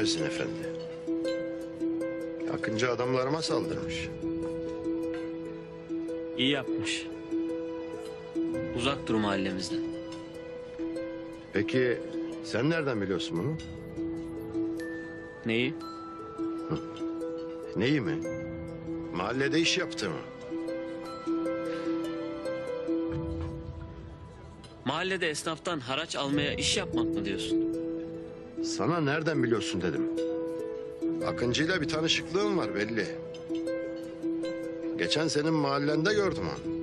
Muhezin Efendi. Akıncı adamlarıma saldırmış. İyi yapmış. Uzak dur mahallemizden. Peki sen nereden biliyorsun bunu? Neyi? Neyi mi? Mahallede iş yaptığımı. Mahallede esnaftan haraç almaya iş yapmak mı diyorsun? Sana nereden biliyorsun dedim. Akıncı'yla bir tanışıklığım var belli. Geçen senin mahallende gördüm onu.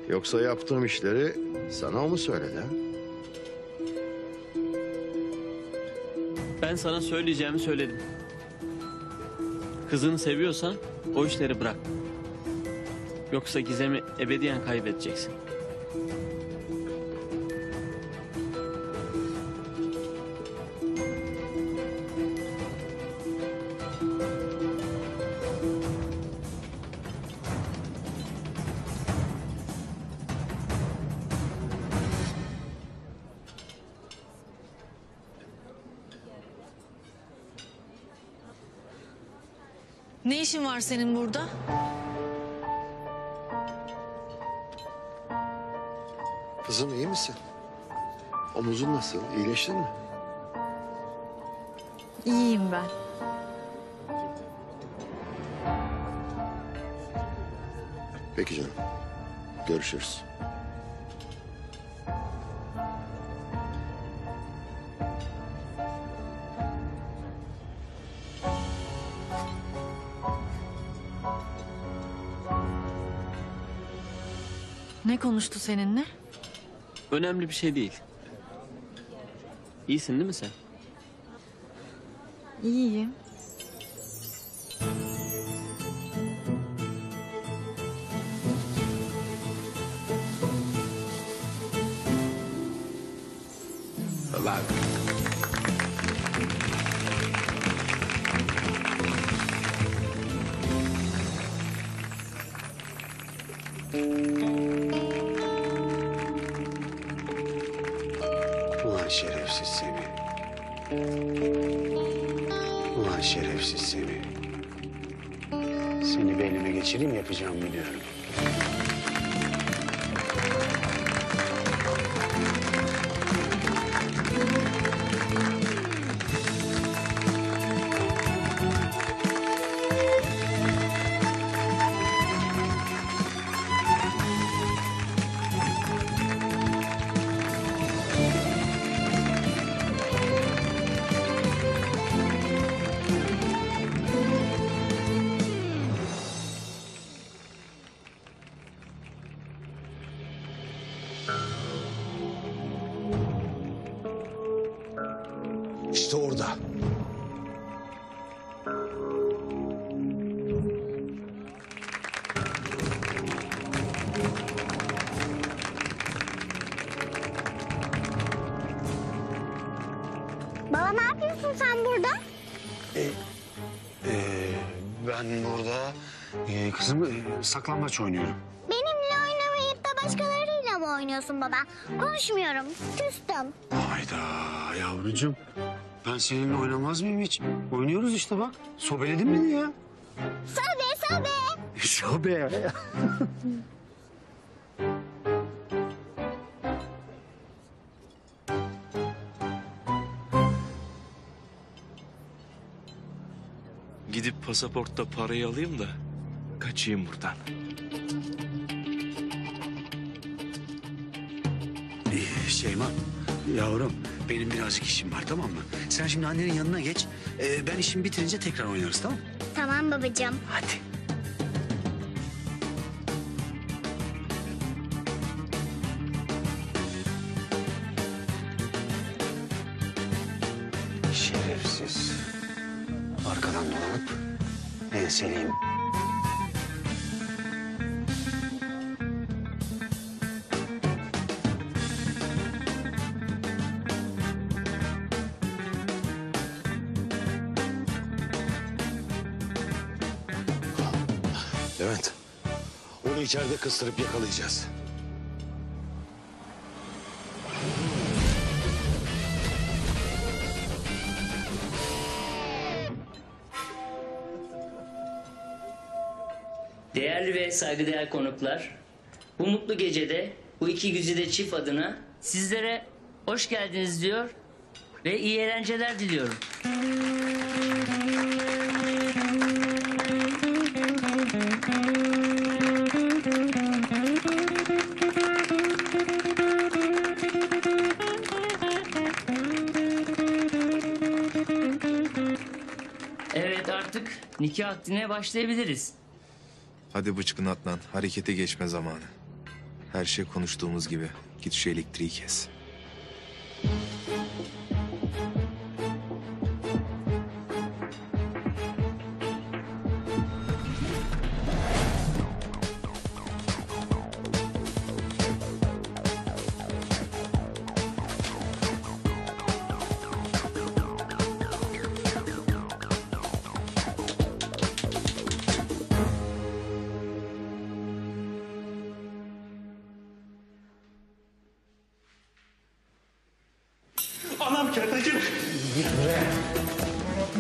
Yoksa yaptığım işleri sana o mu söyledi ha? Ben sana söyleyeceğimi söyledim. Kızını seviyorsan o işleri bırak. Yoksa Gizem'i ebediyen kaybedeceksin. Ne işin var senin burada? Kızım iyi misin? Omuzun nasıl? İyileştin mi? İyiyim ben. Peki canım. Görüşürüz. Ne konuştu seninle? Önemli bir şey değil. İyisin değil mi sen? İyiyim. Lan. Ulan şerefsiz seni. Ulan şerefsiz seni. Seni bir elime geçireyim yapacağımı biliyorum. İşte orada. Baba ne yapıyorsun sen burada? Ben burada kızım saklambaç oynuyorum. Benimle oynamayıp da başkalarıyla mı oynuyorsun baba? Konuşmuyorum. Küstüm. Hayda yavrucuğum. Ben seninle oynamaz mıyım hiç? Oynuyoruz işte bak. Sobeledin beni ya. Sobe sobe. Sobe. Gidip pasaportta parayı alayım da kaçayım buradan. Şeyma yavrum benim birazcık işim var tamam mı? Sen şimdi annenin yanına geç. Ben işimi bitirince tekrar oynarız tamam mı? Tamam babacığım. Hadi. Şerefsiz. Arkadan dolanıp enseleyim. Levent, onu içeride kıstırıp yakalayacağız. Değerli ve saygıdeğer konuklar, bu mutlu gecede bu iki güzide çift adına sizlere hoş geldiniz diyor ve iyi eğlenceler diliyorum. Evet, artık nikah akdine başlayabiliriz. Hadi bıçkın Adnan, harekete geçme zamanı. Her şey konuştuğumuz gibi. Git şu elektriği kes. Anam kertenkele. Gel buraya.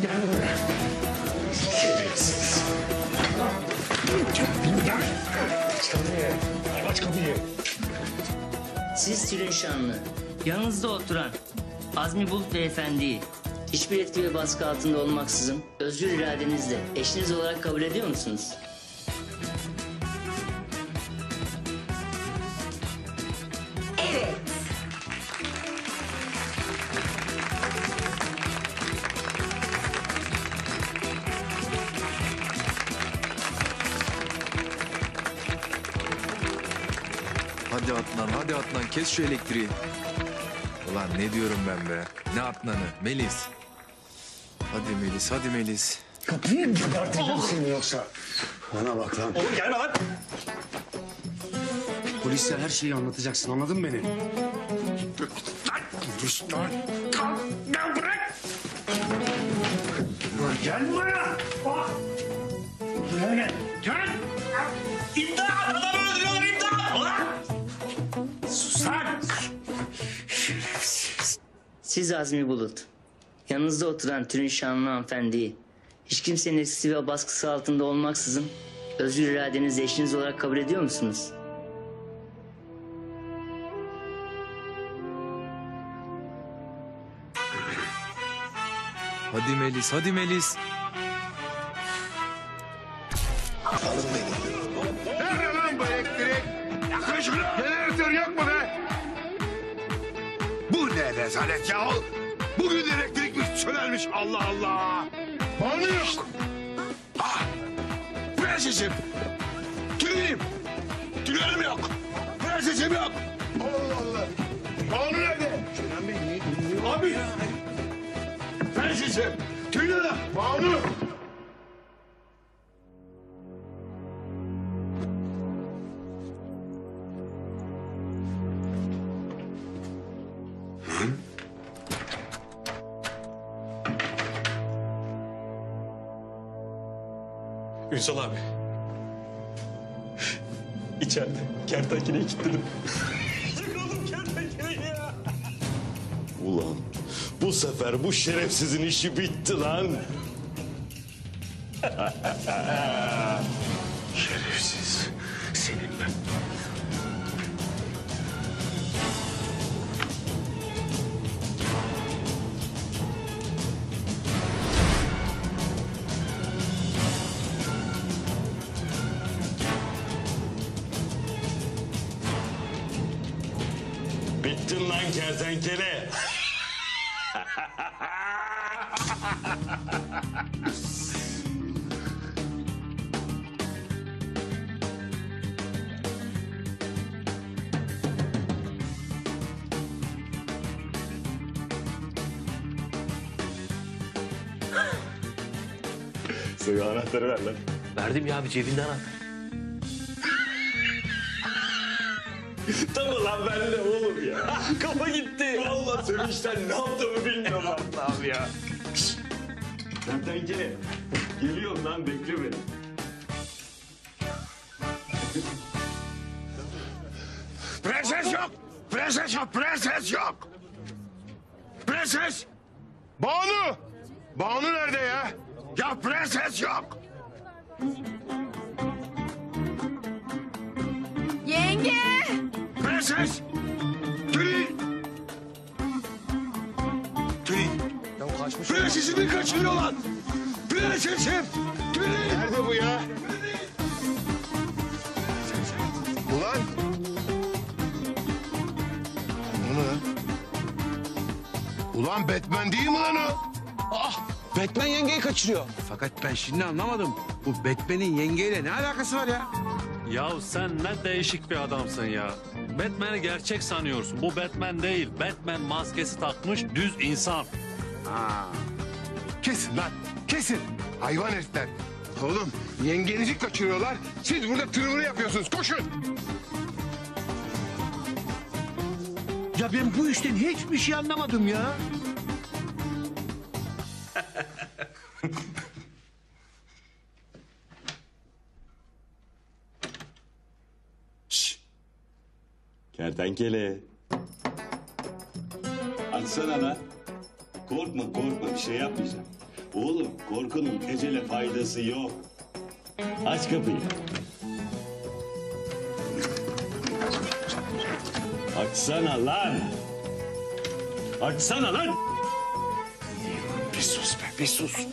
Gel buraya. Şerefsiz. Gel. Aç kapıyı. Aç kapıyı. Siz Tülin Şanlı, yanınızda oturan Azmi Bulut Beyefendi'yi hiçbir etki ve baskı altında olmaksızın özgür iradenizle eşiniz olarak kabul ediyor musunuz? Hadi Adnan, hadi Adnan. Kes şu elektriği. Ulan ne diyorum ben be? Ne Adnan'ı? Melis. Hadi Melis, hadi Melis. Kapıyı mı geberteceğim seni yoksa? Bana bak lan. Oğlum gelme lan. Polise her şeyi anlatacaksın, anladın mı beni? Lan! Kalk! Gel bırak! Lan gel buraya! Bak! Buraya gel! Gel! İmdat! Adamı öldürüyorlar, imdat! Ulan! Sus lan! Şerefsiz! Siz Azmi Bulut, yanınızda oturan Tülin Şanlı hanımefendiyi hiç kimsenin etkisi ve baskısı altında olmaksızın özgür iradenizle eşiniz olarak kabul ediyor musunuz? Hadi Melis, hadi Melis. Nerede lan bu elektrik? Yakın şunu. Jeneratör yok mu be? Bu ne rezalet ya? Bugün elektrik mi sönermiş Allah Allah. Bana yok. Ah! Prensesim. Tüyüm. Tüylerim yok. Prensesim yok. Allah Allah. Banu nerede? Abi. Prensesim. Tüylerim. Banu. Ünsal abi. İçeride kertenkeleyi kilitledim. Yakaladım kertenkeleyi ya. Ulan bu sefer bu şerefsizin işi bitti lan. Şerefsiz. Senin ben. Bittin lan kertenkele. Sana anahtarı ver lan. Verdim ya abi, cebinde anahtar. Tamam lan ben de oğlum ya. Kafa gitti. Vallahi sevinçten ne yaptığımı bilmiyorum lan. Abi ya. Kertenkele. Geliyorum lan bekle beni. Prenses yok. Prenses yok. Prenses yok. Prenses. Banu. Banu nerede ya? Ya prenses yok. Prens! Tülin! Tülin! Ya kaçmış. Prensesimi kaçırıyorlar! Prensesim! Tülin! Nerede bu ya? Ulan! O ne lan? Ulan Batman değil mi lan o? Batman yengeyi kaçırıyor. Fakat ben şimdi anlamadım. Bu Batman'in yengeyle ne alakası var ya? Ya sen ne değişik bir adamsın ya. Batman'i gerçek sanıyorsun. Bu Batman değil. Batman maskesi takmış düz insan. Kesin lan! Kesin! Hayvan herifler! Oğlum yengenizi kaçırıyorlar. Siz burada tırmırı yapıyorsunuz. Koşun! Ya ben bu işten hiçbir şey anlamadım ya. Kertenkele. Açsana lan. Korkma korkma bir şey yapmayacağım. Oğlum korkunun ecele faydası yok. Aç kapıyı. Açsana lan. Açsana lan. Bir sus be, bir sus.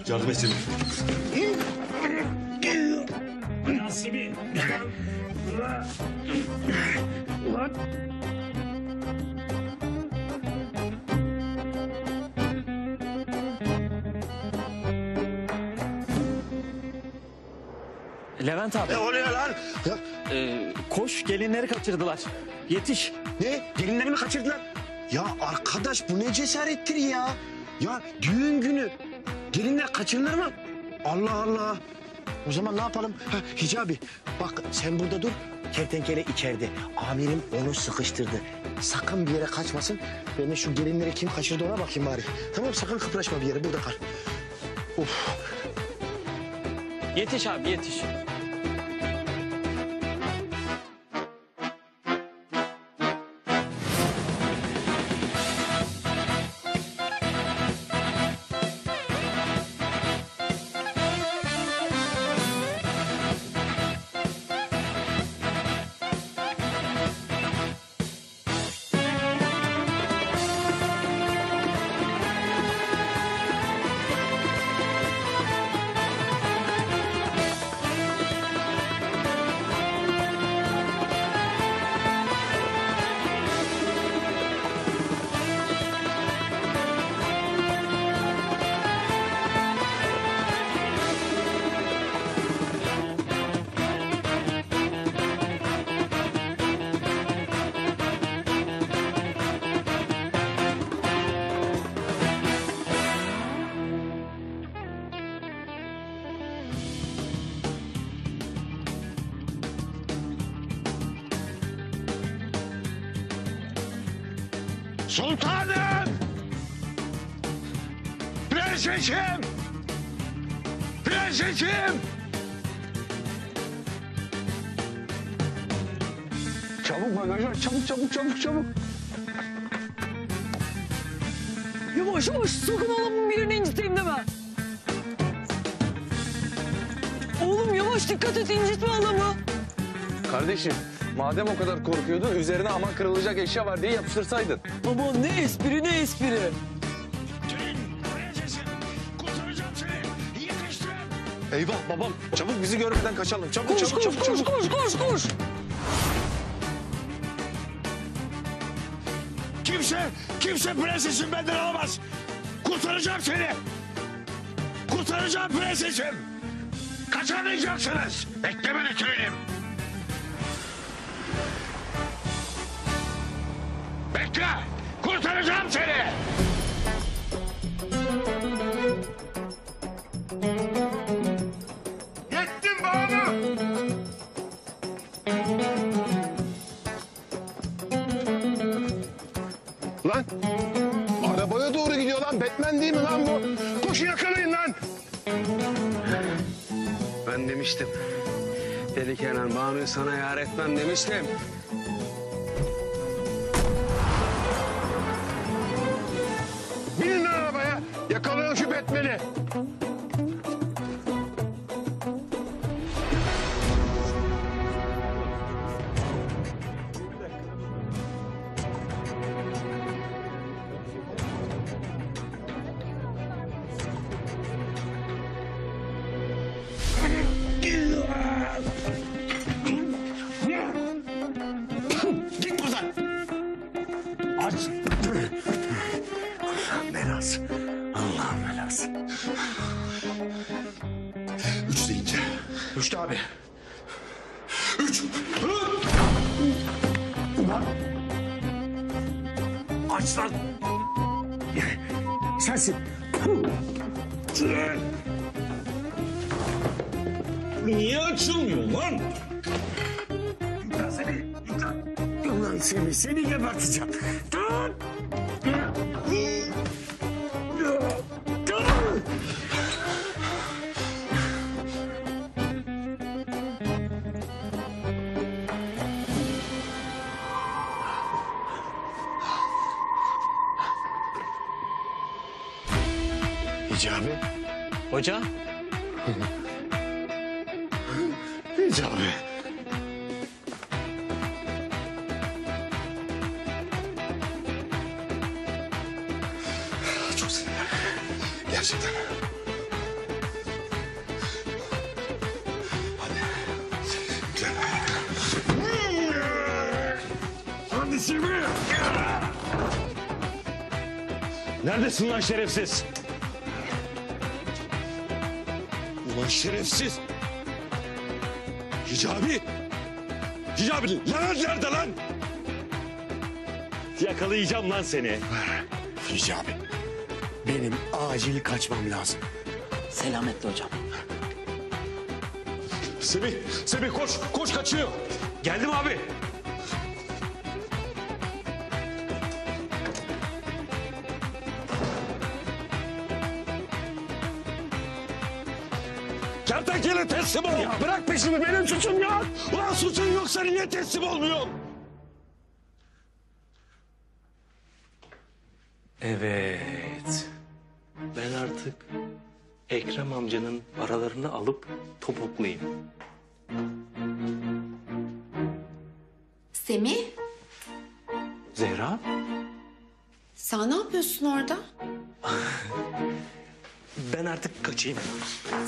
Yardım etsin. Nasibi. Levent abi. Ne oluyor lan? Ya, Koş gelinleri kaçırdılar. Yetiş. Ne? Gelinleri mi kaçırdılar? Ya arkadaş bu ne cesarettir ya? Ya düğün günü gelinler kaçırılır mı? Allah Allah. O zaman ne yapalım? Ha, Hicabi bak sen burada dur. Kertenkele içeride. Amirim onu sıkıştırdı. Sakın bir yere kaçmasın. Ben de şu gelinleri kim kaçırdı ona bakayım bari. Tamam sakın kıpraşma bir yere burada kal. Of. Yetiş abi yetiş. Sultanım! Prensesim! Prensesim! Çabuk bagajı aç, çabuk. Yavaş yavaş sakın oğlumun birini inciteyim deme. Oğlum yavaş dikkat et incitme adamı. Kardeşim madem o kadar korkuyordu üzerine aman kırılacak eşya var diye yapıştırsaydın. Aman ne espri ne espri. Prensesim! Kurtaracağım seni! Yetiştim! Eyvah babam çabuk bizi görmeden kaçalım. Çabuk Koş çabuk koş çabuk koş çabuk. koş koş koş. Kimse prensesim benden alamaz! Kurtaracağım seni! Kurtaracağım prensesim! Kaçamayacaksınız! Bekle beni Tülin'im! Bekle! Kurtaracağım seni! Yettim bana! Lan! Arabaya değil mi lan bu? Koşun yakalayın lan. Ben demiştim. Deli Kenan, Banu'yu sana yar etmem demiştim. Binin lan arabaya. Yakalayalım şu Batman'i. Git buradan. Aç. Allah'ın belası. Allah'ın belası. Üç deyince. Rüştü abi. Üç. Ulan. Aç lan. Sensin. Niye açılmıyor lan? Yıklan seni. Yıklan. Ulan seni geberteceğim. Dur. Hicabi. Hoca? Hicabi. Çok sinirlendim. Gerçekten. Hadi. Gel. Hadi şimdi. Neredesin lan şerefsiz? Ulan şerefsiz. Hicabi. Hicabi lan nerede lan? Yakalayacağım lan seni. Hicabi. Benim acil kaçmam lazım. Selametle hocam. Semih koş kaçıyor. Geldim abi. Kertenkele teslim ol. Ya bırak peşimi, benim suçum ya. Ulan suçun yoksa niye teslim olmuyorsun? Evet. Ben artık Ekrem amcanın paralarını alıp topuklayayım. Semih, Zehra? sen ne yapıyorsun orada? Ben artık kaçayım.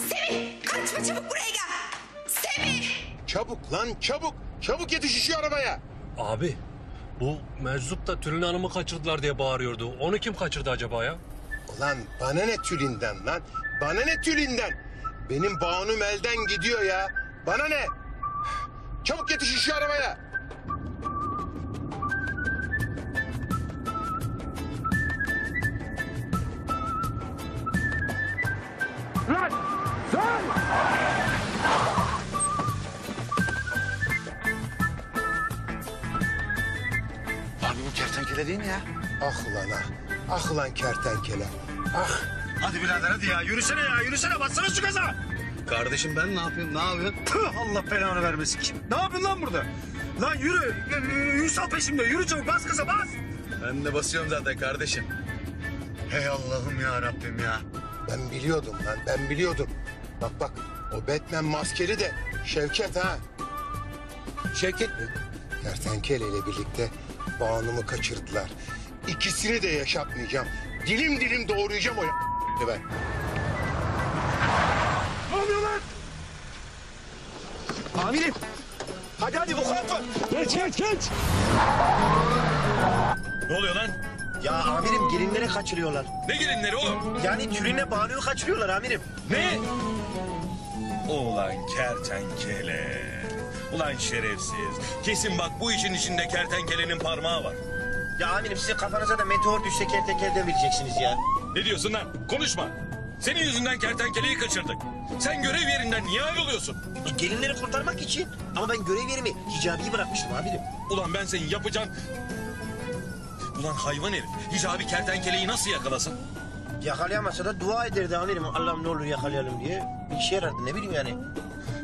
Semih, kaçma çabuk buraya gel. Semih! Çabuk lan çabuk. Çabuk yetiş şu arabaya. Abi bu meczup da Tülin Hanım'ı kaçırdılar diye bağırıyordu. Onu kim kaçırdı acaba ya? Ulan bana ne Tülin'den lan? Bana ne Tülin'den? Benim Banu'm elden gidiyor ya. Bana ne? Çabuk yetiş şu arabaya. Lan! Lan! Abi bu kertenkele değil mi ya? Ah lan ah. Ah lan kertenkele. Ah. Hadi birader hadi ya. Yürüsene bassana şu gaza. Kardeşim ben ne yapayım? Ne yapıyorum? Tüh, Allah belanı vermesin. Ne yapıyorsun lan burada? Lan yürü. Ünsal peşimde. Yürü çabuk bas gaza bas. Ben de basıyorum zaten kardeşim. Hey Allah'ım ya Rabbim ya. Ben biliyordum lan ben biliyordum. Bak bak o Batman maskeli de Şevket ha. Şevket mi? Kertenkele ile birlikte Banu'mu kaçırdılar. İkisini de yaşatmayacağım. Dilim dilim doğrayacağım o ben. Ne oluyor lan? Amirim. Hadi bu kalkın. Geç. Ne oluyor lan? Ya amirim gelinleri kaçırıyorlar. Ne gelinleri oğlum? Yani Tülin'le Banu'yu kaçırıyorlar amirim. Ne? Ulan kertenkele. Ulan şerefsiz. Kesin bak bu işin içinde kertenkelenin parmağı var. Ya amirim sizin kafanıza da meteor düşse kertenkeleden vereceksiniz ya. Ne diyorsun lan? Konuşma. Senin yüzünden kertenkeleyi kaçırdık. Sen görev yerinden niye ayrılıyorsun? Gelinleri kurtarmak için. Ama ben görev yerimi Hicabi'yi bırakmıştım amirim. Ulan ben senin yapacağın... Ulan hayvan herif. Hicabi kertenkeleyi nasıl yakalasın? Yakalayamasa da dua ederdi amirim. Allah'ım ne olur yakalayalım diye. Bir işe yarardı ne bileyim yani.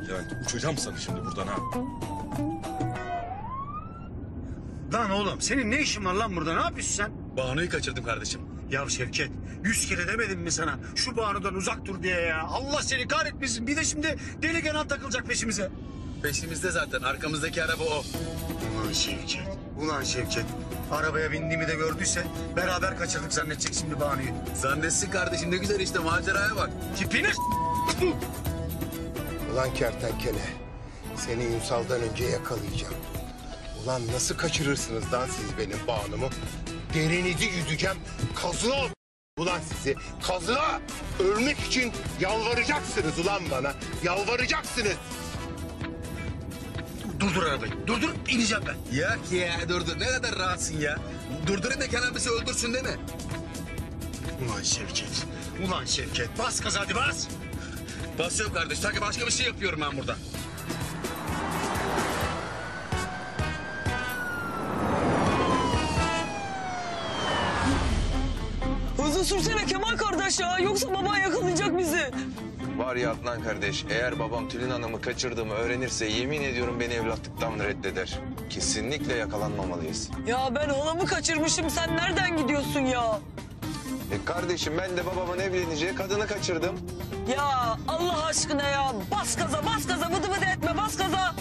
Levent uçacağım sana şimdi buradan ha. Lan oğlum senin ne işin var lan burada? Ne yapıyorsun sen? Banu'yu kaçırdım kardeşim. Ya Şevket 100 kere demedim mi sana şu Banu'dan uzak dur diye ya. Allah seni kahretmesin. Bir de şimdi deli Kenan takılacak peşimize. Peşimizde zaten. Arkamızdaki araba o. Ulan Şevket. Ulan Şevket. Arabaya bindiğimi de gördüyse beraber kaçırdık zannedecek şimdi Banu'yu. Zannetsin kardeşim ne güzel işte maceraya bak. Tipini Ulan kertenkele. Seni Ünsal'dan önce yakalayacağım. Ulan nasıl kaçırırsınız lan siz benim Banu'mu? Derinizi yüzeceğim. Kazığa ulan sizi. Kazığa. Ölmek için yalvaracaksınız ulan bana. Yalvaracaksınız. Durdur arabayı. Durdur ineceğim ben. Yok ya durdur. Ne kadar rahatsın ya. Durdurayım da Kenan bizi öldürsün değil mi? Ulan Şevket. Ulan Şevket. Bas gaz hadi bas. Basıyorum kardeş. Sanki başka bir şey yapıyorum ben burada. Hızlı sürsene Kemal kardeş ya. Yoksa baban yakalayacak bizi. Var ya Adnan kardeş, eğer babam Tülin Hanım'ı kaçırdığımı öğrenirse yemin ediyorum beni evlatlıktan reddeder. Kesinlikle yakalanmamalıyız. Ya ben halamı kaçırmışım. Sen nereden gidiyorsun ya? Kardeşim ben de babamın evleneceği kadını kaçırdım. Ya Allah aşkına ya. Bas gaza bas gaza. Vıdı vıdı etme bas gaza.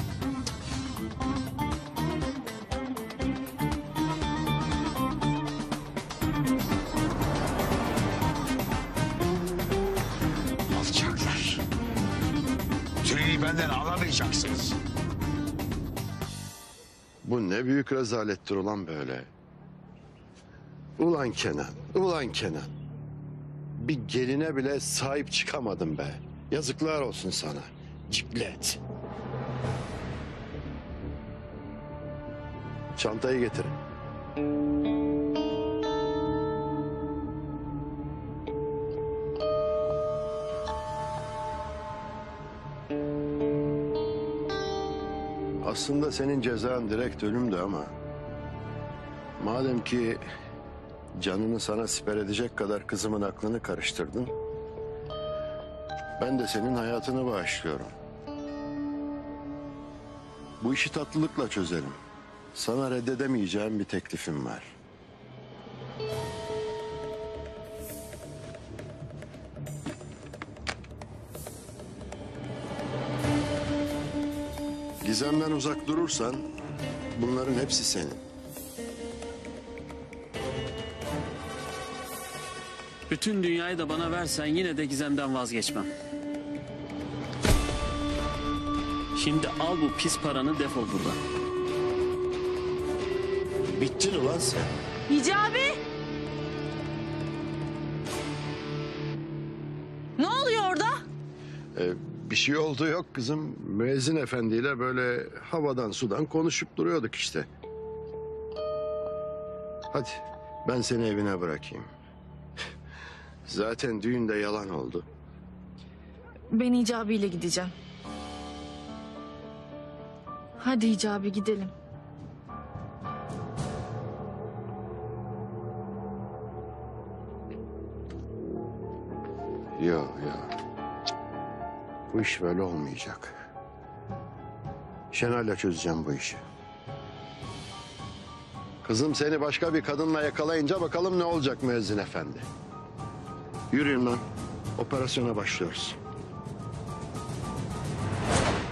Alçaklar. Tülin'i benden alamayacaksınız. Bu ne büyük rezalettir ulan böyle. Ulan Kenan, ulan Kenan. Bir geline bile sahip çıkamadın be. Yazıklar olsun sana. Ciklet. Çantayı getirin. Aslında senin cezan direkt ölümdü ama... madem ki canını sana siper edecek kadar kızımın aklını karıştırdın... ben de senin hayatını bağışlıyorum. Bu işi tatlılıkla çözelim. Sana reddedemeyeceğim bir teklifim var. Gizem'den uzak durursan bunların hepsi senin. Bütün dünyayı da bana versen yine de Gizem'den vazgeçmem. Şimdi al bu pis paranı defol buradan. Bittin ulan sen. Hicabi. Ne oluyor orada? Bir şey oldu yok kızım. Müezzin efendiyle böyle havadan sudan konuşup duruyorduk işte. Hadi ben seni evine bırakayım. Zaten düğün de yalan oldu. Ben Hicabi ile gideceğim. Hadi Hicabi gidelim. Yok. Bu iş böyle olmayacak. Şenay'la çözeceğim bu işi. Kızım seni başka bir kadınla yakalayınca bakalım ne olacak müezzin efendi. Yürüyün lan. Operasyona başlıyoruz.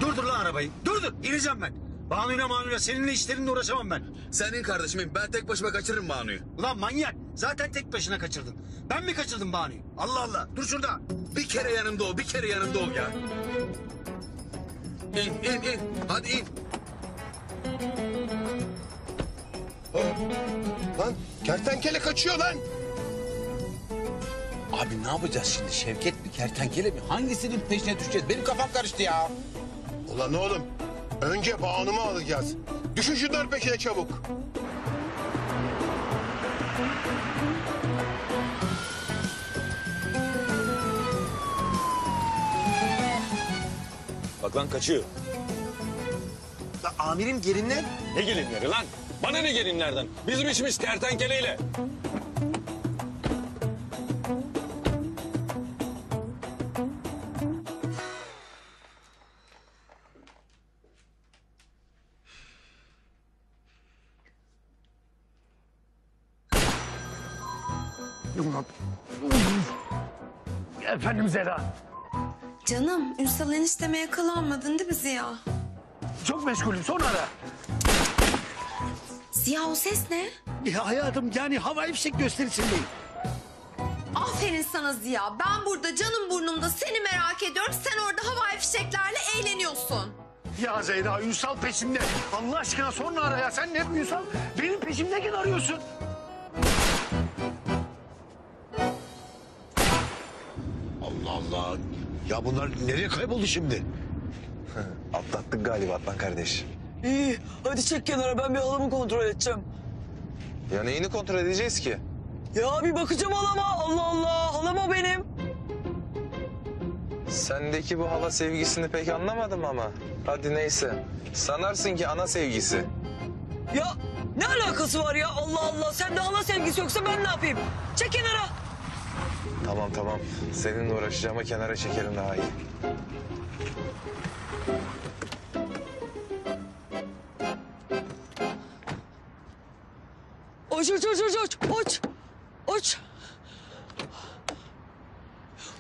Durdur lan arabayı. Durdur. İneceğim ben. Banu'yla seninle işlerinle uğraşamam ben. Senin kardeşim ben tek başıma kaçırırım Banu'yu. Ulan manyak. Zaten tek başına kaçırdın. Ben mi kaçırdım Banu'yu? Allah Allah. Dur şurada. Bir kere yanımda ol, bir kere yanımda ol ya. İn. Hadi in. Lan kertenkele kaçıyor lan. Abi ne yapacağız şimdi? Şevket mi, kertenkele mi? Hangisinin peşine düşeceğiz? Benim kafam karıştı ya. Ulan oğlum önce Banu'mu alacağız. Düşün şunların peşine çabuk. Bak lan kaçıyor. Ya amirim gelinler. Ne gelinleri lan? Bana ne gelinlerden? Bizim işimiz kertenkeleyle. Efendim Zehra. Canım, Ünsal enişteme yakalanmadın değil mi Ziya? Çok meşgulüm, sonra ara. Ziya o ses ne? Ya hayatım yani havai fişek gösterisindeyim. Aferin sana Ziya. Ben burada canım burnumda seni merak ediyorum. Sen orada havai fişeklerle eğleniyorsun. Ya Zehra Ünsal peşimde. Allah aşkına sonra ara ya. Sen hep Ünsal benim peşimdeyken arıyorsun. Allah Allah. Ya bunlar nereye kayboldu şimdi? Atlattık galiba Adnan kardeş. İyi hadi çek kenara ben bir halamı kontrol edeceğim. Ya neyini kontrol edeceğiz ki? Ya bir bakacağım halama. Allah Allah halam o benim. Sendeki bu hala sevgisini pek anlamadım ama. Hadi neyse. Sanarsın ki ana sevgisi. Ya ne alakası var ya Allah Allah. Sende hala sevgisi yoksa ben ne yapayım? Çek kenara. Tamam. Seninle uğraşacağıma kenara çekerim daha iyi. Aç.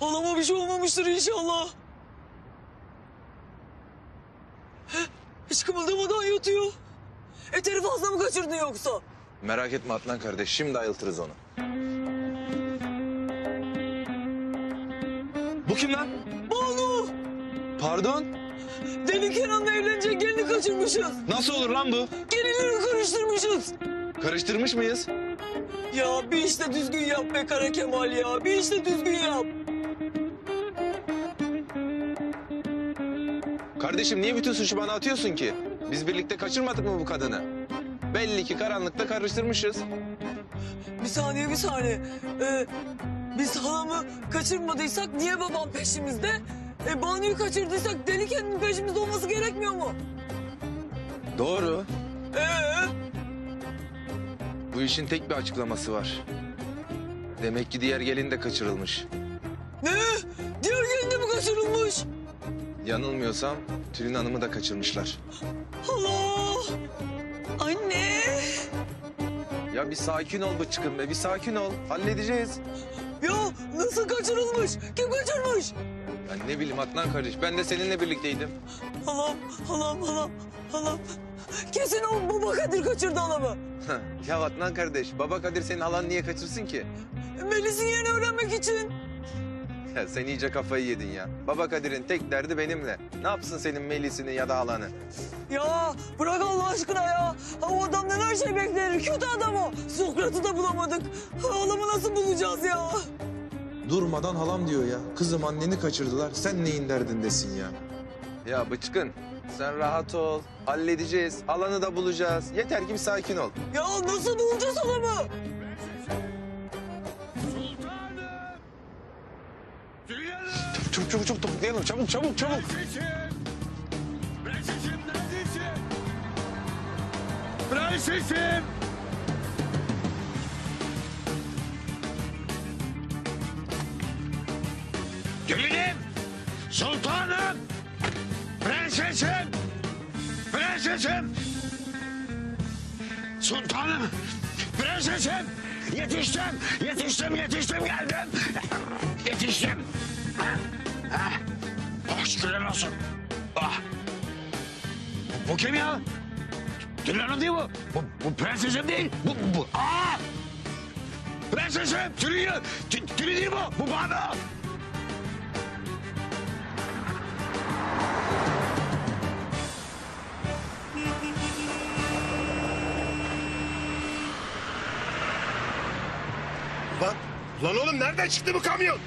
Halama bir şey olmamıştır inşallah. Hiç kımıldamadan yatıyor. Eteri fazla mı kaçırdın yoksa? Merak etme Adnan kardeş. Şimdi ayıltırız onu. Bu kim lan? Banu! Pardon? Deli Kenan'la evlenecek gelini kaçırmışız. Nasıl olur lan bu? Gelinleri karıştırmışız. Karıştırmış mıyız? Ya bir işte düzgün yap be Kara Kemal ya. Bir işte düzgün yap. Kardeşim niye bütün suçu bana atıyorsun ki? Biz birlikte kaçırmadık mı bu kadını? Belli ki karanlıkta karıştırmışız. Bir saniye. Biz halamı kaçırmadıysak niye babam peşimizde? Banu'yu kaçırdıysak Deli Kenan'ın peşimizde olması gerekmiyor mu? Doğru. Bu işin tek bir açıklaması var. Demek ki diğer gelin de kaçırılmış. Ne? Diğer gelin de mi kaçırılmış? Yanılmıyorsam Tülin Hanım'ı da kaçırmışlar. Allah! Anne! Ya bir sakin ol bıçkın be, bir sakin ol. Halledeceğiz. Ya nasıl kaçırılmış? Kim kaçırmış? Ya ne bileyim Adnan kardeş, ben de seninle birlikteydim. Halam. Kesin o baba Kadir kaçırdı halamı. Ya Adnan kardeş, baba Kadir senin halan niye kaçırsın ki? Melis'in yerini öğrenmek için. Ya sen iyice kafayı yedin ya. Baba Kadir'in tek derdi benimle. Ne yapsın senin Melis'ini ya da halanı? Ya bırak Allah aşkına ya. O adamdan her şey beklenir. Kötü adam o. Sokrat'ı da bulamadık. Halamı nasıl bulacağız ya? Durmadan halam diyor ya. Kızım anneni kaçırdılar. Sen neyin derdindesin ya? Ya bıçkın sen rahat ol. Halledeceğiz. Halanı da bulacağız. Yeter ki bir sakin ol. Ya nasıl bulacağız halamı? Çabuk topuklayalım. Çabuk. Prensesim! Gelinim! Sultanım! Prensesim! Sultanım! Prensesim! Yetiştim geldim! Yetiştim! Şükürler olsun! Bu kim ya? Tülin Hanım değil bu. Bu prensesim değil. Bu. Prensesim. Tülin değil bu. Bu Banu. Lan oğlum nereden çıktı bu kamyon?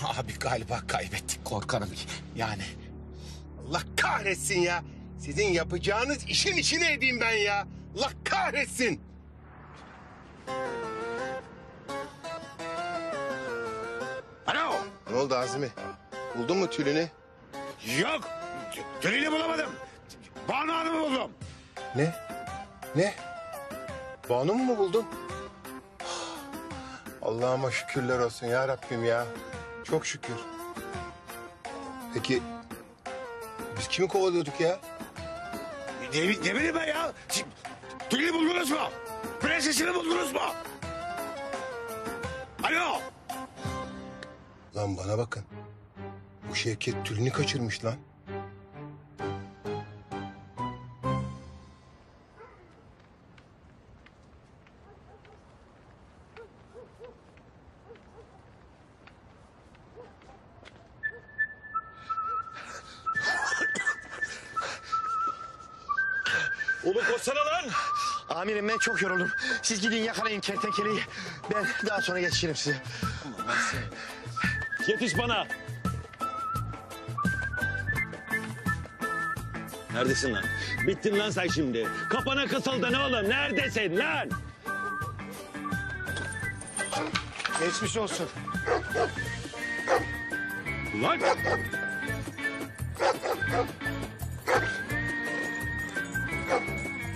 Abi galiba kaybettik korkarım yani. Allah kahretsin ya. Sizin yapacağınız işin içine edeyim ben ya. Allah kahretsin. Alo. Ne oldu Azmi? Buldun mu Tülin'i? Yok. Tülin'i bulamadım. Banu Hanım'ı buldum. Ne? Banu mu buldun? Allah'ıma şükürler olsun ya Rabbim ya. Çok şükür. Peki biz kimi kovalıyorduk ya? Ne bileyim ben ya. Tülin'i buldunuz mu? Prensesini buldunuz mu? Alo. Lan bana bakın. Bu Şevket Tülin'i kaçırmış lan. Oğlum koşsana lan. Amirim ben çok yoruldum. Siz gidin yakalayın kertenkeleyi. Ben daha sonra yetişirim size. Yetiş bana. Neredesin lan? Bittin lan sen şimdi. Kapana kısıldın oğlum. Neredesin lan? Geçmiş olsun. Lan!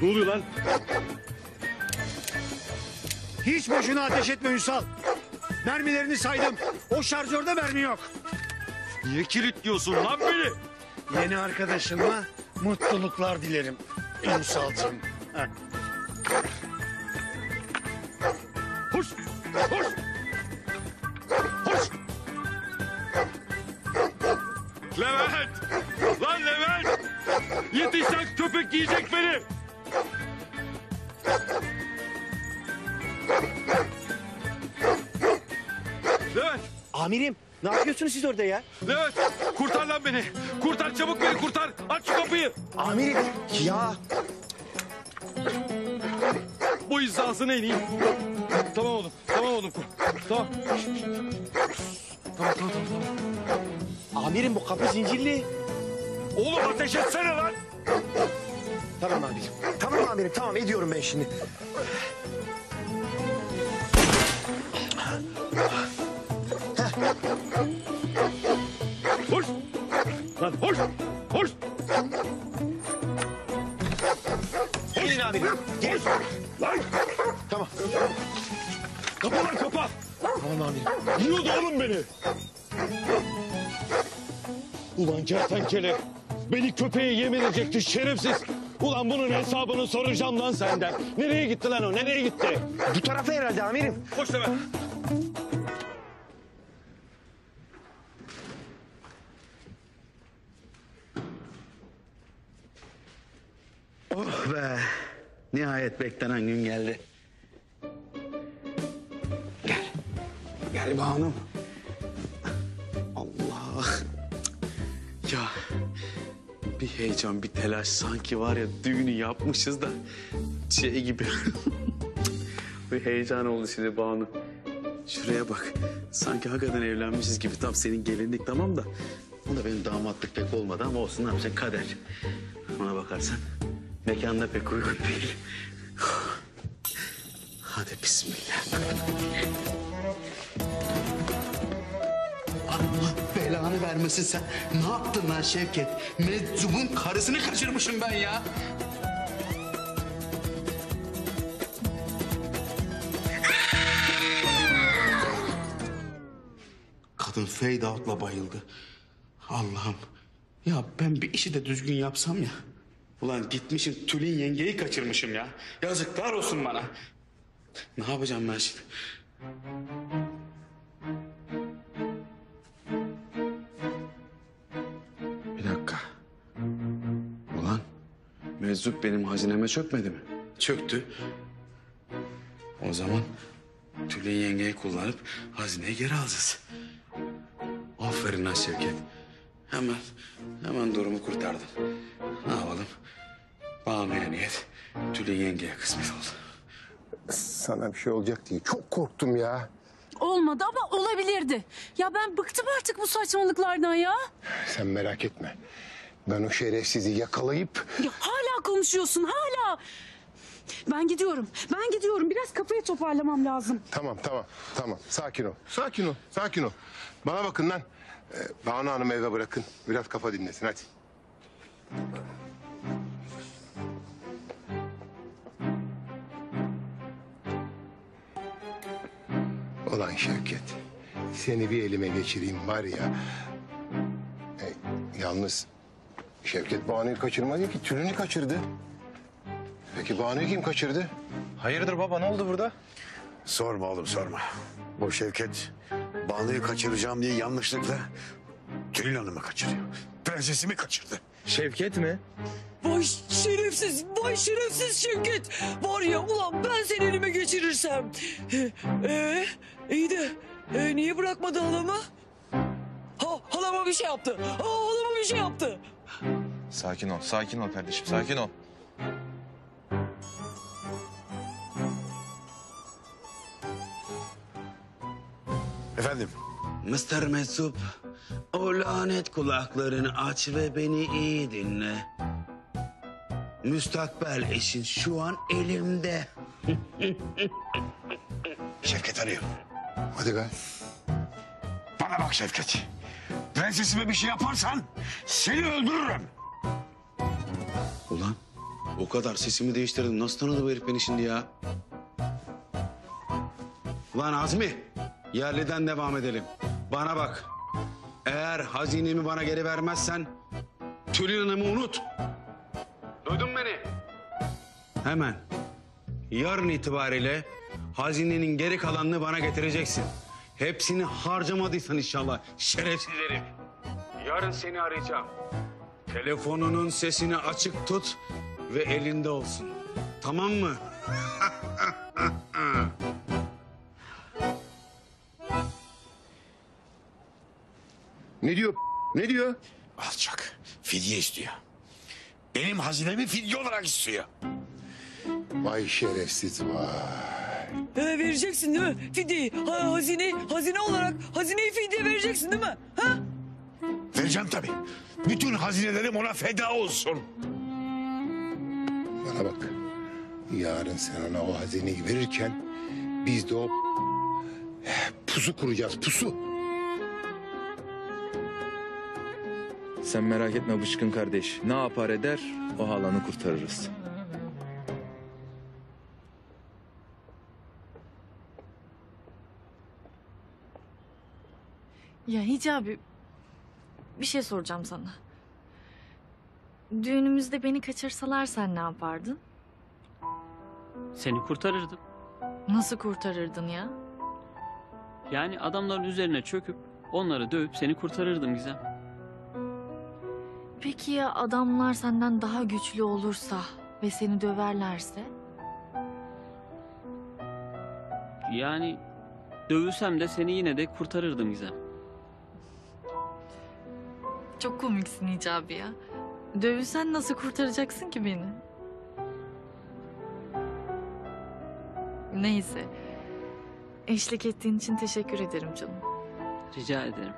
Ne oluyor lan? Hiç boşuna ateş etme Ünsal. Mermilerini saydım. O şarjörde mermi yok. Niye kilitliyorsun lan beni? Yeni arkadaşınla mutluluklar dilerim Ünsal'cığım. Heh. Hoş! Hoş! Hoş! Levent! Lan Levent! Yetiş lan, köpek yiyecek beni! Levent! Amirim ne yapıyorsunuz siz orada ya? Levent! Kurtar lan beni! Kurtar, çabuk beni kurtar! Aç şu kapıyı! Amirim ya. Bu hizasına ineyim. Tamam oğlum, tamam oğlum. Tamam. Tamam. Amirim bu kapı zincirli. Oğlum ateş etsene lan! Tamam amirim. Tamam amirim tamam ediyorum ben şimdi. Hoş! Lan hoş! Hoş! Gelin amirim. Gelin. Lan! Tamam. Kapa lan kapa! Tamam amirim. Yiyordu oğlum beni. Ulan kertenkele. Beni köpeğe yem edecekti şerefsiz. Ulan bunun hesabını soracağım lan senden. Nereye gitti lan o? Nereye gitti? Bu tarafa herhalde amirim. Koş Levent. Oh be. Nihayet beklenen gün geldi. Gel. Gel Banu'm. Allah. Ya bir heyecan, bir telaş sanki var ya düğünü yapmışız da şey gibi. Bir heyecan oldu şimdi Banu. Şuraya bak. Sanki hakikaten evlenmişiz gibi. Tam senin gelinlik tamam da. O da benim damatlık pek olmadı ama olsun ne yapacaksın kader. Ona bakarsan mekanına pek uygun değil. Hadi bismillah. Allah belanı vermesin sen. Ne yaptın lan Şevket? Meczubun karısını kaçırmışım ben ya. Kadın fade out'la bayıldı. Allah'ım. Ya ben bir işi de düzgün yapsam ya. Ulan gitmişim Tülin yengeyi kaçırmışım ya. Yazıklar olsun bana. Ne yapacağım ben şimdi? Bir dakika. Ulan meczup benim hazineme çökmedi mi? Çöktü. O zaman Tülin yengeyi kullanıp hazineyi geri alacağız. Aferin lan Şevket. Hemen durumu kurtardın. Ne yapalım? Banu'ya niyet, Tülin yengeye kısmet oldu. Sana bir şey olacak diye çok korktum ya. Olmadı ama olabilirdi. Ya ben bıktım artık bu saçmalıklardan ya. Sen merak etme. Ben o şerefsizi yakalayıp... Ya hala konuşuyorsun hala. Ben gidiyorum. Biraz kafayı toparlamam lazım. Tamam. Sakin ol. Bana bakın lan. Banu Hanım eve bırakın. Biraz kafa dinlesin hadi. Ulan Şevket. Seni bir elime geçireyim var ya. Yalnız Şevket Banu'yu kaçırmadı ki Tülin'i kaçırdı. Peki Banu'yu kim kaçırdı? Hayırdır baba, ne oldu burada? Sorma oğlum sorma. O Şevket Banu'yu kaçıracağım diye yanlışlıkla Tülin Hanım'ı kaçırıyor. Prensesimi kaçırdı. Şevket mi? Vay şerefsiz Şevket. Var ya ulan ben seni elime geçirirsem. İyi de niye bırakmadı halamı? Halama bir şey yaptı. Halama bir şey yaptı. Sakin ol kardeşim, sakin ol. Efendim? Mr. Mesut, o lanet kulaklarını aç ve beni iyi dinle. Müstakbel eşin şu an elimde. Şevket arıyor. Hadi be. Bana bak Şevket. Prensesime bir şey yaparsan seni öldürürüm. Ulan o kadar sesimi değiştirdim. Nasıl tanıdı bu herif beni şimdi ya? Lan Azmi, yerliden devam edelim. Bana bak. Eğer hazinemi bana geri vermezsen Tülin Hanım'ı unut. Duydun beni? Hemen. Yarın itibariyle hazinenin geri kalanını bana getireceksin. Hepsini harcamadıysan inşallah şerefsiz herif. Yarın seni arayacağım. Telefonunun sesini açık tut ve elinde olsun. Tamam mı? Ne diyor? Ne diyor? Alçak. Fidye istiyor. Benim hazinemi fidye olarak istiyor. Vay şerefsiz vay. Vereceksin değil mi fidyeyi? Hazine olarak hazineyi fidye vereceksin değil mi? Ha? Vereceğim tabii. Bütün hazinelerim ona feda olsun. Bana bak. Yarın sen ona o hazineyi verirken biz de o pusu kuracağız, pusu. Sen merak etme Bıçkın kardeş. Ne yapar eder o halanı kurtarırız. Ya Hicabi, bir şey soracağım sana. Düğünümüzde beni kaçırsalar sen ne yapardın? Seni kurtarırdım. Nasıl kurtarırdın ya? Yani adamların üzerine çöküp onları dövüp seni kurtarırdım Gizem. Peki ya adamlar senden daha güçlü olursa ve seni döverlerse? Yani dövülsem de seni yine de kurtarırdım Gizem. Çok komiksin Hicabi ya. Dövülsen nasıl kurtaracaksın ki beni? Neyse. Eşlik ettiğin için teşekkür ederim canım. Rica ederim.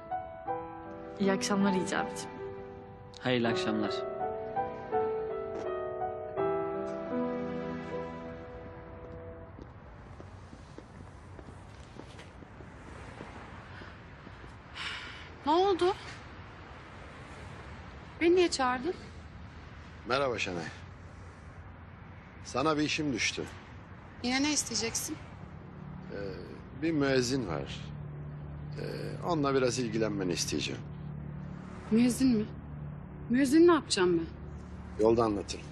İyi akşamlar Hicabi'ciğim. Hayırlı akşamlar. Ne oldu? Beni niye çağırdın? Merhaba Şenay. Sana bir işim düştü. Yine ne isteyeceksin? Bir müezzin var. Onunla biraz ilgilenmeni isteyeceğim. Müezzin mi? Müezzin ne yapacağım ben? Yolda anlatırım.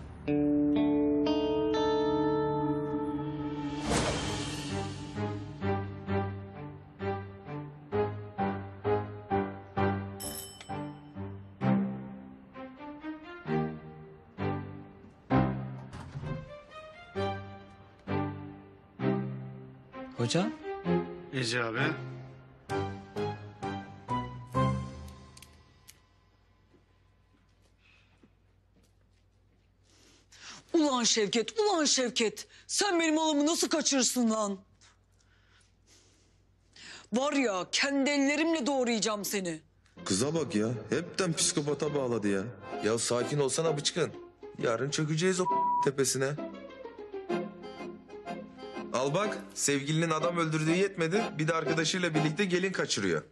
Hocam? Hicabi. Ulan Şevket. Sen benim halamı nasıl kaçırırsın lan? Var ya kendi ellerimle doğrayacağım seni. Kıza bak ya. Hepten psikopata bağladı ya. Ya sakin olsana Bıçkın. Yarın çökeceğiz o tepesine. Al bak, sevgilinin adam öldürdüğü yetmedi. Bir de arkadaşıyla birlikte gelin kaçırıyor.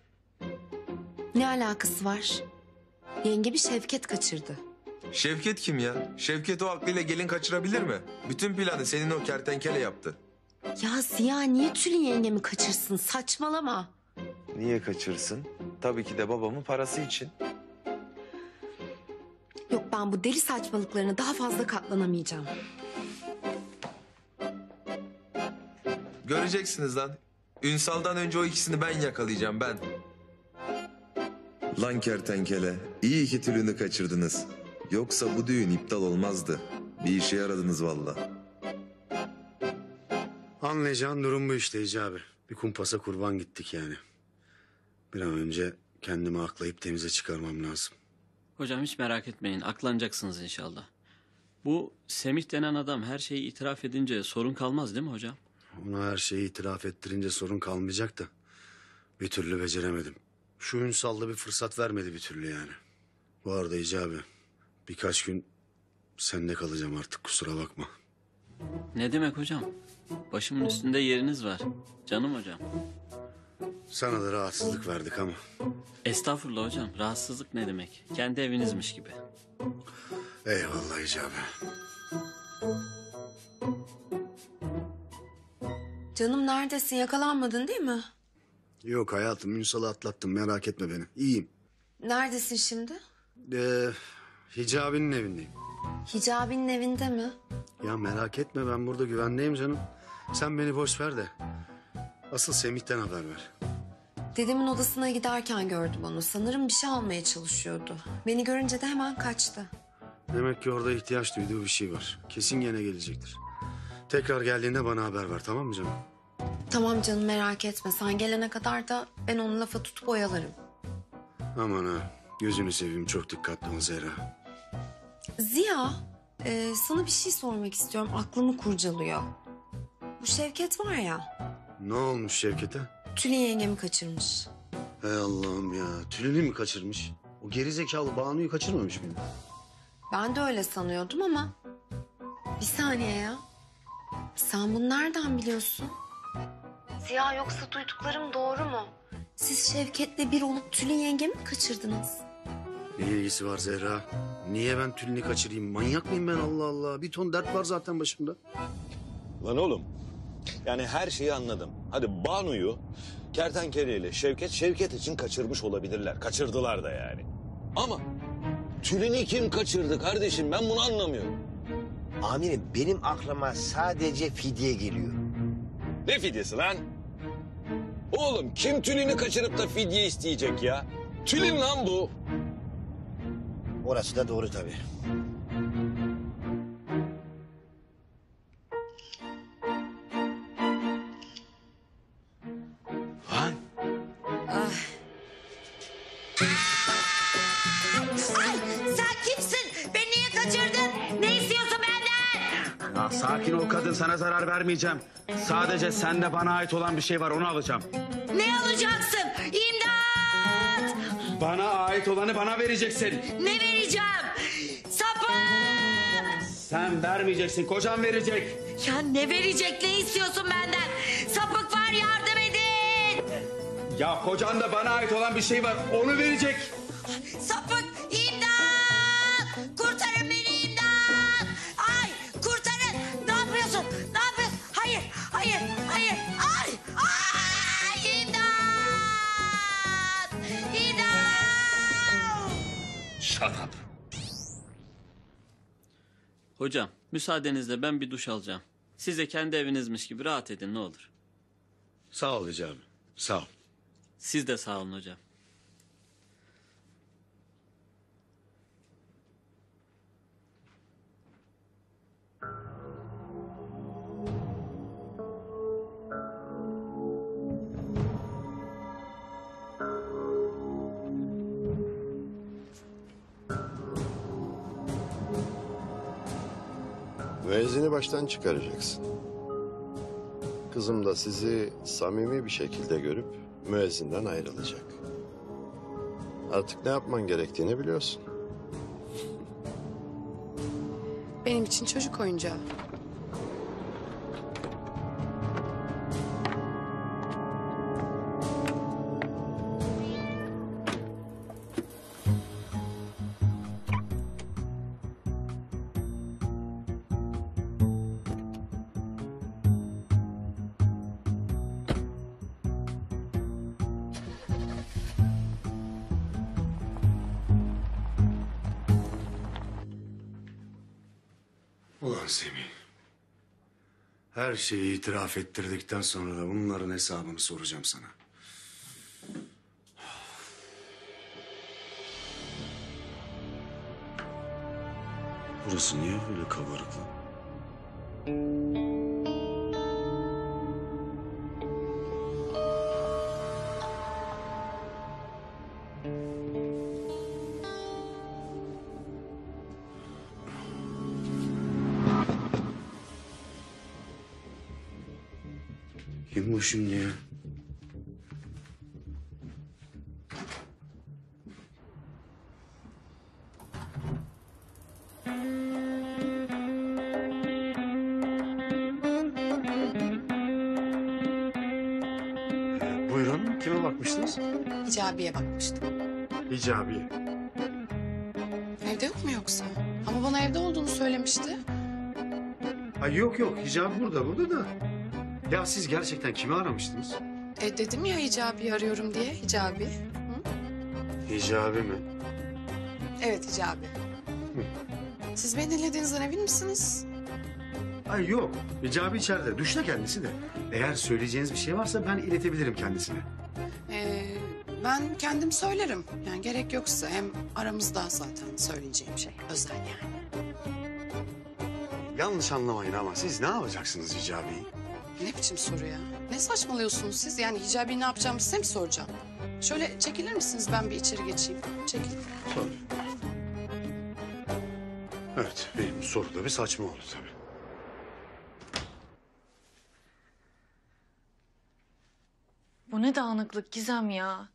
Ne alakası var? Yenge bir Şevket kaçırdı. Şevket kim ya? Şevket o aklıyla gelin kaçırabilir mi? Bütün planı senin o kertenkele yaptı. Ya Ziya niye Tülin yengemi kaçırsın? Saçmalama. Niye kaçırsın? Tabii ki de babamın parası için. Yok ben bu deli saçmalıklarına daha fazla katlanamayacağım. Göreceksiniz lan. Ünsal'dan önce o ikisini ben yakalayacağım ben. Lan kertenkele, iyi ki Tülin'i kaçırdınız. Yoksa bu düğün iptal olmazdı. Bir işe yaradınız valla. Anlayacağın durum bu işte Hicabi. Bir kumpasa kurban gittik yani. Bir an önce kendimi aklayıp temize çıkarmam lazım. Hocam hiç merak etmeyin. Aklanacaksınız inşallah. Bu Semih denen adam her şeyi itiraf edince sorun kalmaz değil mi hocam? Ona her şeyi itiraf ettirince sorun kalmayacak da bir türlü beceremedim. Şu Ünsal'da bir fırsat vermedi bir türlü yani. Bu arada Hicabi birkaç gün sende kalacağım artık, kusura bakma. Ne demek hocam? Başımın üstünde yeriniz var. Canım hocam. Sana da rahatsızlık verdik ama. Estağfurullah hocam. Rahatsızlık ne demek? Kendi evinizmiş gibi. Eyvallah Hicabi. Canım neredesin? Yakalanmadın değil mi? Yok hayatım, Ünsal'ı atlattım, merak etme beni. İyiyim. Neredesin şimdi? Hicabi'nin evindeyim. Hicabi'nin evinde mi? Ya merak etme, ben burada güvendeyim canım. Sen beni boş ver de. Asıl Semih'ten haber ver. Dedemin odasına giderken gördüm onu. Sanırım bir şey almaya çalışıyordu. Beni görünce de hemen kaçtı. Demek ki orada ihtiyaç duyduğu bir şey var. Kesin gene gelecektir. Tekrar geldiğinde bana haber ver, tamam mı canım? Tamam canım, merak etme. Sen gelene kadar da ben onu lafa tutup oyalarım. Aman ha, gözünü seveyim, çok dikkatli ol Zehra. Ziya, sana bir şey sormak istiyorum. Aklımı kurcalıyor. Bu Şevket var ya, Ne olmuş Şevket'e? Tülin yengemi kaçırmış. Hey Allah'ım ya, Tülin'i mi kaçırmış? O gerizekalı Banu'yu kaçırmamış mıydı? Ben de öyle sanıyordum ama... Bir saniye ya. Sen bunu nereden biliyorsun? Ziya, yoksa duyduklarım doğru mu? Siz Şevket'le bir olup Tülin yengemi mi kaçırdınız? Ne ilgisi var Zehra? Niye ben Tülin'i kaçırayım? Manyak mıyım ben, Allah Allah? Bir ton dert var zaten başımda. Lan oğlum, yani her şeyi anladım. Hadi Banu'yu Kertenkele ile Şevket için kaçırmış olabilirler. Kaçırdılar da yani. Ama Tülin'i kim kaçırdı kardeşim? Ben bunu anlamıyorum. Amirim, benim aklıma sadece fidye geliyor. Ne fidyesi lan? Oğlum kim Tülin'i kaçırıp da fidye isteyecek ya? Tülin lan bu. Orası da doğru tabii. Ay, sen kimsin? Beni niye kaçırdın? Ne istiyorsun benden? Ya sakin ol kadın, sana zarar vermeyeceğim. Sadece sende bana ait olan bir şey var, onu alacağım. Ne alacaksın? İmdat! Bana ait olanı bana vereceksin. Ne vereceğim? Sapık! Sen vermeyeceksin, kocan verecek. Ya ne verecek? Ne istiyorsun benden? Sapık var, yardım edin! Ya kocan da bana ait olan bir şey var, onu verecek. Sapık! İmdat! Kurtarın beni, imdat! Ay, kurtarın! Ne yapıyorsun? Ne yapıyorsun? Hayır, hayır, hayır! Ay! Ay! İmdat! İmdat! Shut up. Hocam müsaadenizle ben bir duş alacağım. Siz de kendi evinizmiş gibi rahat edin ne olur. Sağ ol Hicabi, sağ ol. Siz de sağ olun hocam. Müezzini baştan çıkaracaksın. Kızım da sizi samimi bir şekilde görüp müezzinden ayrılacak. Artık ne yapman gerektiğini biliyorsun. Benim için çocuk oyuncağı. Ulan Semih. Her şeyi itiraf ettirdikten sonra da bunların hesabını soracağım sana. Burası niye böyle kabarık lan? Kim bu şimdi ya? Buyurun, kime bakmıştınız? Hicabi'ye bakmıştım. Hicabi. Evde yok mu yoksa? Ama bana evde olduğunu söylemişti. Ha, yok yok, Hicabi burada da. Ya siz gerçekten kimi aramıştınız? Dedim ya Hicabi'yi arıyorum diye. Hicabi. Hicabi mi? Evet Hicabi. Siz beni dinlediğinizden emin misiniz? Ay yok, Hicabi içeride. Duşta kendisi de. Eğer söyleyeceğiniz bir şey varsa ben iletebilirim kendisine. Ben kendim söylerim. Yani gerek yoksa hem aramızda zaten söyleyeceğim şey. Özel yani. Yanlış anlamayın ama siz ne yapacaksınız Hicabi'yi? Ne biçim soru ya? Ne saçmalıyorsunuz siz? Yani Hicabi'yi ne yapacağımı size mi soracağım? Şöyle çekilir misiniz? Ben bir içeri geçeyim. Çekil. Tabii. Evet, benim soru da bir saçma oldu tabii. Bu ne dağınıklık Gizem ya.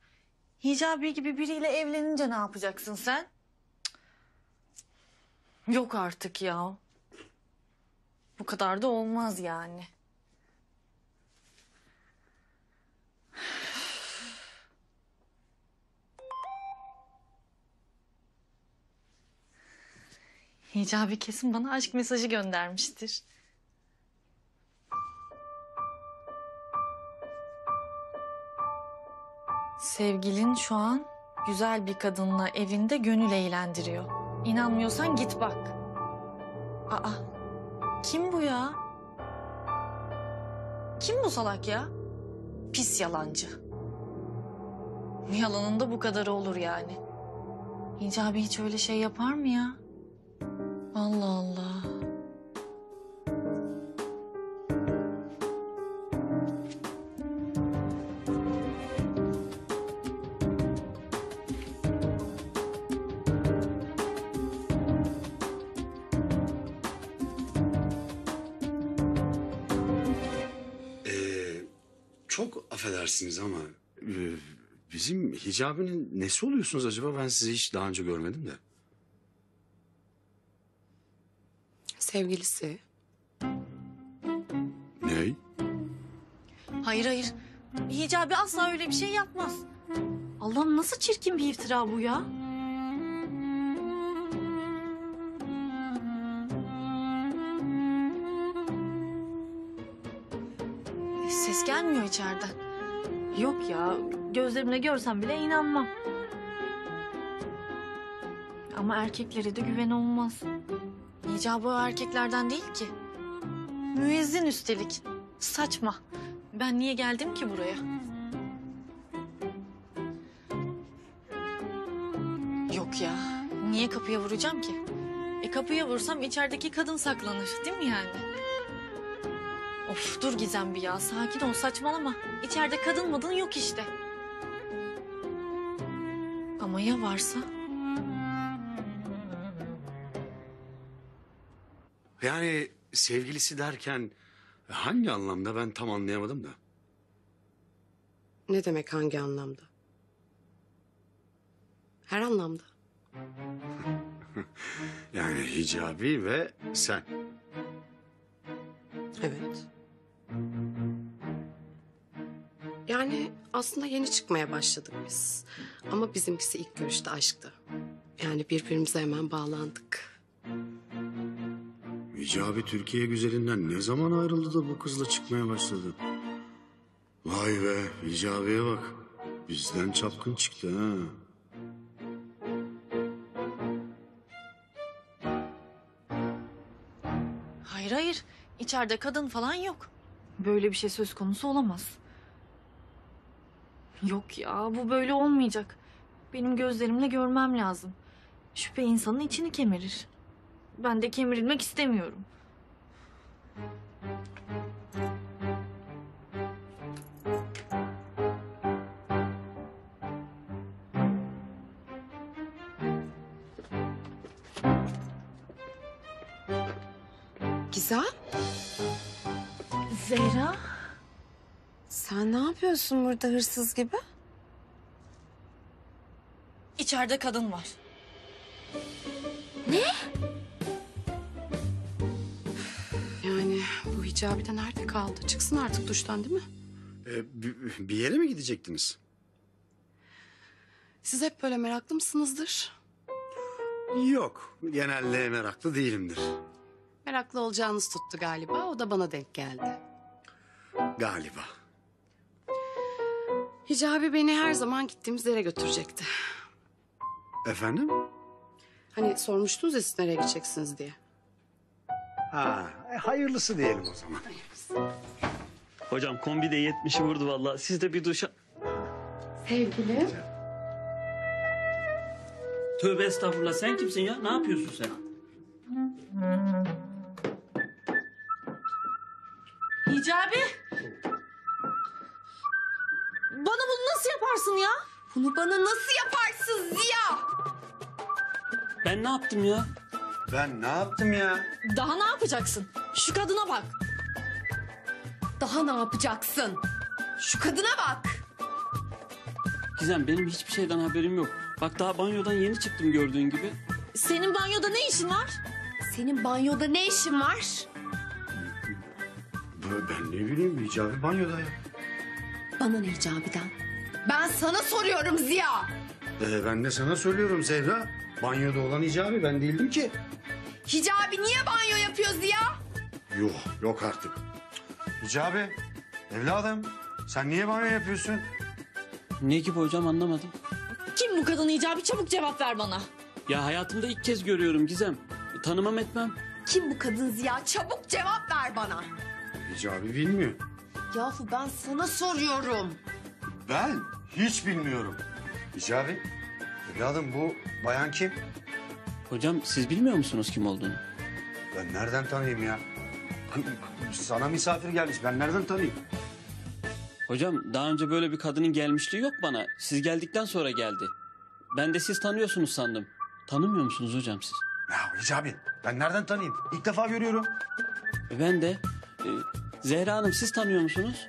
Hicabi gibi biriyle evlenince ne yapacaksın sen? Cık. Yok artık ya. Bu kadar da olmaz yani. Hicabi kesin bana aşk mesajı göndermiştir. Sevgilin şu an güzel bir kadınla evinde gönül eğlendiriyor. İnanmıyorsan git bak. Aa, kim bu ya? Kim bu salak ya? Pis yalancı. Yalanın da bu kadarı olur yani. Hicabi hiç öyle şey yapar mı ya? Allah Allah. Çok affedersiniz ama bizim Hicabi'nin nesi oluyorsunuz acaba? Ben sizi hiç daha önce görmedim de. Sevgilisi. Ney? Hayır hayır. Hicabi asla öyle bir şey yapmaz. Allah'ım nasıl çirkin bir iftira bu ya? Ses gelmiyor içeriden. Yok ya, gözlerimle görsem bile inanmam. Ama erkeklere de güven olmaz. Hicabi o erkeklerden değil ki. Müezzin üstelik. Saçma. Ben niye geldim ki buraya? Yok ya, niye kapıya vuracağım ki? Kapıya vursam içerideki kadın saklanır, değil mi yani? Of dur Gizem bir ya, sakin ol, saçmalama. İçeride kadın madın yok işte. Ama ya varsa? Yani sevgilisi derken hangi anlamda ben tam anlayamadım da. Ne demek hangi anlamda? Her anlamda. Yani Hicabi ve sen. Evet. Yani aslında yeni çıkmaya başladık biz. Ama bizimkisi ilk görüşte aşktı. Yani birbirimize hemen bağlandık. Hicabi Türkiye güzelinden ne zaman ayrıldı da bu kızla çıkmaya başladı? Vay be, Hicabi'ye bak. Bizden çapkın çıktı ha. Hayır hayır, İçeride kadın falan yok. Böyle bir şey söz konusu olamaz. Yok ya, bu böyle olmayacak. Benim gözlerimle görmem lazım. Şüphe insanın içini kemirir. Ben de kemirilmek istemiyorum. Gizem, Zehra, Sen ne yapıyorsun burada hırsız gibi? içeride kadın var. Yani bu hicabi de nerede kaldı? Çıksın artık duştan değil mi? Bir yere mi gidecektiniz? Siz hep böyle meraklı mısınızdır? Yok, genelde meraklı değilimdir. Meraklı olacağınız tuttu galiba. O da bana denk geldi. Galiba. Hicabi beni her zaman gittiğimiz yere götürecekti. Efendim? Hani sormuştunuz ya siz nereye gideceksiniz diye. Ha, hayırlısı diyelim o zaman. Hocam kombi de 70'i vurdu vallahi. Siz de bir duşa... Sevgilim. Tövbe estağfurullah, sen kimsin ya? Ne yapıyorsun sen? Hicabi! Bana bunu nasıl yaparsın ya? Bunu bana nasıl yaparsın Ziya? Ben ne yaptım ya? Ben ne yaptım ya? Daha ne yapacaksın? Şu kadına bak. Daha ne yapacaksın? Şu kadına bak. Gizem, benim hiçbir şeyden haberim yok. Bak daha banyodan yeni çıktım gördüğün gibi. Senin banyoda ne işin var? Senin banyoda ne işin var? Ben ne bileyim, Hicabi banyoda ya. Bana ne icabiden? Ben sana soruyorum Ziya. Ben de sana söylüyorum Zehra. Banyoda olan Hicabi, ben değildim ki. Hicabi niye banyo yapıyor Ziya? Yok artık. Hicabi, evladım sen niye banyo yapıyorsun? Ne gibi hocam, anlamadım. Kim bu kadın Hicabi? Çabuk cevap ver bana. Ya hayatımda ilk kez görüyorum Gizem. Tanımam etmem. Kim bu kadın Ziya? Çabuk cevap ver bana. Hicabi bilmiyor. Yahu ben sana soruyorum. Ben hiç bilmiyorum. Hicabi, evladım bu bayan kim? Hocam siz bilmiyor musunuz kim olduğunu? Ben nereden tanıyayım ya? Sana misafir gelmiş, ben nereden tanıyayım? Hocam daha önce böyle bir kadının gelmişliği yok bana. Siz geldikten sonra geldi. Ben de siz tanıyorsunuz sandım. Tanımıyor musunuz hocam siz? Ya Hicabi, ben nereden tanıyayım? İlk defa görüyorum. Ben de. Zehra Hanım, siz tanıyor musunuz?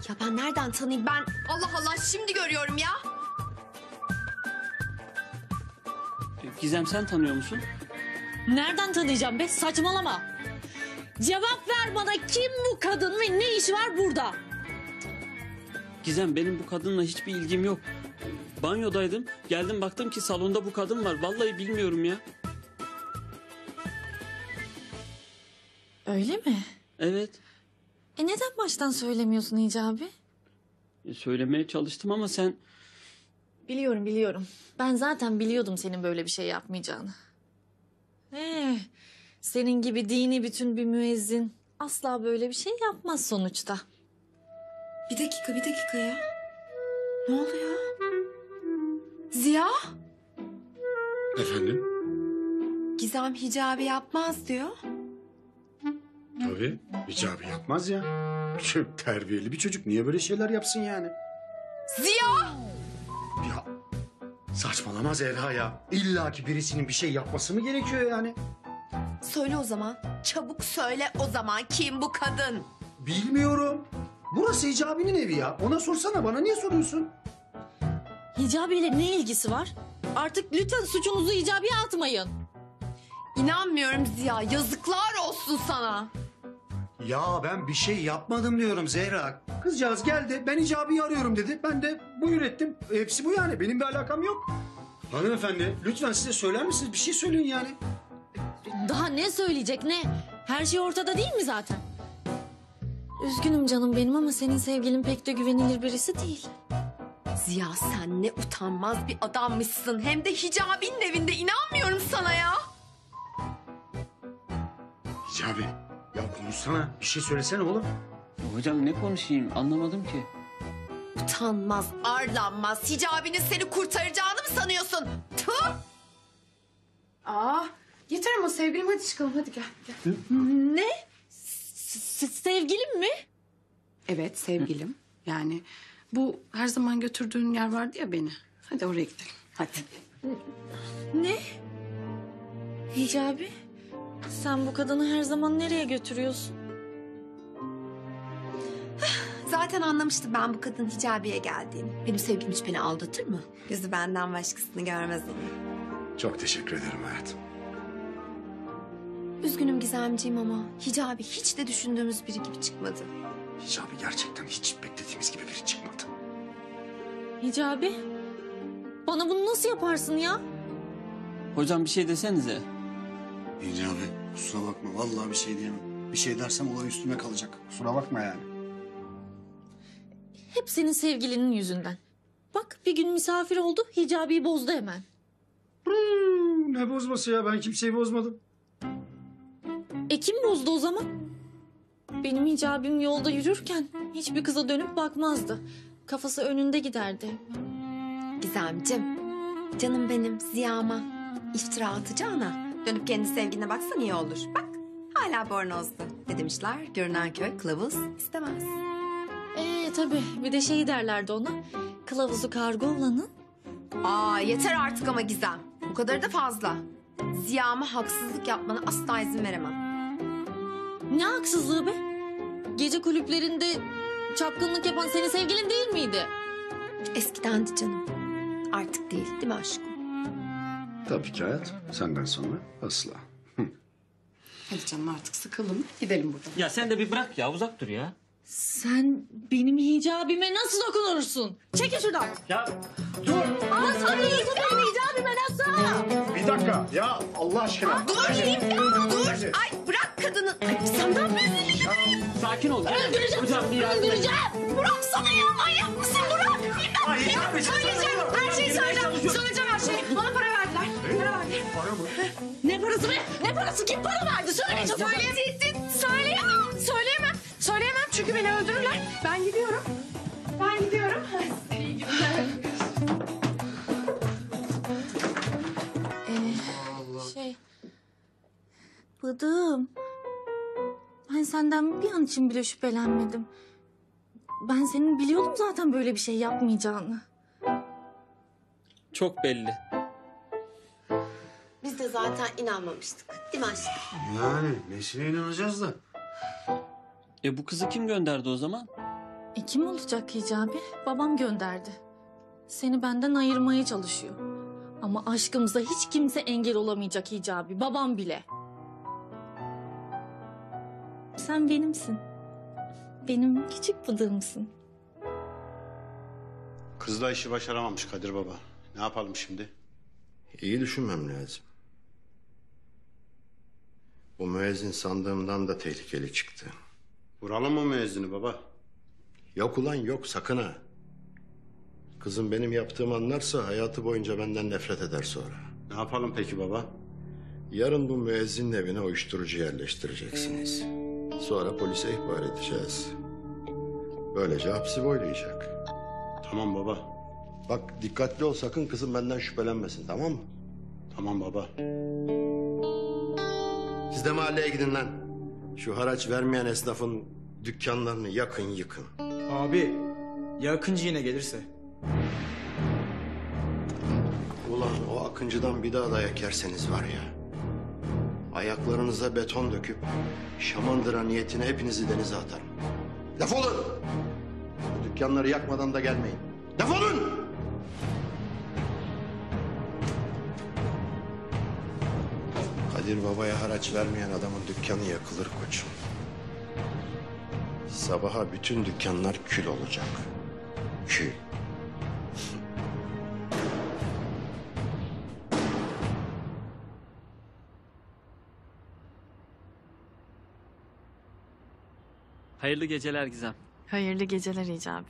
Ya ben nereden tanıyayım? Ben Allah Allah şimdi görüyorum ya. Gizem, sen tanıyor musun? Nereden tanıyacağım be? Saçmalama. Cevap ver bana, kim bu kadın ve ne işi var burada? Gizem, benim bu kadınla hiçbir ilgim yok. Banyodaydım. Geldim baktım ki salonda bu kadın var. Vallahi bilmiyorum ya. Öyle mi? Evet. Neden baştan söylemiyorsun Hicabi? Söylemeye çalıştım ama sen... Biliyorum. Ben zaten biliyordum senin böyle bir şey yapmayacağını. Senin gibi dini bütün bir müezzin asla böyle bir şey yapmaz sonuçta. Bir dakika ya. Ne oluyor? Ziya? Efendim? Gizem hicabi yapmaz diyor. Tabii, Hicabi yapmaz ya. Terbiyeli bir çocuk, niye böyle şeyler yapsın yani? Ziya! Ya saçmalama Zehra ya. İlla ki birisinin bir şey yapması mı gerekiyor yani? Söyle o zaman. Çabuk söyle o zaman kim bu kadın? Bilmiyorum. Burası Hicabi'nin evi ya. Ona sorsana, bana niye soruyorsun? Hicabi ile ne ilgisi var? Artık lütfen suçunuzu Hicabi'ye atmayın. İnanmıyorum Ziya. Yazıklar olsun sana. Ya ben bir şey yapmadım diyorum Zehra. Kızcağız geldi, ben Hicabi'yi arıyorum dedi. Ben de buyur ettim. Hepsi bu yani, benim bir alakam yok. Hanımefendi, lütfen size söyler misiniz? Bir şey söyleyin yani. Daha ne söyleyecek ne? Her şey ortada değil mi zaten? Üzgünüm canım benim ama senin sevgilin pek de güvenilir birisi değil. Ziya sen ne utanmaz bir adammışsın. Hem de hicabinin evinde. İnanmıyorum sana ya. Hicabi, Ya konuşsana. Bir şey söylesene oğlum. Hocam ne konuşayım anlamadım ki. Utanmaz, arlanmaz. Hicabinin seni kurtaracağını mı sanıyorsun? Tüh! Aa, yeter ama sevgilim, hadi çıkalım, hadi gel. Ne? Sevgilim mi? Evet, sevgilim. Yani bu her zaman götürdüğün yer vardı ya beni. Hadi oraya gidelim, hadi. Ne? Hicabi, sen bu kadını her zaman nereye götürüyorsun? Zaten anlamıştım ben bu kadın Hicabi'ye geldiğini. Benim sevgilim hiç beni aldatır mı? Gözü benden başkasını görmez onun. Çok teşekkür ederim hayatım. Üzgünüm Gizemciğim ama Hicabi hiç de düşündüğümüz biri gibi çıkmadı. Hicabi gerçekten hiç beklediğimiz gibi biri çıkmadı. Hicabi, bana bunu nasıl yaparsın ya? Hocam bir şey desenize. Hicabi kusura bakma, vallahi bir şey diyemem. Bir şey dersem olay üstüme kalacak. Kusura bakma yani. Hep senin sevgilinin yüzünden. Bak bir gün misafir oldu, Hicabi'yi bozdu hemen. Ne bozması ya, ben kimseyi bozmadım. Kim bozdu o zaman? Benim Hicabim yolda yürürken hiçbir kıza dönüp bakmazdı. Kafası önünde giderdi. Gizemcim, canım benim Ziya'ma iftira atacağına dönüp kendi sevgiline baksan iyi olur. Bak hala bornozlu. Ne demişler? Görünen köy kılavuz istemez. Tabii bir de şey derlerdi ona. Kılavuzu karga olanın. Aa yeter artık ama Gizem. Bu kadar da fazla. Ziya'ma haksızlık yapmana asla izin veremem. Ne haksızlığı be? Gece kulüplerinde çapkınlık yapan senin sevgilin değil miydi? Eskidendi canım. Artık değil mi aşkım? Tabii ki hayat. Senden sonra asla. Hadi canım artık sıkıldım. Gidelim buradan. Ya sen de bir bırak ya uzak dur ya. Sen benim Hicabime nasıl dokunursun? Çekil şuradan. Ya dur. Ama sana benim Hicabime nasıl? Bir dakika ya, Allah aşkına. Dur dur. Ay bırak kadını. Ay, sen ne yapıyorsun? Sakin ol. Öldüreceğim. Hocam bir yardım edin. Öldüreceğim. Bıraksana ya, manyak mısın? Bırak. Ay, Hicabi, Söyleyeceğim. Her şeyi söyleyeceğim. Söyleyeceğim her şeyi. Bana para verdiler. Para verdiler. Para mı? Ne parası be? Ne parası? Kim para verdi? Söyle çabuk. Söyleyemem. Söyleyemem. Söyleyemem çünkü beni öldürürler. Ben gidiyorum. Ben gidiyorum. İyi günler. Bıdım. Ben senden bir an için bile şüphelenmedim. Ben senin biliyordum zaten böyle bir şey yapmayacağını. Çok belli. Biz de zaten inanmamıştık. Değil mi aşkım? Yani nesine inanacağız da. Bu kızı kim gönderdi o zaman? Kim olacak Hicabi? Babam gönderdi. Seni benden ayırmaya çalışıyor. Ama aşkımıza hiç kimse engel olamayacak Hicabi. Babam bile. Sen benimsin. Benim küçük bıdığımsın. Kızla işi başaramamış Kadir Baba. Ne yapalım şimdi? İyi düşünmem lazım. Bu müezzin sandığımdan da tehlikeli çıktı. Vuralım mı müezzini baba? Yok ulan yok, sakın ha. Kızım benim yaptığımı anlarsa hayatı boyunca benden nefret eder sonra. Ne yapalım peki baba? Yarın bu müezzinin evine uyuşturucu yerleştireceksiniz. Sonra polise ihbar edeceğiz. Böylece hapsi boylayacak. Tamam baba. Bak dikkatli ol, sakın kızım benden şüphelenmesin, tamam mı? Tamam baba. Siz de mahalleye gidin lan. Şu haraç vermeyen esnafın dükkanlarını yakın yıkın. Abi ya Akıncı yine gelirse? Ulan o Akıncı'dan bir daha dayak yerseniz var ya... ayaklarınıza beton döküp Şamandıra niyetine hepinizi denize atarım. Defolun! Bu dükkanları yakmadan da gelmeyin. Defolun! Kadir Baba'ya haraç vermeyen adamın dükkanı yakılır koçum. Sabaha bütün dükkanlar kül olacak. Kül. Hayırlı geceler Gizem. Hayırlı geceler Hicabi.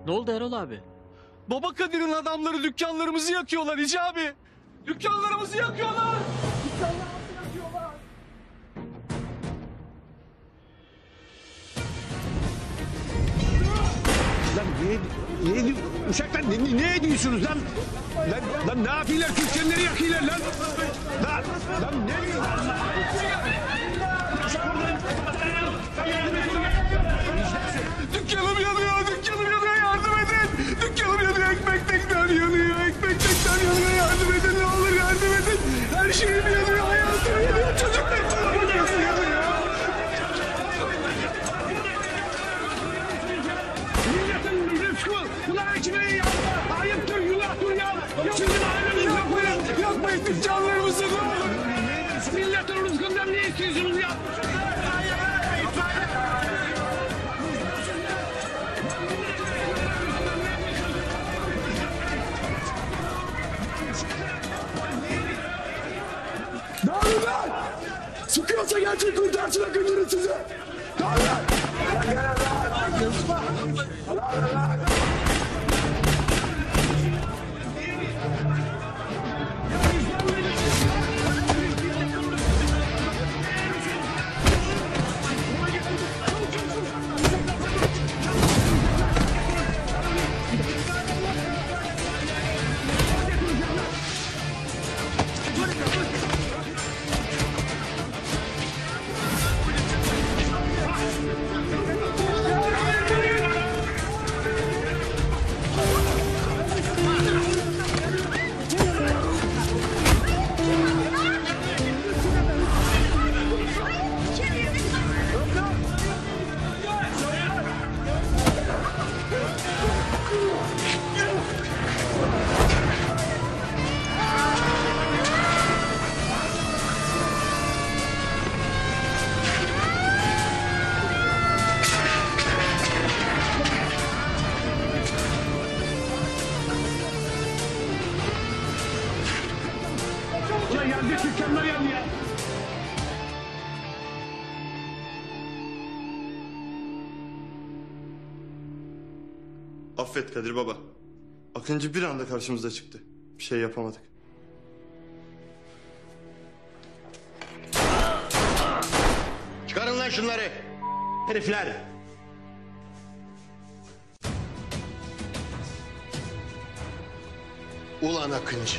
Ne oldu Erol abi? Baba Kadir'in adamları dükkanlarımızı yakıyorlar Hicabi. Dükkanlarımızı yakıyorlar. Lan ne uşaklar ne ediyorsunuz lan? Lan ne yapıyorlar? Dükkanları yakıyorlar lan. Lan ne Dükkanım yanıyor, dükkanım yanıyor, yardım edin. Dükkanım yanıyor, ekmek tekrar yanıyor, ekmek tekrar yanıyor, yardım edin, ne olur yardım edin. Her şeyim yanıyor, hayatım yanıyor, çocuklarım yanıyor. milletin rızkı kulağı içine ya. Ayıptır, günahtır ya. Sizin aileniz yapmayın. Yapmayın dükkanlarımızı ne olur. Milletin rızkından ne istiyorsunuz ya? Dağılın lan! Sıkıyorsa gerçek kurtarsın akıllını size! Dağılın lan! Ulan yandı dükkanlar yandı ya. Affet Kadir baba. Akıncı bir anda karşımıza çıktı. Bir şey yapamadık. Çıkarın lan şunları. Herifler. Ulan Akıncı.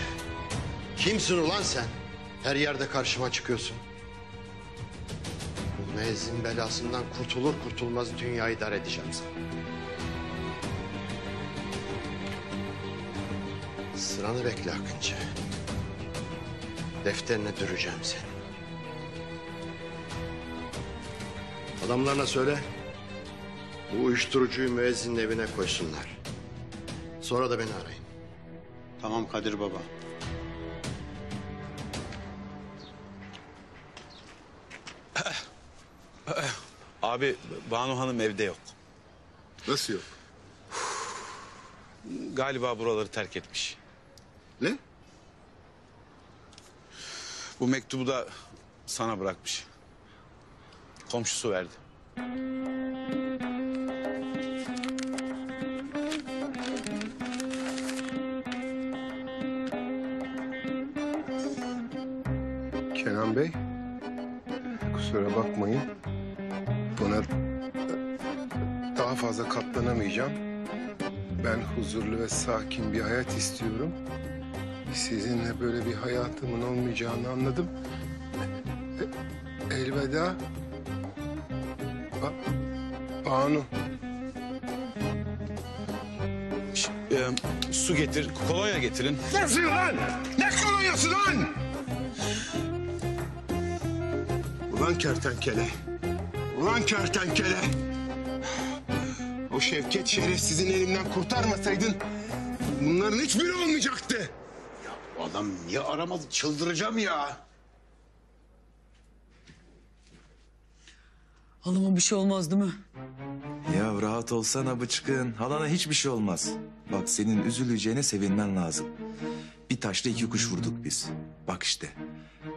Kimsin ulan sen? Her yerde karşıma çıkıyorsun. Bu müezzin belasından kurtulur kurtulmaz dünyayı dar edeceğim sana. Sıranı bekle Akıncı. Defterine düreceğim seni. Adamlarına söyle. Bu uyuşturucuyu müezzinin evine koysunlar. Sonra da beni arayın. Tamam Kadir baba. Abi Banu Hanım evde yok. Nasıl yok? Galiba buraları terk etmiş. Ne? Bu mektubu da sana bırakmış. Komşusu verdi. Kenan Bey, kusura bakmayın. Buna daha fazla katlanamayacağım. Ben huzurlu ve sakin bir hayat istiyorum. Sizinle böyle bir hayatımın olmayacağını anladım. Elveda. Banu. Su getir, kolonya getirin. Nasıl lan? Ne kolonyası lan? Ulan kertenkele. Ulan kertenkele. O Şevket şerefsizin elimden kurtarmasaydın bunların hiçbiri olmayacaktı. Ya bu adam niye aramadı? Çıldıracağım ya. Halama bir şey olmaz değil mi? Ya rahat olsana bıçkın. Halana hiçbir şey olmaz. Bak senin üzüleceğine sevinmen lazım. Bir taşla iki kuş vurduk biz. Bak işte.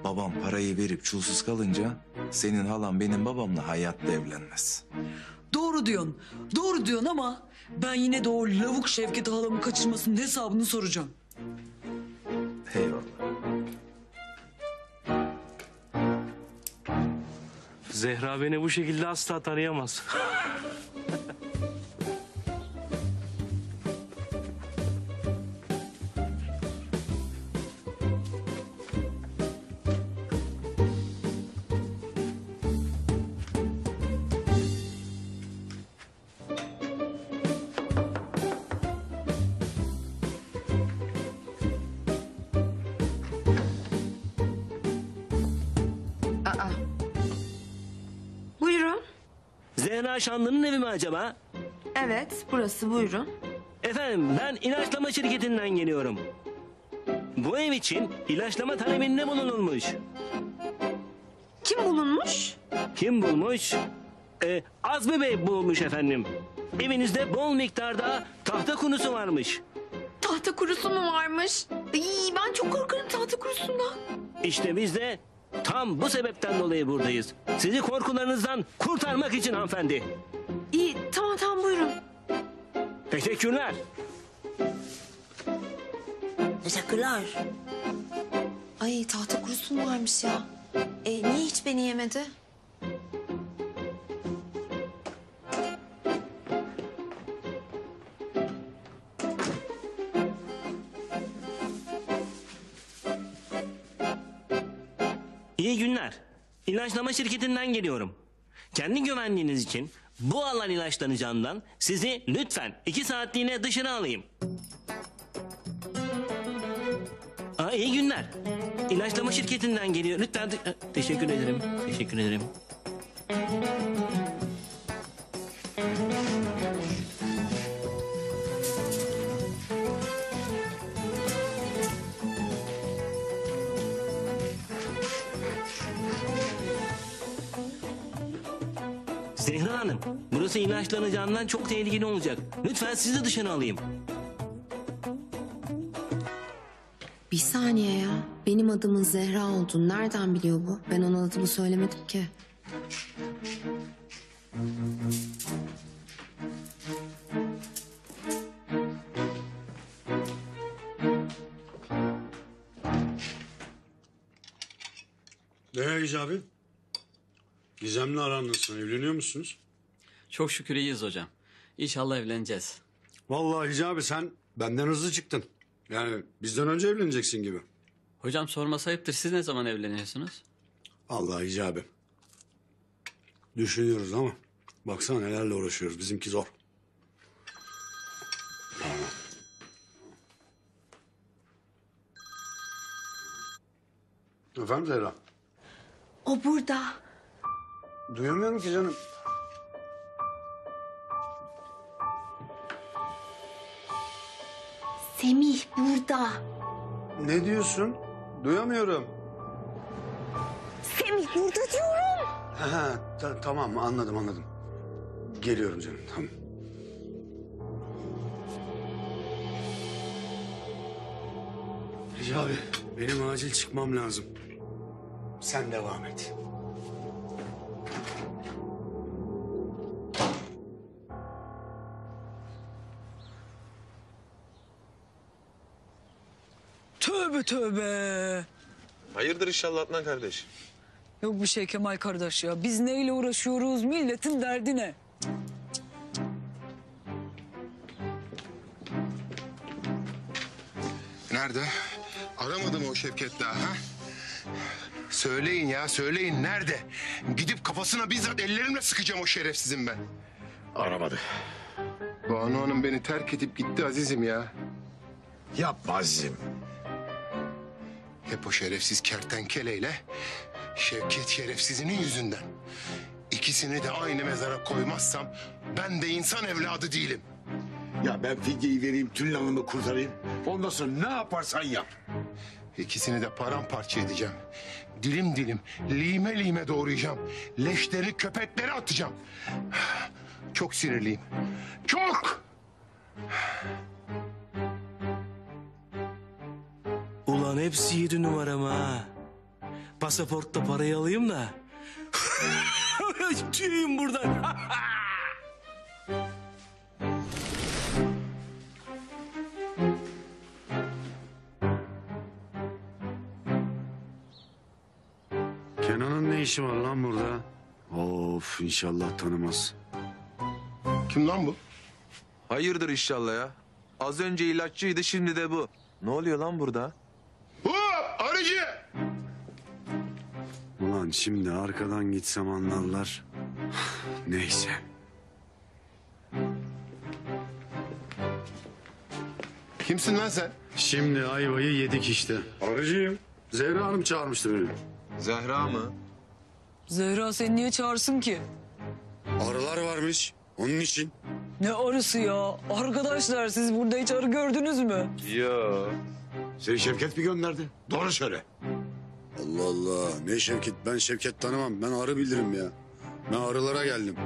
Babam parayı verip çulsuz kalınca senin halan benim babamla hayatta evlenmez. Doğru doğru diyorsun. Doğru diyorsun ama ben yine de o lavuk Şevket halamı kaçırmasının hesabını soracağım. Eyvallah. Zehra beni bu şekilde asla tanıyamaz. Aa. Buyurun. Zehra Şanlı'nın evi mi acaba? Evet, burası buyurun. Efendim ben ilaçlama şirketinden geliyorum. Bu ev için ilaçlama talebinde bulunulmuş. Kim bulunmuş? Kim bulmuş? Azmi Bey bulmuş efendim. Evinizde bol miktarda tahta kurusu varmış. Tahta kurusu mu varmış? İyi, ben çok korkarım tahta kurusundan. İşte biz de tam bu sebepten dolayı buradayız. Sizi korkularınızdan kurtarmak için hanımefendi. İyi, tamam buyurun. Teşekkürler. Teşekkürler. Ay tahta kurusu mu varmış ya? Niye hiç beni yemedi? İyi günler. İlaçlama şirketinden geliyorum. Kendi güvenliğiniz için bu alan ilaçlanacağından sizi lütfen 2 saatliğine dışarı alayım. İyi günler. İlaçlama şirketinden geliyor. Lütfen teşekkür ederim. Teşekkür ederim. Zehra Hanım, burası ilaçlanacağından çok tehlikeli olacak. Lütfen sizi dışarı alayım. Bir saniye ya. Benim adımın Zehra olduğunu nereden biliyor bu? Ben onun adımı söylemedim ki. Hicabi? Gizem'le aran nasıl? Evleniyor musunuz? Çok şükür iyiyiz hocam. İnşallah evleneceğiz. Vallahi Hicabi sen benden hızlı çıktın. Yani bizden önce evleneceksin gibi. Hocam sorması ayıptır. Siz ne zaman evleniyorsunuz? Allah Hicabi. Düşünüyoruz ama baksana nelerle uğraşıyoruz. Bizimki zor. Efendim Zehra? O burada. Duyamıyorum ki canım. Semih burada. Ne diyorsun? Duyamıyorum. Semih burada diyorum. Tamam anladım. Geliyorum canım tamam. Hicabi benim acil çıkmam lazım. Sen devam et. Tövbe tövbe. Hayırdır inşallah Adnan kardeş? Yok bir şey Kemal kardeş ya. Biz neyle uğraşıyoruz? Milletin derdi ne? Nerede? Aramadı mı o Şevket daha ha? Söyleyin ya söyleyin nerede? Gidip kafasına bizzat ellerimle sıkacağım o şerefsizin ben. Aramadı. Banu Hanım beni terk edip gitti azizim ya. Yapma Azim. Hep o şerefsiz kertenkeleyle Şevket şerefsizinin yüzünden. İkisini de aynı mezara koymazsam ben de insan evladı değilim. Ya ben fidyeyi vereyim, Tülin Hanım'ı kurtarayım. Ondan sonra ne yaparsan yap. İkisini de paramparça edeceğim. Dilim dilim, lime lime doğrayacağım. Leşlerini köpeklere atacağım. Çok sinirliyim. Çok! Ulan hepsi 7 numaram ha. Pasaportta parayı alayım da. Tüyeyim buradan. işi var lan burada? Of inşallah tanımaz. Kim lan bu? Hayırdır inşallah ya. Az önce ilaççıydı şimdi de bu. Ne oluyor lan burada? Arıcı! Ulan şimdi arkadan gitsem anlarlar. Neyse. Kimsin lan sen? Şimdi ayvayı yedik işte. Arıcıyım. Zehra Hanım çağırmıştı beni. Zehra mı? Zehra seni niye çağırsın ki? Arılar varmış. Onun için. Ne arısı ya? Arkadaşlar siz burada hiç arı gördünüz mü? Yo. Seni Şevket mi gönderdi? Doğru söyle. Allah Allah. Ne Şevket? Ben Şevket tanımam. Ben arı bilirim ya. Ben arılara geldim.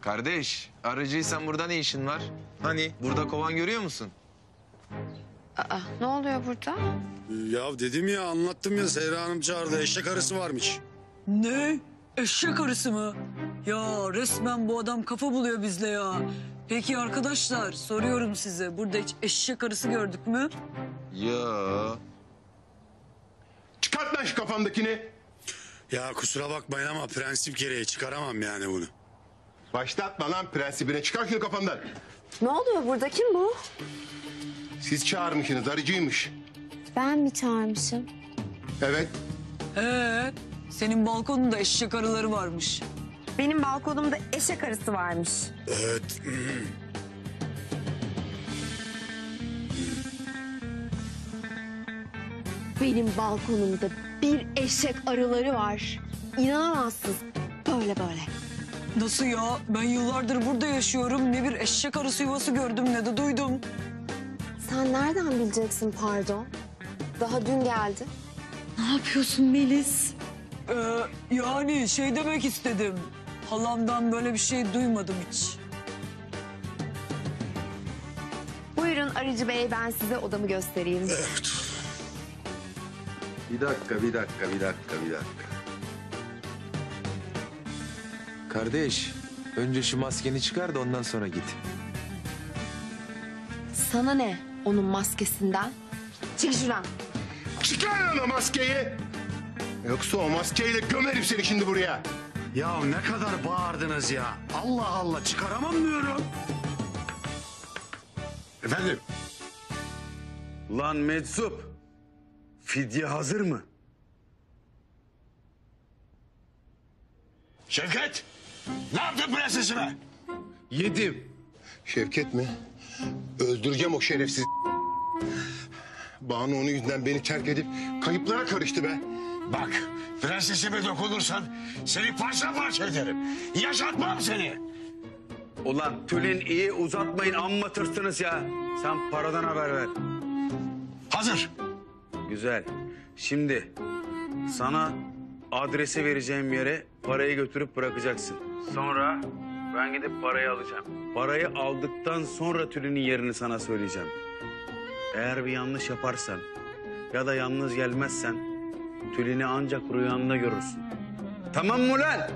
Kardeş, arıcıysan burada ne işin var? Hani burada kovan görüyor musun? Aa, ne oluyor burada? Ya dedim ya anlattım ya Zehra Hanım çağırdı. Eşek arısı varmış. Ne? Eşek arısı mı? Ya resmen bu adam kafa buluyor bizle ya. Peki arkadaşlar soruyorum size. Burada hiç eşek arısı gördük mü? Yo. Çıkart lan şu kafandakini. Ya kusura bakmayın ama prensip gereği çıkaramam yani bunu. Başlatma lan prensibine. Çıkar şunu kafandan. Ne oluyor burada? Kim bu? Siz çağırmışsınız. Arıcıymış. Ben mi çağırmışım? Evet. Senin balkonunda eşek arıları varmış. Benim balkonumda eşek arısı varmış. Evet. Benim balkonumda bir eşek arıları var. İnanamazsınız. Böyle böyle. Nasıl ya? Ben yıllardır burada yaşıyorum. Ne bir eşek arısı yuvası gördüm ne de duydum. Sen nereden bileceksin pardon? Daha dün geldi. Ne yapıyorsun Melis? Yani şey demek istedim. Halamdan böyle bir şey duymadım hiç. Buyurun Arıcı Bey, ben size odamı göstereyim. Bir dakika. Kardeş, önce şu maskeni çıkar da ondan sonra git. Sana ne onun maskesinden? Çık şuradan. Çıkar lan o maskeyi. Yoksa o maskeyle gömerim seni şimdi buraya. Ya ne kadar bağırdınız ya. Allah Allah çıkaramam diyorum. Efendim? Lan meczup. Fidye hazır mı? Şevket! Ne yaptın prensesime? Yedim. Şevket mi? Öldüreceğim o şerefsiz. Banu onun yüzünden beni terk edip kayıplara karıştı be. Bak prensesime dokunursan seni parça parça ederim. Yaşatmam seni. Ulan Tülin iyi uzatmayın amma tırstınız ya. Sen paradan haber ver. Hazır. Güzel. Şimdi sana adresi vereceğim yere parayı götürüp bırakacaksın. Sonra ben gidip parayı alacağım. Parayı aldıktan sonra Tülin'in yerini sana söyleyeceğim. Eğer bir yanlış yaparsan ya da yalnız gelmezsen Tülin'i ancak rüyanda görürsün. Tamam mı lan?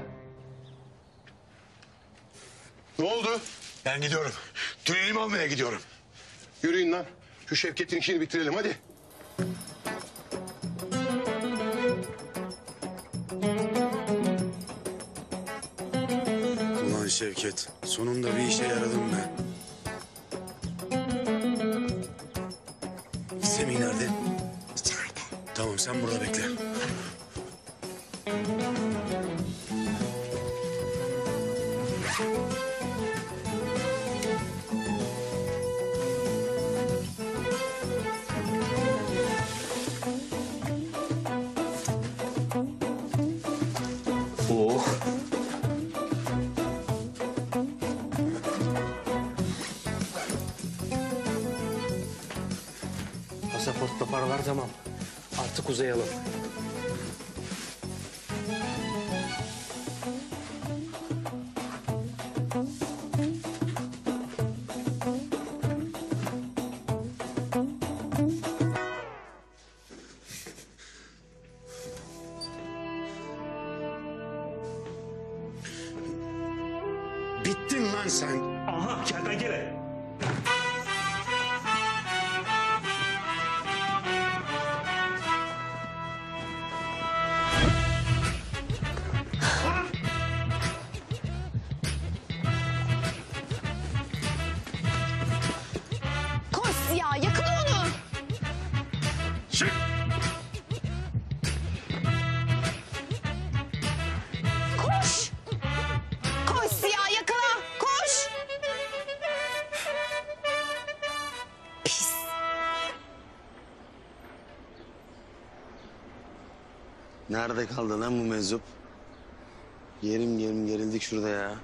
Ne oldu? Ben gidiyorum. Tülin'imi almaya gidiyorum. Yürüyün lan. Şu Şevket'in işini bitirelim hadi. Ulan Şevket, sonunda bir işe yaradım be. Semih nerede? İçeride. Tamam, sen burada bekle. Oh. Pasaportla paralar tamam. Artık uzayalım. Bittin lan sen. Aha kertenkele. Nerede kaldı lan bu meczup? Yerim gerildik şurada ya.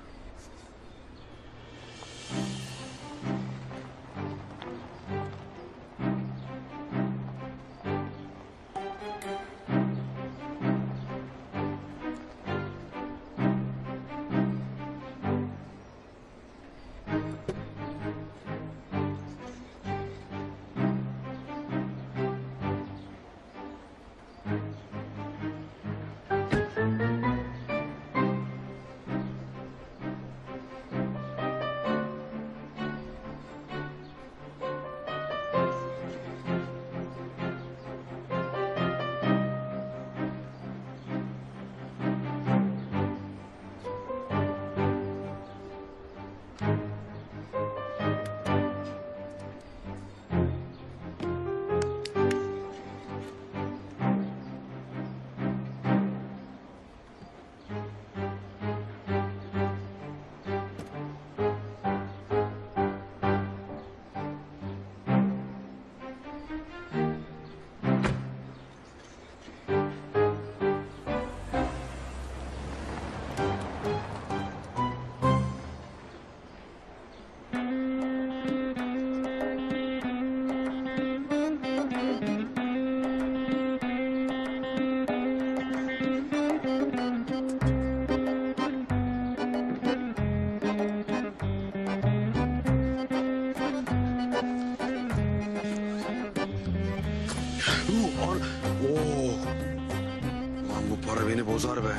Lan bu para beni bozar be.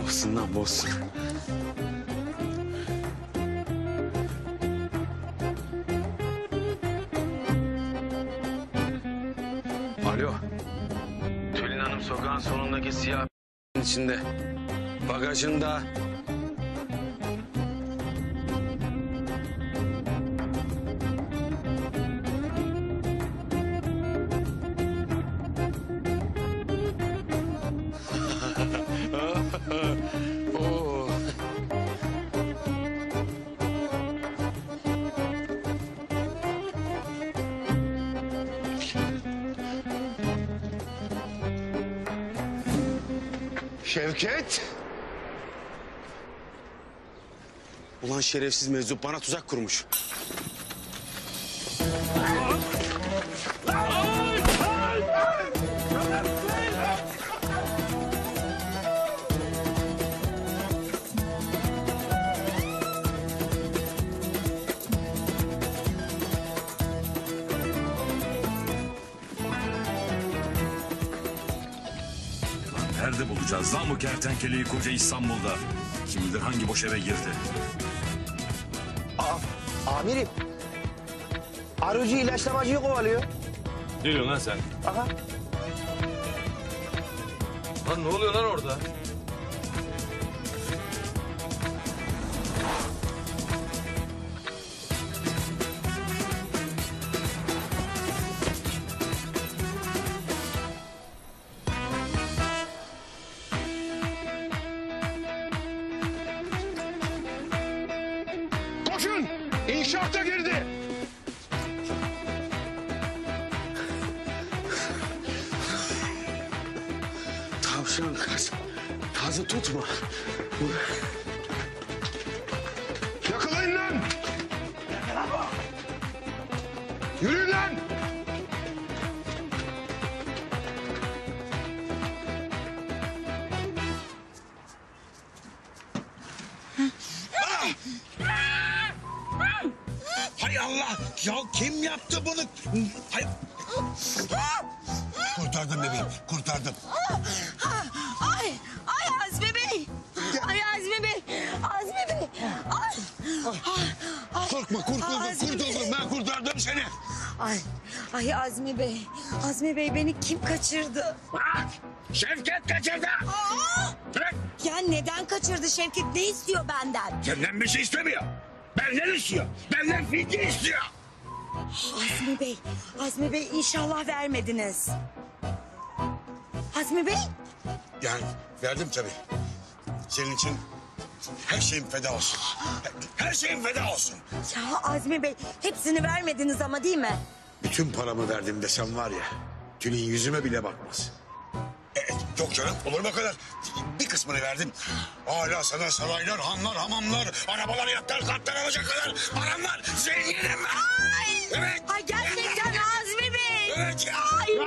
Bozsun lan bozsun. Alo. Tülin Hanım sokağın sonundaki siyah içinde. Bagajında. Oo. Şevket! Ulan şerefsiz meczup bana tuzak kurmuş. Nerede bulacağız lan bu kertenkeleyi koca İstanbul'da? Kim bilir hangi boş eve girdi? Amirim. Arıcı ilaçlamacıyı kovalıyor. Ne diyorsun lan sen? Aha. Lan ne oluyor lan orada? Koşun! İnşaata girdi! Tavşan kaz. Kazı tutma. Yakalayın lan! Yürüyün lan! Hay Allah! Ya kim yaptı bunu? Hay... Kurtardım bebeğim, kurtardım. Ay Azmi Bey. Ay Azmi Bey. Azmi Bey. Korkma, kurtuldum. Ben kurtardım seni. Ay Azmi Bey. Azmi Bey beni kim kaçırdı? Şevket kaçırdı. Bırak. Ya neden kaçırdı Şevket? Ne istiyor benden? Senden bir şey istemiyor. Benden istiyor. Benden fidye istiyor. Azmi Bey inşallah vermediniz. Azmi Bey? Yani verdim tabii. Senin için her şeyim feda olsun. Her şeyim feda olsun. Ya Azmi Bey hepsini vermediniz ama değil mi? Bütün paramı verdim desem var ya, Tülin yüzüme bile bakmaz. Yok canım, olur mu o kadar? Bir kısmını verdim. Hala sana saraylar, hanlar, hamamlar, arabalar, yatlar, katlar alacak kadar param var. Zenginim. Ay! Evet. Ay gerçekten Azmi Bey. Evet ya.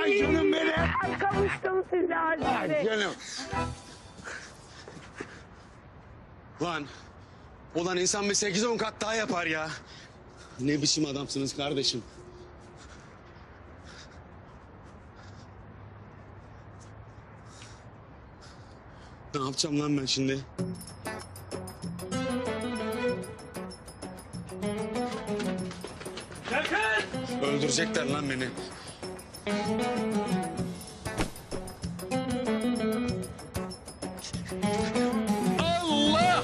Ay canım benim. Ay kavuştum size Azmi Bey. Canım. Ulan insan bir 8-10 kat daha yapar ya. Ne biçim adamsınız kardeşim. Ne yapacağım lan ben şimdi? Öldürecekler lan beni. Allah!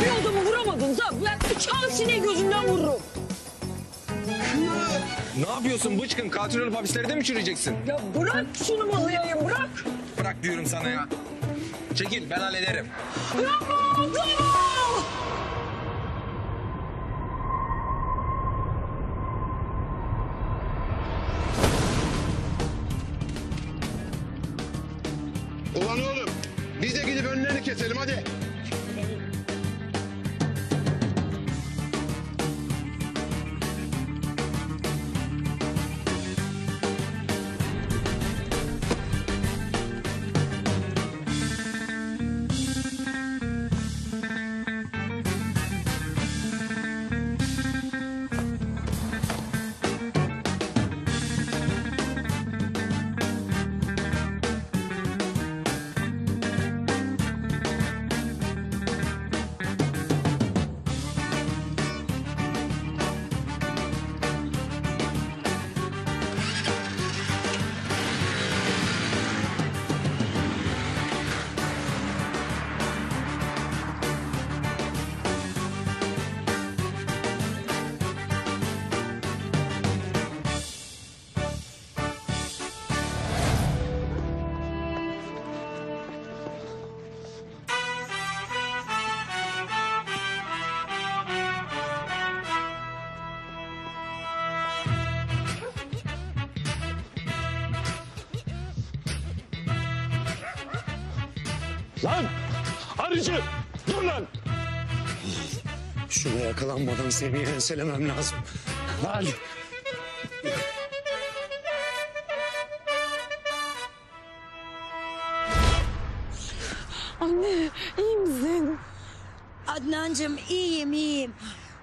Bir adamı vuramadın da ben uçağın sineği gözünden vururum. Ne yapıyorsun bıçkın? Katil olup hapislerde mi çürüyeceksin? Ya bırak şunu mızıyayım bırak. Bırak diyorum sana ya. Çekil, ben hallederim. Bravo bravo. Ulan oğlum biz de gidip önlerini keselim hadi. Lan! Arıcı! Dur lan! Şuna yakalanmadan seni enselemem lazım. Lan! Anne iyi misin? Adnancığım iyiyim.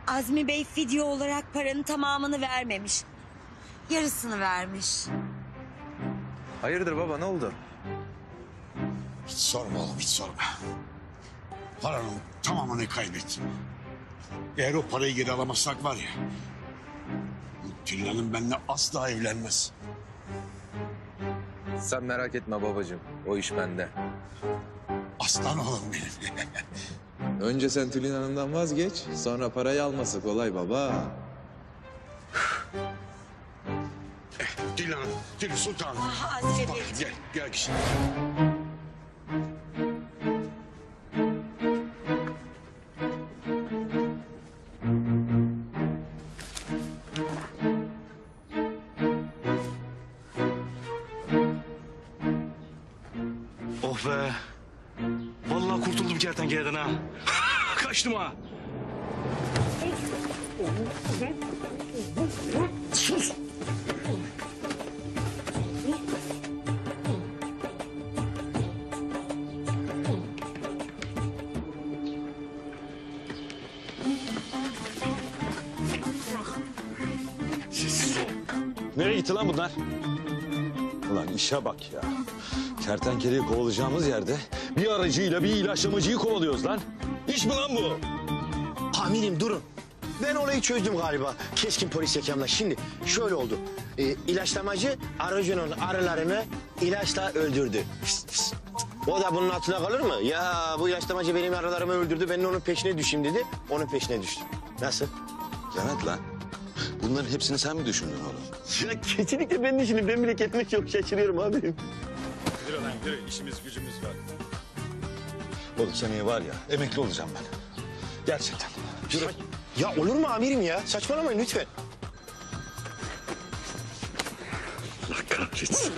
Azmi Bey fidye olarak paranın tamamını vermemiş. Yarısını vermiş. Hayırdır baba, ne oldu? Hiç sorma oğlum, hiç sorma. Paranın tamamını kaybettim. Eğer o parayı geri alamazsak var ya... Tülin Hanım benimle asla evlenmez. Sen merak etme babacığım, o iş bende. Aslan oğlum benim. Önce sen Tülin Hanım'dan vazgeç, sonra parayı alması kolay baba. Tülin Hanım, Tülin Sultanım. Azmi Bey. Gel kişi. Oh be. Vallahi kurtuldum kertenkeleden ha. Kaçtım ha. Sus. Nereye gitti lan bunlar? Ulan işe bak ya. Kertenkeleyi kovalayacağımız yerde bir aracıyla bir ilaçlamacıyı kovalıyoruz lan. İş mi lan bu? Amirim durun. Ben olayı çözdüm galiba. Keskin polis zekamla. Şimdi şöyle oldu. İlaçlamacı aracının arılarını ilaçla öldürdü. Pişt, pişt. O da bunun altına kalır mı? Ya bu yaşlamacı benim aralarımı öldürdü. Ben de onun peşine düşeyim dedi. Onun peşine düştüm. Nasıl? Levent lan. Bunların hepsini sen mi düşündün oğlum? Ya kesinlikle ben düşündüm. Ben bile kendime çok şaşırıyorum abi. Yürü lan yürü. İşimiz gücümüz var. Oğlum seneye var ya emekli olacağım ben. Gerçekten. Yürü. Ya olur mu amirim ya? Saçmalamayın lütfen. Allah kahretsin.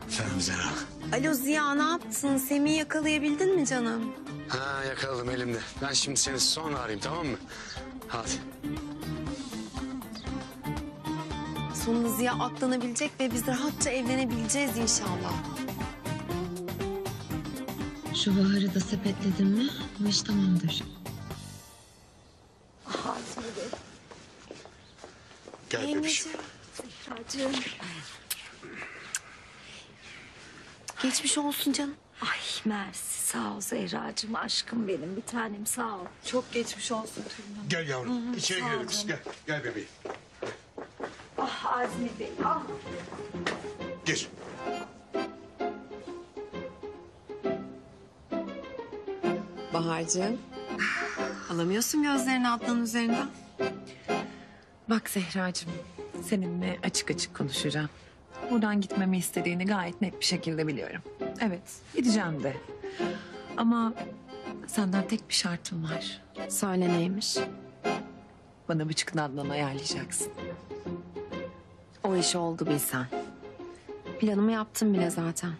Efendim Zehra. Alo Ziya, ne yaptın? Semih'i yakalayabildin mi canım? Ha yakaladım elimde. Ben şimdi seni sonra arayayım tamam mı? Hadi. Sonunda Ziya aklanabilecek ve biz rahatça evlenebileceğiz inşallah. Şu Bahar'ı da sepetledin mi? Bu iş tamamdır. Gel bebişim. Zehracığım. Geçmiş olsun canım. Ay mersi sağ ol Zehracığım aşkım benim bir tanem sağ ol. Çok geçmiş olsun Tülin. Gel yavrum. Hı hı, İçeri sağ girelim ol biz. canım. Gel. Gel bebeğim. Ah Azmi Bey ah. Gir. Bahar'cığım. Alamıyorsun gözlerini Adnan'ın üzerinden. Bak Zehracığım, seninle açık açık konuşacağım. Buradan gitmemi istediğini gayet net bir şekilde biliyorum. Evet, gideceğim de. Ama senden tek bir şartım var. Söyle neymiş? Bana Bıçkın Adnan'ı ayarlayacaksın. O iş oldu bilsen. Planımı yaptım bile zaten.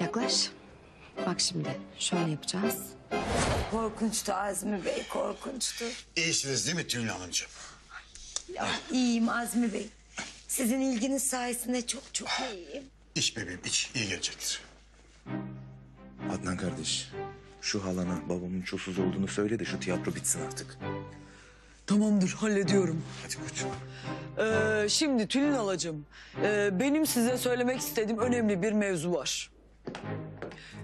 Yaklaş. Bak şimdi şöyle yapacağız. Korkunçtu Azmi Bey korkunçtu. İyisiniz değil mi Tülin Hanımcığım? Ya, iyiyim Azmi Bey. Sizin ilginiz sayesinde çok çok iyiyim. İç bebeğim iç. İyi gelecektir. Adnan kardeş, şu halana babamın çulsuz olduğunu söyle de şu tiyatro bitsin artık. Tamamdır, hallediyorum. Hadi koçum. Şimdi Tülin halacığım, benim size söylemek istediğim önemli bir mevzu var.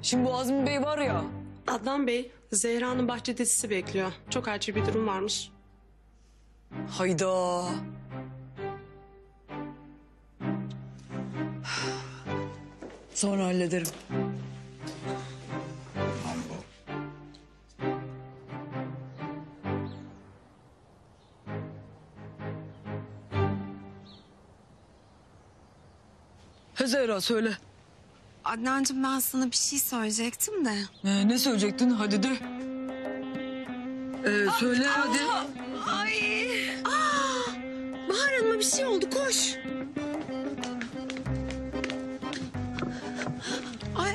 Şimdi bu Azmi Bey var ya... Adnan Bey, Zehra'nın bahçedesi bekliyor. Çok acil bir durum varmış. Hayda. Sonra hallederim. He Zehra söyle. Adnancığım ben sana bir şey söyleyecektim de. Ne söyleyecektin? Hadi de. Söyle hadi. Ay. Bahar Hanım'a bir şey oldu koş. Ay.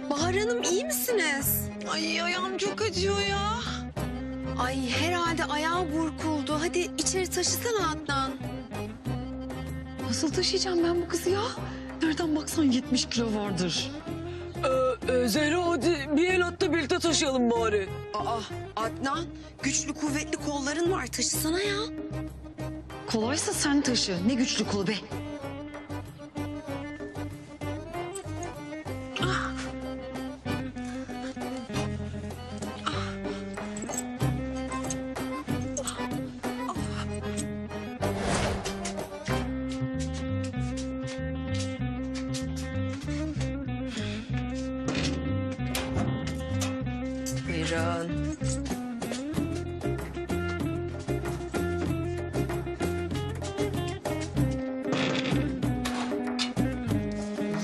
Bahar Hanım iyi misiniz? Ay ayağım çok acıyor ya. Ay herhalde ayağı burkuldu. Hadi içeri taşısana Adnan. Nasıl taşıyacağım ben bu kızı ya? Nereden baksan 70 kilo vardır. Zehra hadi bir el at da birlikte taşıyalım bari. Adnan güçlü kuvvetli kolların var taşısana ya. Kolaysa sen taşı. Ne güçlü kolu be. Buyurun.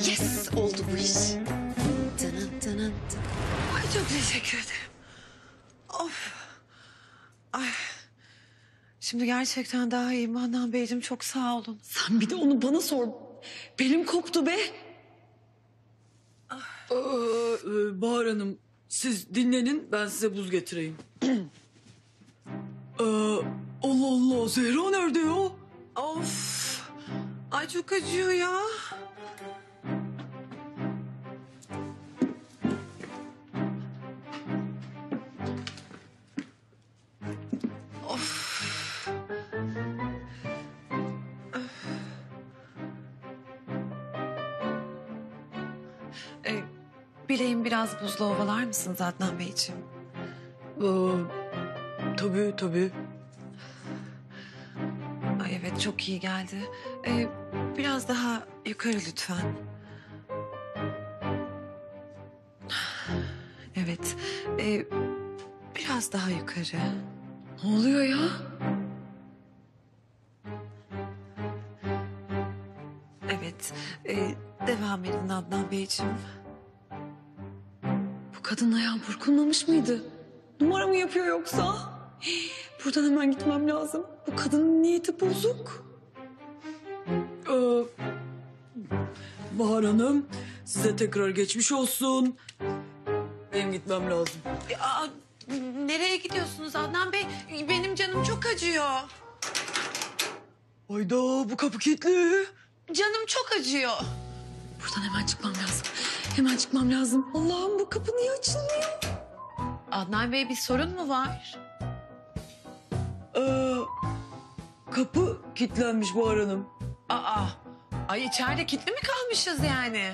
Yes oldu bu iş. Tının. Ay çok teşekkür ederim. Of. Ay. Şimdi gerçekten daha iyiyim Adnan Beyciğim. Çok sağ olun. Sen bir de onu bana sor. Belim koptu be. Bahar Hanım siz dinlenin ben size buz getireyim. Allah Allah Zehra nerede ya? Of. Ay çok acıyor ya. Of. Bileğim biraz buzlu ovalar mısınız Adnan Beyciğim? Tabii tabii. Ay evet çok iyi geldi. Biraz daha yukarı lütfen. Evet. Biraz daha yukarı. Ne oluyor ya? Evet. Devam edin Adnan Beyciğim. Bu kadın ayağım burkulmamış mıydı? Numara mı yapıyor yoksa? Buradan hemen gitmem lazım. Bu kadının niyeti bozuk. Bahar Hanım, size tekrar geçmiş olsun. Benim gitmem lazım. Nereye gidiyorsunuz Adnan Bey? Benim canım çok acıyor. Hayda, bu kapı kilitli. Canım çok acıyor. Buradan hemen çıkmam lazım. Hemen çıkmam lazım. Allah'ım, bu kapı niye açılmıyor? Adnan Bey bir sorun mu var? Kapı kilitlenmiş Bahar Hanım. Ay içeride kilitli mi kalmışız yani?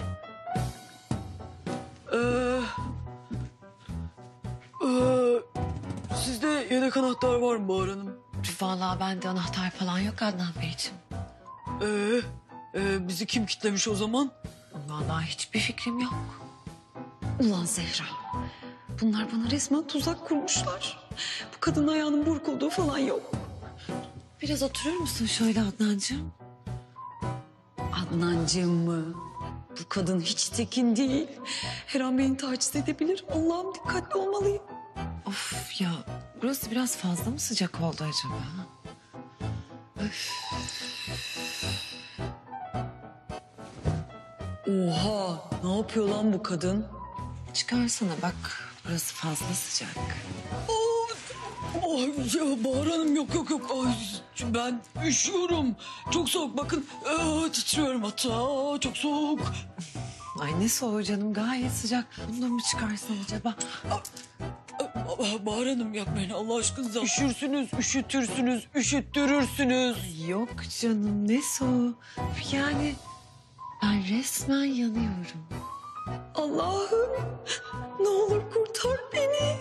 Sizde yedek anahtar var mı Bahar Hanım? Vallahi bende anahtar falan yok Adnan Beyciğim. Bizi kim kilitlemiş o zaman? Vallahi hiçbir fikrim yok. Ulan Zehra. Bunlar bana resmen tuzak kurmuşlar. Bu kadın ayağının burkulduğu falan yok. Biraz oturur musun şöyle Adnancığım? Adnancığım mı? Bu kadın hiç tekin değil. Her an beni taciz edebilir. Allah'ım, dikkatli olmalıyım. Of ya, burası biraz fazla mı sıcak oldu acaba? Oha, ne yapıyor lan bu kadın? Çıkarsana bak, burası fazla sıcak. Ay ya Bahar Hanım, yok. Ay, ben üşüyorum. Çok soğuk, bakın. Titriyorum hatta, çok soğuk. Ay ne soğuğu canım, gayet sıcak. Bunu da mı çıkarsan acaba? Bahar Hanım, yapmayın Allah aşkınıza. Üşürsünüz, üşütürsünüz, üşüttürürsünüz. Yok canım, ne soğuğu. Yani ben resmen yanıyorum. Allah'ım, ne olur kurtar beni.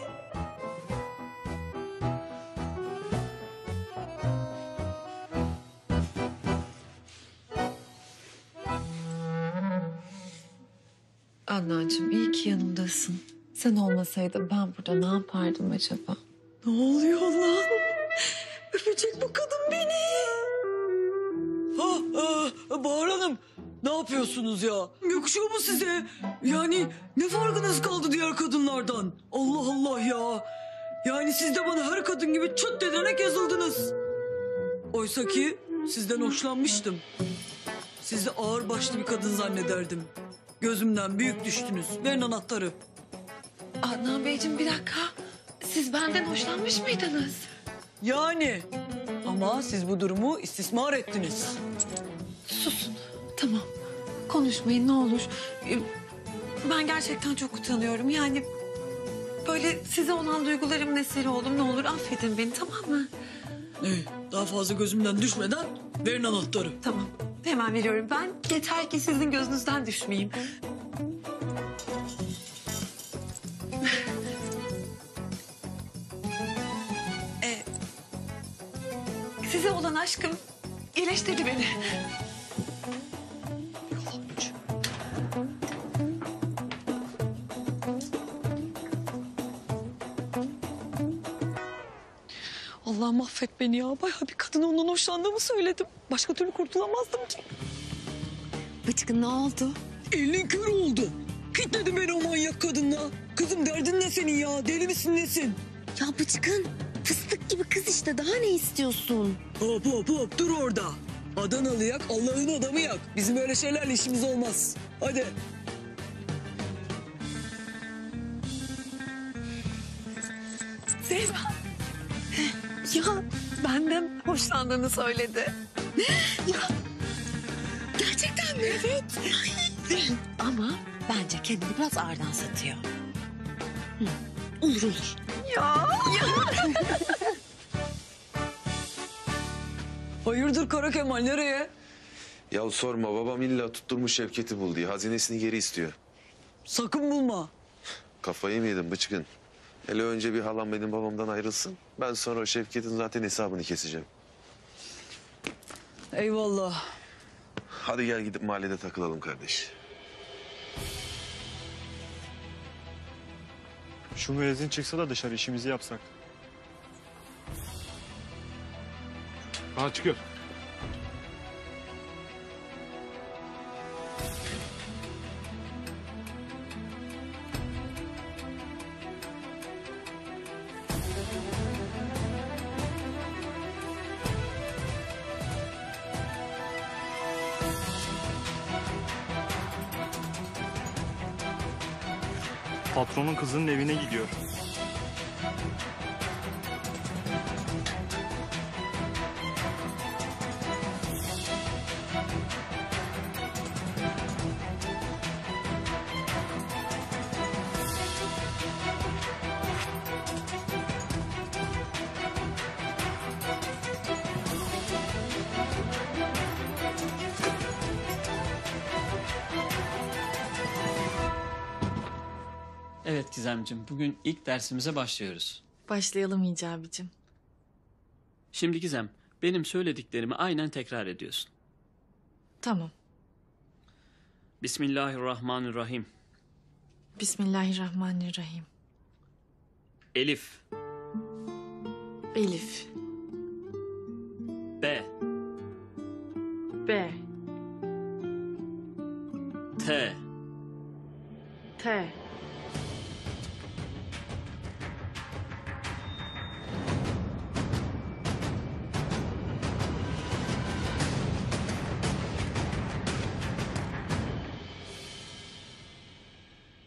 Adnancığım, iyi ki yanımdasın. Sen olmasaydın ben burada ne yapardım acaba? Ne oluyor lan? Öpecek bu kadın beni. Bahar Hanım, ne yapıyorsunuz ya? Yakışıyor mu size? Yani ne farkınız kaldı diğer kadınlardan? Allah Allah ya. Yani siz de bana her kadın gibi çıt dedenek yazıldınız. Oysa ki sizden hoşlanmıştım. Sizi ağır başlı bir kadın zannederdim. Gözümden büyük düştünüz. Verin anahtarı. Adnan Beyciğim, bir dakika. Siz benden hoşlanmış mıydınız? Yani. Ama siz bu durumu istismar ettiniz. Susun. Tamam. Konuşmayın ne olur. Ben gerçekten çok utanıyorum. Yani böyle size olan duygularımın eseri oldum. Ne olur affedin beni, tamam mı? Daha fazla gözümden düşmeden verin anahtarı. Tamam. Hemen veriyorum. Ben yeter ki sizin gözünüzden düşmeyeyim. Size olan aşkım iyileştirdi beni. Allah'ım affet beni ya. Bayağı bir kadına ondan hoşlandığımı söyledim. Başka türlü kurtulamazdım ki. Bıçkın ne oldu? Elin kör oldu. Kitledin beni o manyak kadınla. Kızım, derdin ne senin ya? Deli misin nesin? Ya Bıçkın, fıstık gibi kız işte, daha ne istiyorsun? Hop dur orada. Adanalı yak, Allah'ın adamı yak. Bizim öyle şeylerle işimiz olmaz. Hadi. Zehra. Ya benden hoşlandığını söyledi. Ya gerçekten mi? Evet. Ama bence kendini biraz ağırdan satıyor. Olur. Ya. Hayırdır Kara Kemal, nereye? Ya sorma, babam illa tutturmuş Şevket'i bul diye. Hazinesini geri istiyor. Sakın bulma. Kafayı mı yedin Bıçkın? Hele önce bir halam benim babamdan ayrılsın. Ben sonra o Şevket'in zaten hesabını keseceğim. Eyvallah. Hadi gel gidip mahallede takılalım kardeş. Şu müezzin çıksa da dışarı işimizi yapsak. Ha çıkıyor. Patronun kızının evine gidiyor. Evet Gizemciğim, bugün ilk dersimize başlıyoruz. Başlayalım Hicabicim. Şimdi Gizem, benim söylediklerimi aynen tekrar ediyorsun. Tamam. Bismillahirrahmanirrahim. Bismillahirrahmanirrahim. Elif, Elif. B, B. T, T.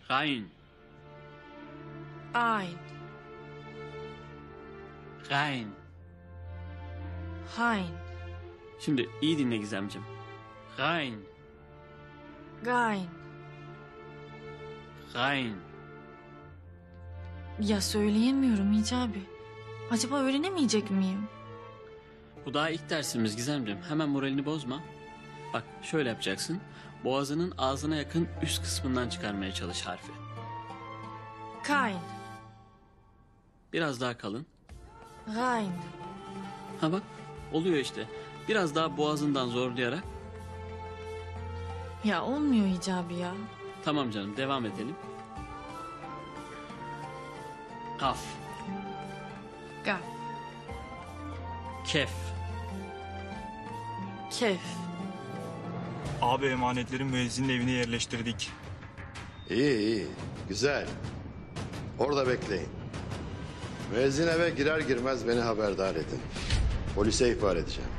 Gayn, Ayn. Gayn. Hayn. Şimdi iyi dinle Gizemciğim. Gayn, Gayn. gayn. Ya söyleyemiyorum Hicabi. Acaba öğrenemeyecek miyim? Bu daha ilk dersimiz Gizemciğim. Hemen moralini bozma. Bak şöyle yapacaksın. Boğazının ağzına yakın üst kısmından çıkarmaya çalış harfi. Kayn. Biraz daha kalın. Gayn. Ha bak oluyor işte. Biraz daha boğazından zorlayarak. Ya olmuyor Hicabi ya. Tamam canım devam edelim. Kaf, Gaf. kef, Kef. Abi emanetleri müezzinin evine yerleştirdik. İyi iyi. Güzel. Orada bekleyin. Müezzin eve girer girmez beni haberdar edin. Polise ihbar edeceğim.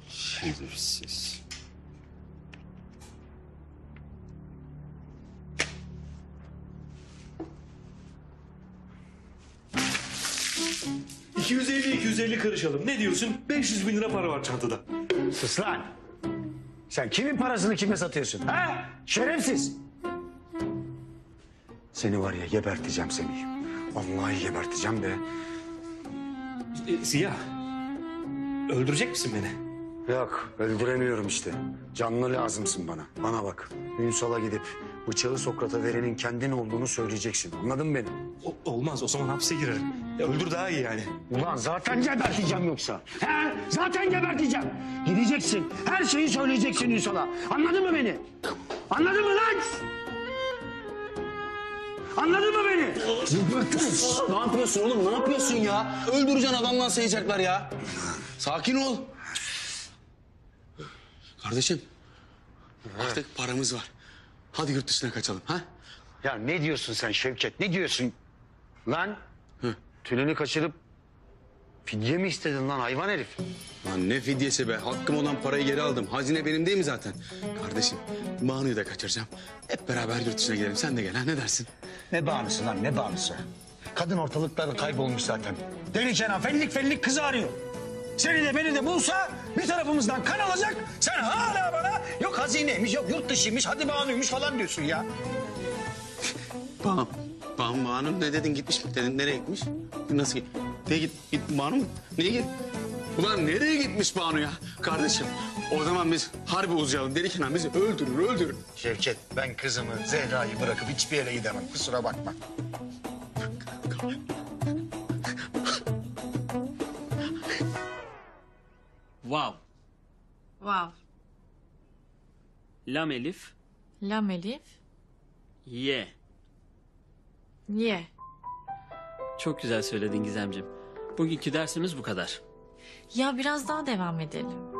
Şerefsiz. ...250 kırışalım. Ne diyorsun? 500 bin lira para var çantada. Sus lan. Sen kimin parasını kime satıyorsun? Ha? Şerefsiz. Seni var ya geberteceğim seni. Vallahi geberteceğim be. Ziya. Öldürecek misin beni? Yok öldüremiyorum işte. Canlı lazımsın bana. Bana bak. Ünsal'a gidip bıçağı Sokrat'a verenin kendin olduğunu söyleyeceksin. Anladın mı beni? Olmaz o zaman hapse girerim. Ya öldür daha iyi yani. Ulan zaten geberteceğim yoksa. He? Zaten geberteceğim. Gideceksin. Her şeyi söyleyeceksin Ünsal'a. Anladın mı beni? Anladın mı lan? Anladın mı beni? Ne yapıyorsun oğlum? Ne yapıyorsun ya? Öldüreceksin adamdan sayacaklar ya. Sakin ol. Kardeşim. Artık paramız var. Hadi yurt dışına kaçalım ha? Ya ne diyorsun sen Şevket? Ne diyorsun? Lan Tülin'i kaçırıp fidye mi istedin lan hayvan herif? Lan ne fidyesi be? Hakkım olan parayı geri aldım. Hazine benim değil mi zaten? Kardeşim Banu'yu da kaçıracağım. Hep beraber yurt dışına gidelim. Sen de gel ha ne dersin? Ne bağlısı lan ne bağlısı? Kadın ortalıklarda kaybolmuş zaten. Deli Kenan fellik kızı arıyor. Seni de beni de bulsa bir tarafımızdan kan alacak. Sen hala bana yok hazineymiş yok yurt dışıymış hadi Banu'ymuş falan diyorsun ya. Banu ne dedin gitmiş mi dedin nereye gitmiş? Nasıl git? Git Banu mu? Niye git? Ulan nereye gitmiş Banu ya? Kardeşim o zaman biz harbi uzayalım. Deli Kenan bizi öldürür. Şevket ben kızımı Zehra'yı bırakıp hiçbir yere gidemem. Kusura bakma. Wow. Wow. Lam elif. Lam elif. Ye. Ye. Çok güzel söyledin Gizemciğim. Bugünkü dersimiz bu kadar. Ya biraz daha devam edelim.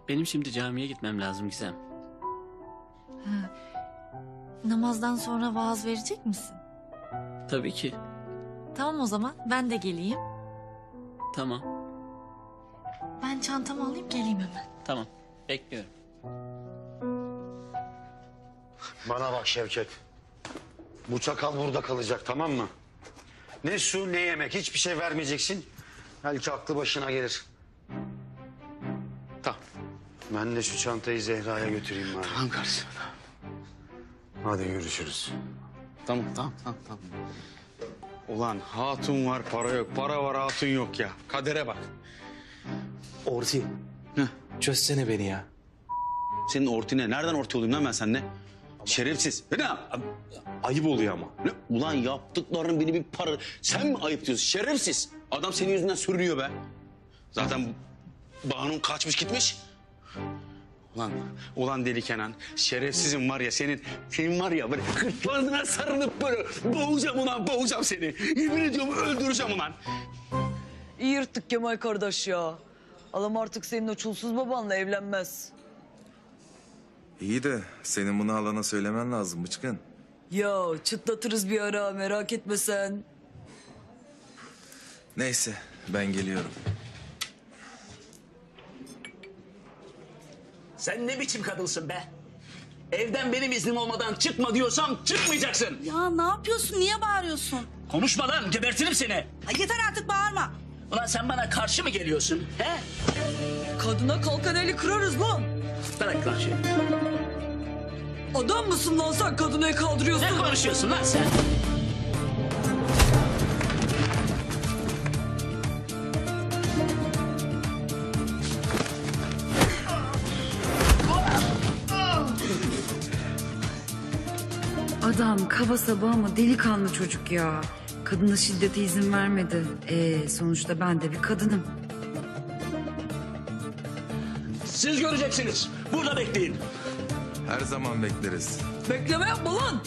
Benim şimdi camiye gitmem lazım Gizem. Ha. Namazdan sonra vaaz verecek misin? Tabii ki. Tamam o zaman ben de geleyim. Tamam. Ben çantamı alayım geleyim hemen. Tamam. Bekliyorum. Bana bak Şevket. Bu çakal burada kalacak tamam mı? Ne su ne yemek hiçbir şey vermeyeceksin. Belki aklı başına gelir. Tamam. Ben de şu çantayı Zehra'ya götüreyim bari. Tamam kardeşim. Hadi görüşürüz. Tamam. Ulan hatun var para yok. Para var hatun yok ya. Kadere bak. Orti. Çözsene beni ya. Senin orti ne? Nereden orti olayım lan ben seninle? Şerefsiz. Ne? Ayıp oluyor ama. Ne? Ulan yaptıkların beni bir para... Sen mi ayıp diyorsun? Şerefsiz. Adam senin yüzünden sürünüyor be. Zaten Banu'm kaçmış gitmiş. Ulan Deli Kenan. Şerefsizim var ya senin var ya böyle gırtlağına sarılıp böyle boğacağım seni. Yemin ediyorum öldüreceğim ulan. İyi yırttık Kemal kardeş ya. Adam artık senin o çulsuz babanla evlenmez. İyi de senin bunu halana söylemen lazım Bıçkın. Ya çıtlatırız bir ara merak etme sen. Neyse ben geliyorum. Sen ne biçim kadınsın be? Evden benim iznim olmadan çıkma diyorsam çıkmayacaksın. Ya ne yapıyorsun? Niye bağırıyorsun? Konuşma lan, gebertirim seni. Ha, yeter artık bağırma. Ulan sen bana karşı mı geliyorsun? He? Kadına kalkan eli kırarız lan. Bırak lan şey. Adam mısın lan sen kadını kaldırıyorsun? Ne konuşuyorsun lan sen? Adam kaba saba ama delikanlı çocuk ya. Kadına şiddete izin vermedi. Sonuçta ben de bir kadınım. Siz göreceksiniz. Burada bekleyin. Her zaman bekleriz. Bekleme yapma lan.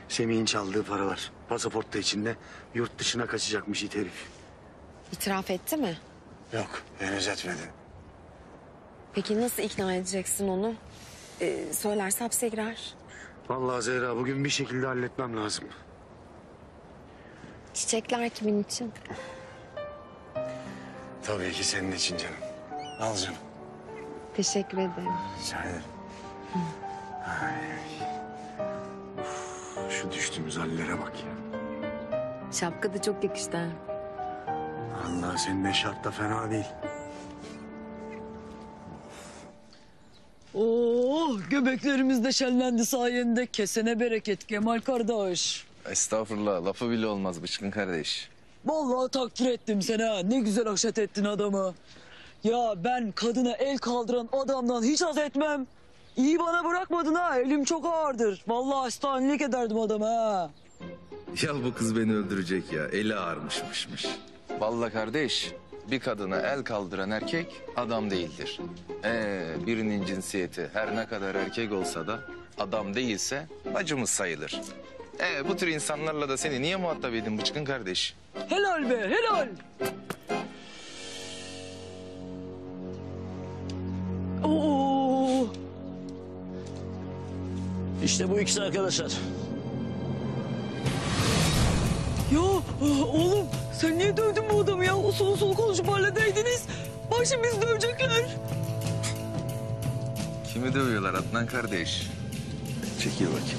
Semih'in çaldığı paralar. Pasaport da içinde. Yurt dışına kaçacakmış it herif. İtiraf etti mi? Yok henüz etmedi. Peki nasıl ikna edeceksin onu? Söylerse hapse girer. Vallahi Zehra bugün bir şekilde halletmem lazım. Çiçekler kimin için? Tabii ki senin için canım. Al canım. Teşekkür ederim. Rica ederim. Ay, ay. Uf, şu düştüğümüz hallere bak ya. Şapka da çok yakıştı. ha. Allah senin de şart da fena değil. Oo, göbeklerimiz de şenlendi sayende. Kesene bereket Kemal kardeş. Estağfurullah lafı bile olmaz Bıçkın kardeş. Vallahi takdir ettim seni ha. Ne güzel haşet ettin adamı. Ya ben kadına el kaldıran adamdan hiç haz etmem. İyi bana bırakmadın ha. Elim çok ağırdır. Vallahi hastanelik ederdim adamı ha. Ya bu kız beni öldürecek ya. Eli ağırmışmışmış. Vallahi kardeş bir kadına el kaldıran erkek adam değildir. Birinin cinsiyeti her ne kadar erkek olsa da adam değilse bacımız sayılır. Bu tür insanlarla da seni niye muhatap edin Bıçkın kardeş? Helal be helal. Oo. İşte bu ikisi arkadaşlar. Ya oğlum sen niye dövdün bu adamı ya? Usul usul konuşup halledeydiniz. Bak şimdi bizi dövecekler. Kimi dövüyorlar Adnan kardeş? Çekil bakayım.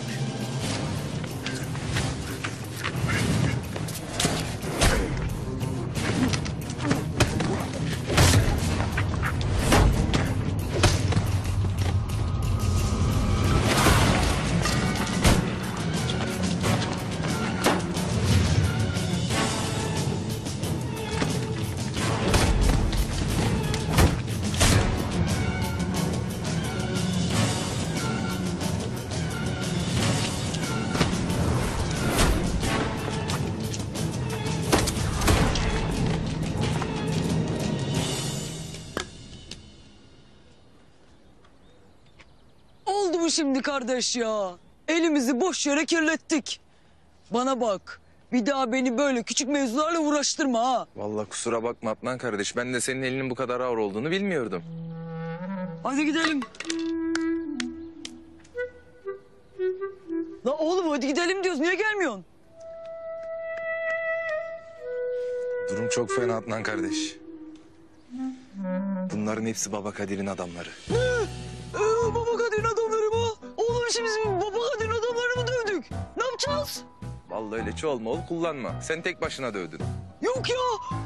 mu şimdi kardeş ya? Elimizi boş yere kirlettik. Bana bak. Bir daha beni böyle küçük mevzularla uğraştırma ha. Vallahi kusura bakma Adnan kardeş. Ben de senin elinin bu kadar ağır olduğunu bilmiyordum. Hadi gidelim. La oğlum hadi gidelim diyoruz. Niye gelmiyorsun? Durum çok fena Adnan kardeş. Bunların hepsi Baba Kadir'in adamları. Baba Kadir'in adamları mı? Oğlum şimdi biz Baba Kadir'in adamlarını mı dövdük? Ne yapacağız? Vallahi öyle çoğalma ol kullanma. Sen tek başına dövdün. Yok ya.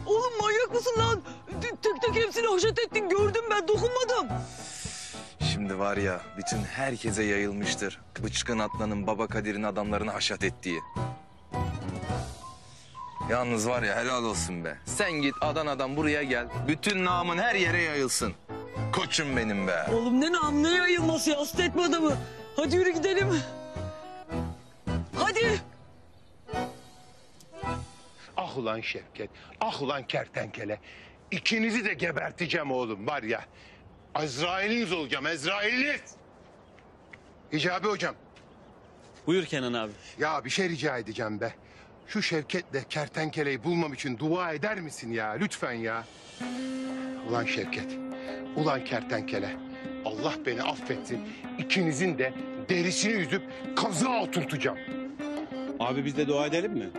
Oğlum manyak mısın lan? Tek tek hepsini haşet ettin. Gördüm ben dokunmadım. Şimdi var ya bütün herkese yayılmıştır. Bıçkın Adnan'ın Baba Kadir'in adamlarını haşat ettiği. Yalnız var ya helal olsun be. Sen git Adana'dan buraya gel. Bütün namın her yere yayılsın. Koçum benim be. Oğlum ne nam ne yayılması ya? Hasta etme adamı. Hadi yürü gidelim. Hadi. Ah ulan Şevket, ah ulan kertenkele. İkinizi de geberteceğim oğlum var ya. Azrail'iniz olacağım, Azrail'iniz. Hicabi hocam. Buyur Kenan abi. Ya bir şey rica edeceğim be. Şu Şevket'le kertenkeleyi bulmam için dua eder misin ya? Lütfen ya. Ulan Şevket, ulan kertenkele. Allah beni affetsin. İkinizin de derisini yüzüp kazığa oturtacağım. Abi biz de dua edelim mi?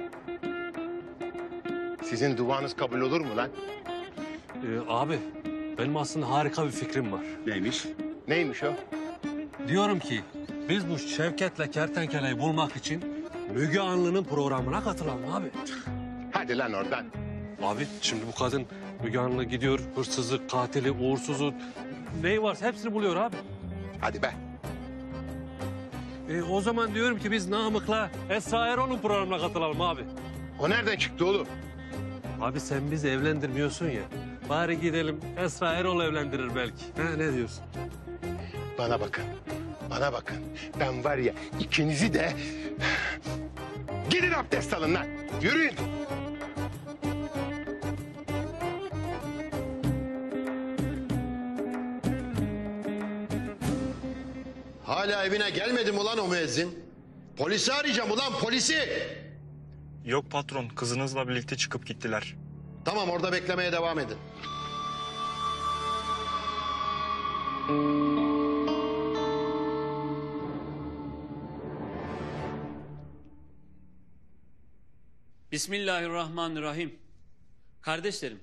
Sizin duanız kabul olur mu lan? Abi benim aslında harika bir fikrim var. Neymiş? Neymiş o? Diyorum ki biz bu Şevket'le kertenkeleyi bulmak için Müge Anlı'nın programına katılalım abi. Hadi lan oradan. Abi şimdi bu kadın Müge Anlı gidiyor hırsızı, katili, uğursuzu neyi varsa hepsini buluyor abi. Hadi be. O zaman diyorum ki biz Namık'la Esra Erol'un programına katılalım abi. O nereden çıktı oğlum? Abi sen bizi evlendirmiyorsun ya. Bari gidelim Esra Erol evlendirir belki. Ha, ne diyorsun? Bana bakın. Bana bakın. Ben var ya ikinizi de... Gidin abdest alın lan. Yürüyün. Hala evine gelmedi mi ulan o müezzin? Polisi arayacağım ulan polisi. Yok patron, kızınızla birlikte çıkıp gittiler. Tamam orada beklemeye devam edin. Bismillahirrahmanirrahim. Kardeşlerim,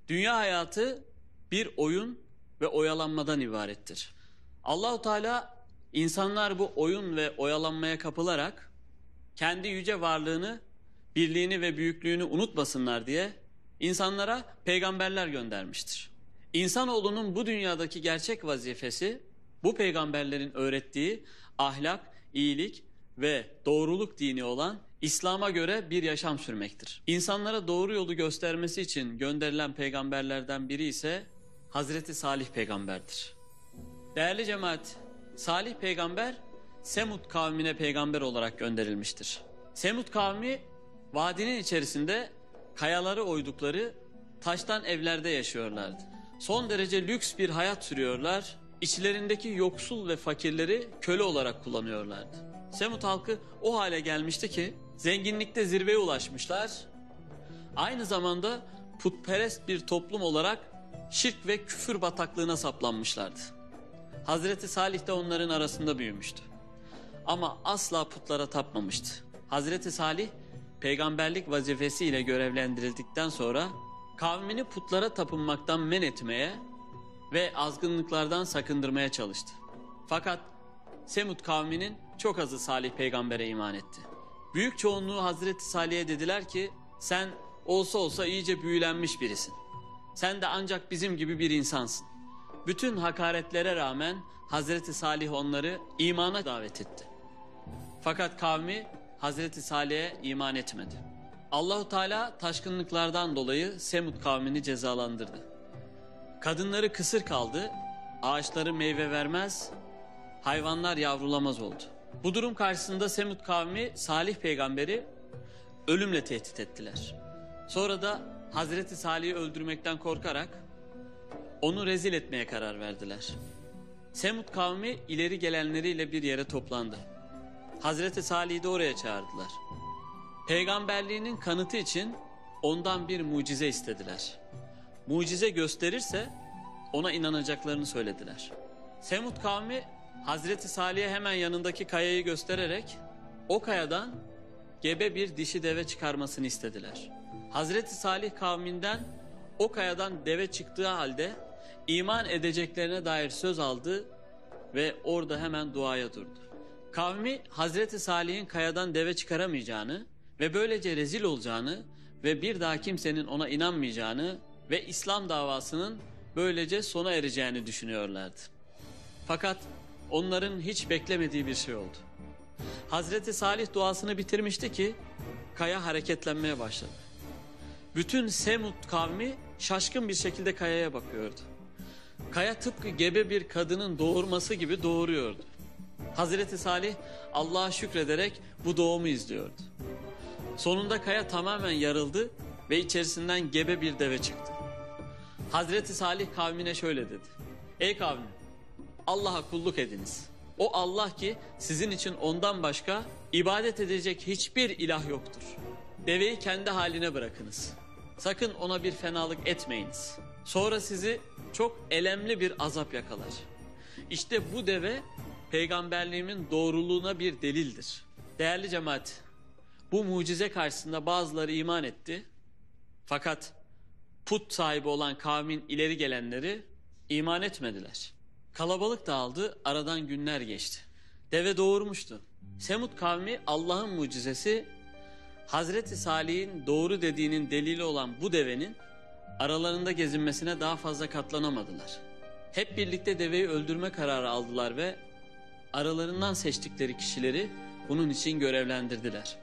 dünya hayatı bir oyun ve oyalanmadan ibarettir. Allahu Teala insanlar bu oyun ve oyalanmaya kapılarak kendi yüce varlığını, birliğini ve büyüklüğünü unutmasınlar diye insanlara peygamberler göndermiştir. İnsanoğlunun bu dünyadaki gerçek vazifesi bu peygamberlerin öğrettiği ahlak, iyilik ve doğruluk dini olan İslam'a göre bir yaşam sürmektir. İnsanlara doğru yolu göstermesi için gönderilen peygamberlerden biri ise Hazreti Salih peygamberdir. Değerli cemaat, Salih peygamber Semud kavmine peygamber olarak gönderilmiştir. Semud kavmi vadinin içerisinde kayaları oydukları taştan evlerde yaşıyorlardı. Son derece lüks bir hayat sürüyorlar. İçlerindeki yoksul ve fakirleri köle olarak kullanıyorlardı. Semud halkı o hale gelmişti ki zenginlikte zirveye ulaşmışlar. Aynı zamanda putperest bir toplum olarak şirk ve küfür bataklığına saplanmışlardı. Hazreti Salih de onların arasında büyümüştü. Ama asla putlara tapmamıştı. Hazreti Salih peygamberlik vazifesiyle görevlendirildikten sonra kavmini putlara tapınmaktan men etmeye ve azgınlıklardan sakındırmaya çalıştı. Fakat Semud kavminin çok azı Salih peygambere iman etti. Büyük çoğunluğu Hazreti Salih'e dediler ki sen olsa olsa iyice büyülenmiş birisin. Sen de ancak bizim gibi bir insansın. Bütün hakaretlere rağmen Hazreti Salih onları imana davet etti. Fakat kavmi Hazreti Salih'e iman etmedi. Allahu Teala taşkınlıklardan dolayı Semud kavmini cezalandırdı. Kadınları kısır kaldı, ağaçları meyve vermez, hayvanlar yavrulamaz oldu. Bu durum karşısında Semud kavmi Salih peygamberi ölümle tehdit ettiler. Sonra da Hazreti Salih'i öldürmekten korkarak onu rezil etmeye karar verdiler. Semud kavmi ileri gelenleriyle bir yere toplandı. Hazreti Salih'i de oraya çağırdılar. Peygamberliğinin kanıtı için ondan bir mucize istediler. Mucize gösterirse ona inanacaklarını söylediler. Semud kavmi Hazreti Salih'e hemen yanındaki kayayı göstererek o kayadan gebe bir dişi deve çıkarmasını istediler. Hazreti Salih kavminden o kayadan deve çıktığı halde iman edeceklerine dair söz aldı ve orada hemen duaya durdu. Kavmi Hazreti Salih'in kayadan deve çıkaramayacağını ve böylece rezil olacağını ve bir daha kimsenin ona inanmayacağını ve İslam davasının böylece sona ereceğini düşünüyorlardı. Fakat onların hiç beklemediği bir şey oldu. Hazreti Salih duasını bitirmişti ki kaya hareketlenmeye başladı. Bütün Semud kavmi şaşkın bir şekilde kayaya bakıyordu. Kaya tıpkı gebe bir kadının doğurması gibi doğuruyordu. Hazreti Salih Allah'a şükrederek bu doğumu izliyordu. Sonunda kaya tamamen yarıldı ve içerisinden gebe bir deve çıktı. Hazreti Salih kavmine şöyle dedi: Ey kavmim, Allah'a kulluk ediniz. O Allah ki sizin için ondan başka ibadet edecek hiçbir ilah yoktur. Deveyi kendi haline bırakınız. Sakın ona bir fenalık etmeyiniz. Sonra sizi çok elemli bir azap yakalar. İşte bu deve peygamberliğimin doğruluğuna bir delildir. Değerli cemaat, bu mucize karşısında bazıları iman etti. Fakat put sahibi olan kavmin ileri gelenleri iman etmediler. Kalabalık dağıldı, aradan günler geçti. Deve doğurmuştu. Semud kavmi Allah'ın mucizesi, Hazreti Salih'in doğru dediğinin delili olan bu devenin aralarında gezinmesine daha fazla katlanamadılar. Hep birlikte deveyi öldürme kararı aldılar ve aralarından seçtikleri kişileri bunun için görevlendirdiler.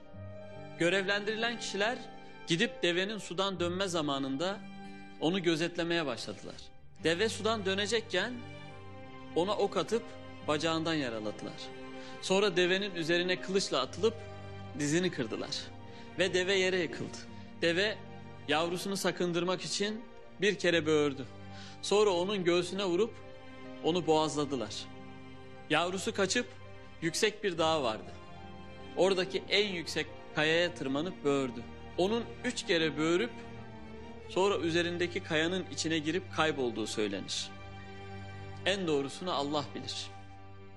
Görevlendirilen kişiler gidip devenin sudan dönme zamanında onu gözetlemeye başladılar. Deve sudan dönecekken ona ok atıp bacağından yaraladılar. Sonra devenin üzerine kılıçla atılıp dizini kırdılar ve deve yere yıkıldı. Deve yavrusunu sakındırmak için bir kere böğürdü. Sonra onun göğsüne vurup onu boğazladılar. Yavrusu kaçıp yüksek bir dağ vardı. Oradaki en yüksek kayaya tırmanıp böğürdü. Onun 3 kere böğürüp sonra üzerindeki kayanın içine girip kaybolduğu söylenir. En doğrusunu Allah bilir.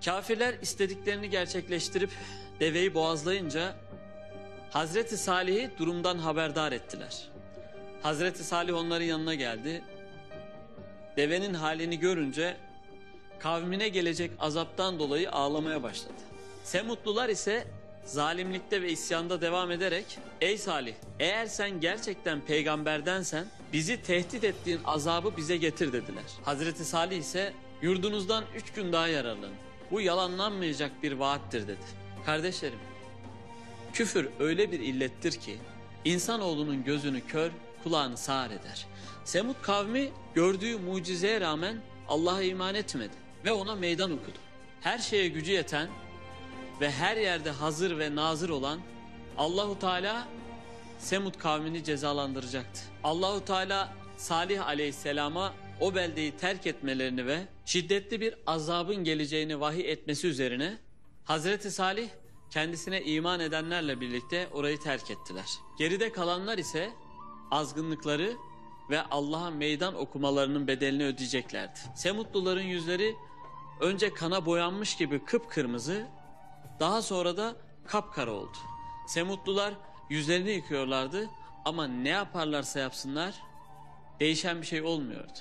Kafirler istediklerini gerçekleştirip deveyi boğazlayınca Hazreti Salih'i durumdan haberdar ettiler. Hazreti Salih onların yanına geldi. Devenin halini görünce kavmine gelecek azaptan dolayı ağlamaya başladı. Semutlular ise zalimlikte ve isyanda devam ederek ey Salih, eğer sen gerçekten peygamberdensen bizi tehdit ettiğin azabı bize getir dediler. Hazreti Salih ise yurdunuzdan 3 gün daha yararlanın. Bu yalanlanmayacak bir vaattir dedi. Kardeşlerim, küfür öyle bir illettir ki insanoğlunun gözünü kör, kulağını sağır eder. Semud kavmi gördüğü mucizeye rağmen Allah'a iman etmedi ve ona meydan okudu. Her şeye gücü yeten ve her yerde hazır ve nazır olan Allahu Teala Semud kavmini cezalandıracaktı. Allahu Teala Salih Aleyhisselam'a o beldeyi terk etmelerini ve şiddetli bir azabın geleceğini vahiy etmesi üzerine Hazreti Salih kendisine iman edenlerle birlikte orayı terk ettiler. Geride kalanlar ise azgınlıkları ve Allah'a meydan okumalarının bedelini ödeyeceklerdi. Semutluların yüzleri önce kana boyanmış gibi kıpkırmızı, daha sonra da kapkara oldu. Semutlular yüzlerini yıkıyorlardı ama ne yaparlarsa yapsınlar değişen bir şey olmuyordu.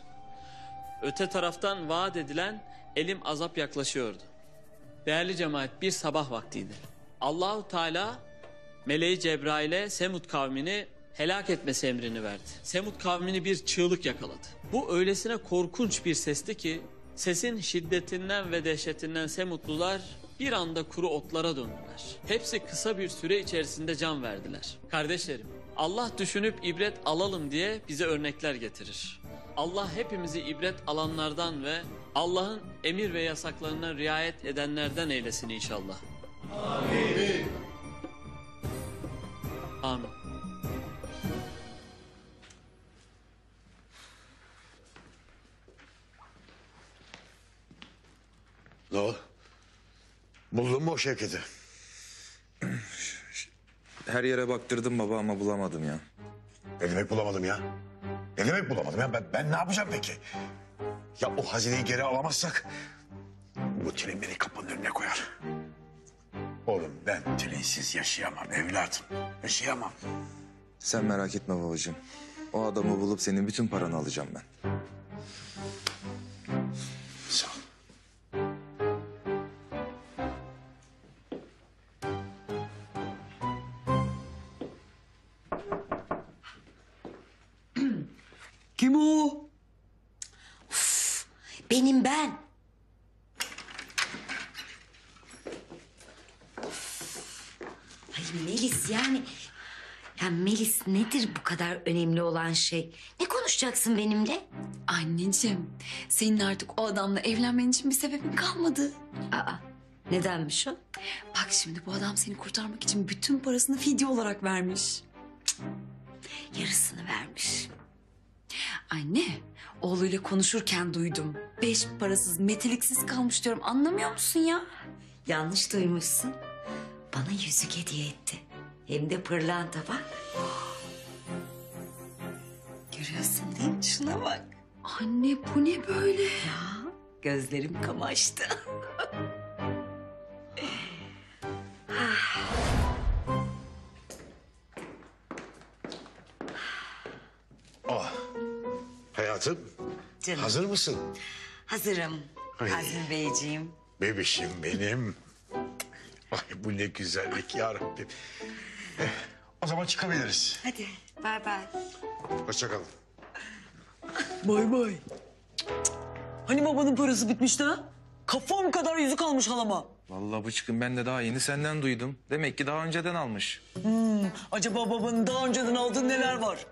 Öte taraftan vaat edilen elim azap yaklaşıyordu. Değerli cemaat, bir sabah vaktiydi. Allahu Teala meleği Cebrail'e Semud kavmini helak etmesi emrini verdi. Semud kavmini bir çığlık yakaladı. Bu öylesine korkunç bir sesti ki sesin şiddetinden ve dehşetinden Semudlular bir anda kuru otlara döndüler. Hepsi kısa bir süre içerisinde can verdiler. Kardeşlerim, Allah düşünüp ibret alalım diye bize örnekler getirir. Allah hepimizi ibret alanlardan ve Allah'ın emir ve yasaklarına riayet edenlerden eylesin inşallah. Amin. Amin. Ne o? Buldun mu o Şevket'i? Her yere baktırdım baba ama bulamadım ya. Ne demek bulamadım ya? Ne demek bulamadım ya? Ben ne yapacağım peki? Ya o hazineyi geri alamazsak... ...bu Tülin beni kapının önüne koyar. Oğlum ben Tülin'siz yaşayamam evladım. Yaşayamam. Sen merak etme babacığım. O adamı bulup senin bütün paranı alacağım ben. Sağ ol. Kim o? Benim ben. Ay Melis yani... Ya Melis nedir bu kadar önemli olan şey? Ne konuşacaksın benimle? Anneciğim, senin artık o adamla evlenmen için bir sebebin kalmadı. Aa, nedenmiş o? Bak şimdi bu adam seni kurtarmak için bütün parasını fidye olarak vermiş. Yarısını vermiş. Anne, oğluyla konuşurken duydum. 5 parasız, meteliksiz kalmış diyorum. Anlamıyor musun ya? Yanlış duymuşsun. Bana yüzük hediye etti. Hem de pırlanta bak. Görüyorsun değil mi? Şuna bak. Anne bu ne böyle? Ya gözlerim kamaştı. Oh. Hayatım. Canım. Hazır mısın? Hazırım. Ay. Azmi Beyciğim. Bebişim benim. Ay bu ne güzellik ya Rabbim. O zaman çıkabiliriz. Hadi bay bay. Hoşça kalın. Bay bay. Hani babanın parası bitmişti ha? Kafam kadar yüzük almış halama. Vallahi Bıçkın ben de daha yeni senden duydum. Demek ki daha önceden almış. Acaba babanın daha önceden aldığı neler var?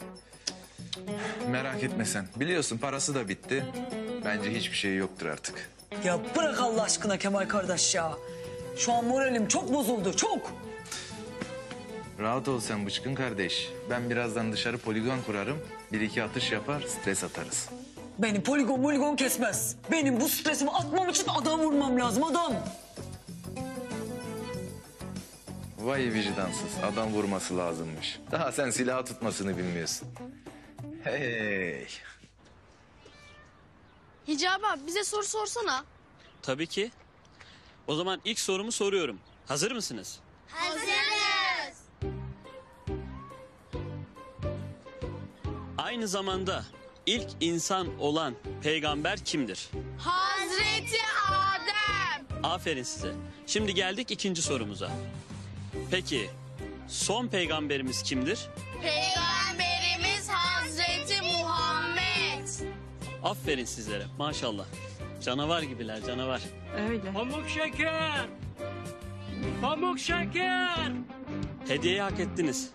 Merak etme sen. Biliyorsun parası da bitti. Bence hiçbir şey yoktur artık. Ya bırak Allah aşkına Kemal kardeş ya. Şu an moralim çok bozuldu, çok. Rahat ol sen Bıçkın kardeş. Ben birazdan dışarı poligon kurarım. 1-2 atış yapar, stres atarız. Beni poligon kesmez. Benim bu stresimi atmam için adam vurmam lazım, adam. Vay vicdansız. Adam vurması lazımmış. Daha sen silahı tutmasını bilmiyorsun. Hey. Hicabi abi bize soru sorsana. Tabii ki. O zaman ilk sorumu soruyorum. Hazır mısınız? Hazırız. Aynı zamanda ilk insan olan peygamber kimdir? Hazreti Adem. Aferin size. Şimdi geldik ikinci sorumuza. Peki son peygamberimiz kimdir? Peygamberimiz Hazreti Muhammed. Aferin sizlere maşallah. Canavar gibiler canavar. Öyle. Pamuk şeker. Pamuk şeker. Hediyeyi hak ettiniz.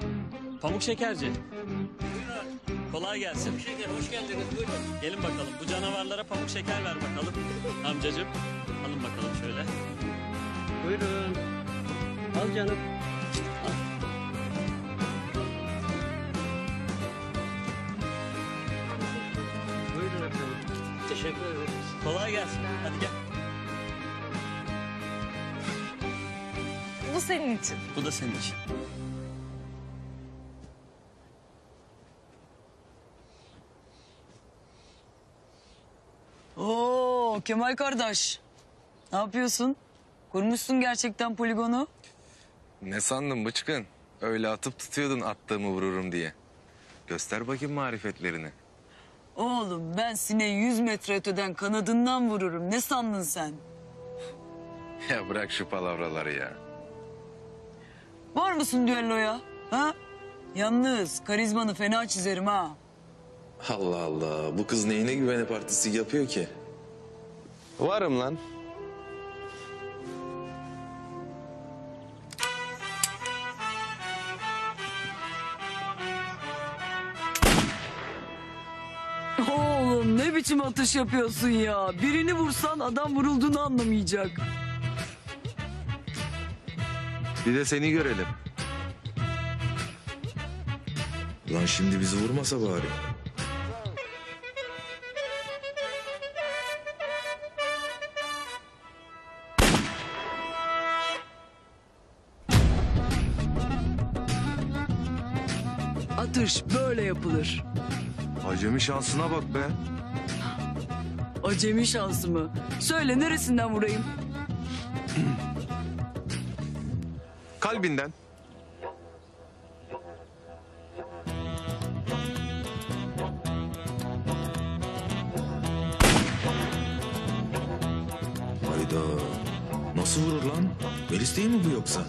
Pamuk şekerci. Kolay gelsin. Pamuk şeker, hoş geldiniz. Buyurun. Gelin bakalım bu canavarlara pamuk şeker ver bakalım. Amcacığım alın bakalım şöyle. Buyurun. Al canım. Buyurun efendim. Teşekkür ederim. Kolay gelsin. Hadi gel. Bu senin için. Bu da senin için. Oo Kemal kardeş. Ne yapıyorsun? Kurmuşsun gerçekten poligonu. Ne sandın Bıçkın? Öyle atıp tutuyordun attığımı vururum diye. Göster bakayım marifetlerini. Oğlum ben sineği 100 metre öteden kanadından vururum. Ne sandın sen? Ya bırak şu palavraları ya. Var mısın düelloya? Ha? Yalnız karizmanı fena çizerim ha. Allah Allah. Bu kız neyine güvene partisi yapıyor ki? Varım lan. Oğlum ne biçim atış yapıyorsun ya? Birini vursan adam vurulduğunu anlamayacak. Bir de seni görelim. Lan şimdi bizi vurmasa bari. atış böyle yapılır. Acemi şansına bak be. Acemi şansı mı? Söyle neresinden vurayım? Kalbinden. Hayda. Nasıl vurur lan? Melis değil mi bu yoksa?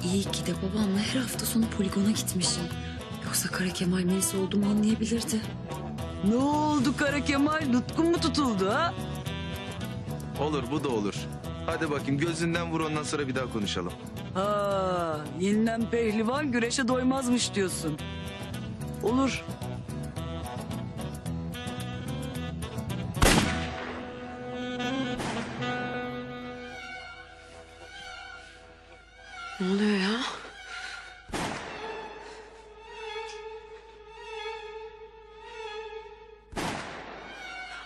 İyi ki de babamla her hafta sonu poligona gitmişim. Yoksa Kara Kemal Melis olduğumu anlayabilirdi. Ne oldu Kara Kemal? Nutkun mu tutuldu ha? Olur, bu da olur. Hadi bakayım, gözünden vur, ondan sonra bir daha konuşalım. Ha, yenilen pehlivan güreşe doymazmış diyorsun. Olur. Ne oluyor ya?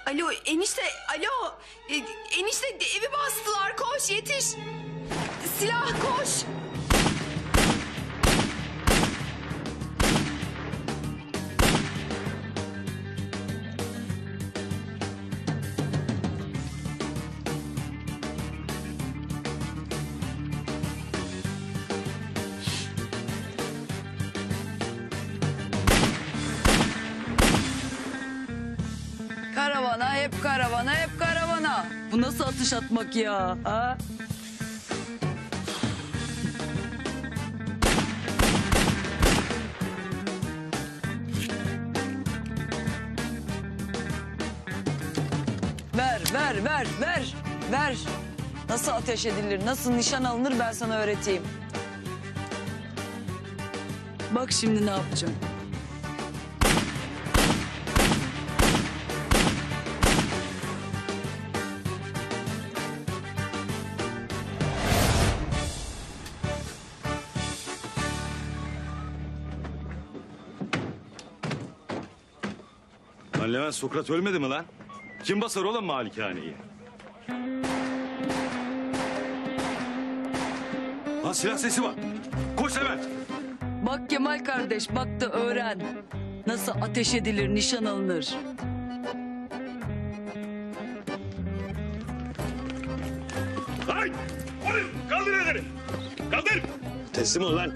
Alo enişte, alo. Enişte evi bastılar, koş yetiş. Silah koş. Karavana, hep karavana, hep karavana. Bu nasıl atış atmak ya? Ha? Ver. Nasıl ateş edilir, nasıl nişan alınır ben sana öğreteyim. Bak şimdi ne yapacağım. Lan Levent, Sokrat ölmedi mi lan? Kim basar oğlum malikaneyi? Lan silah sesi var. Koş Levent. Bak Kemal kardeş, bak da öğren. Nasıl ateş edilir, nişan alınır. Ay! Kaldır elleri! Kaldır! Teslim ol lan.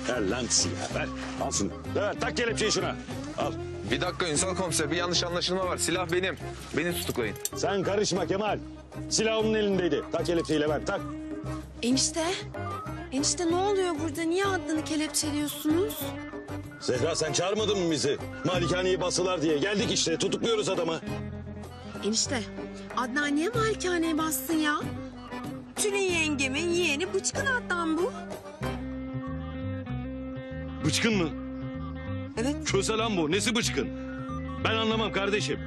Ver lan silahı, ver. Al şunu. Evet, tak kelepçeyi şuna. Al. Bir dakika Ünsal komiser, bir yanlış anlaşılma var. Silah benim. Beni tutuklayın. Sen karışma Kemal. Silah onun elindeydi. Tak kelepçeyi Levent, tak. Enişte. Enişte ne oluyor burada? Niye Adnan'ı kelepçeliyorsunuz? Zehra, sen çağırmadın mı bizi? Malikaneyi basılar diye. Geldik işte, tutukluyoruz adamı. Enişte, Adnan niye malikaneye bassın ya? Tülin yengemin yeğeni Bıçkın Adnan bu. Bıçkın mı? Evet. Köse lan bu. Nesi bıçkın? Ben anlamam kardeşim.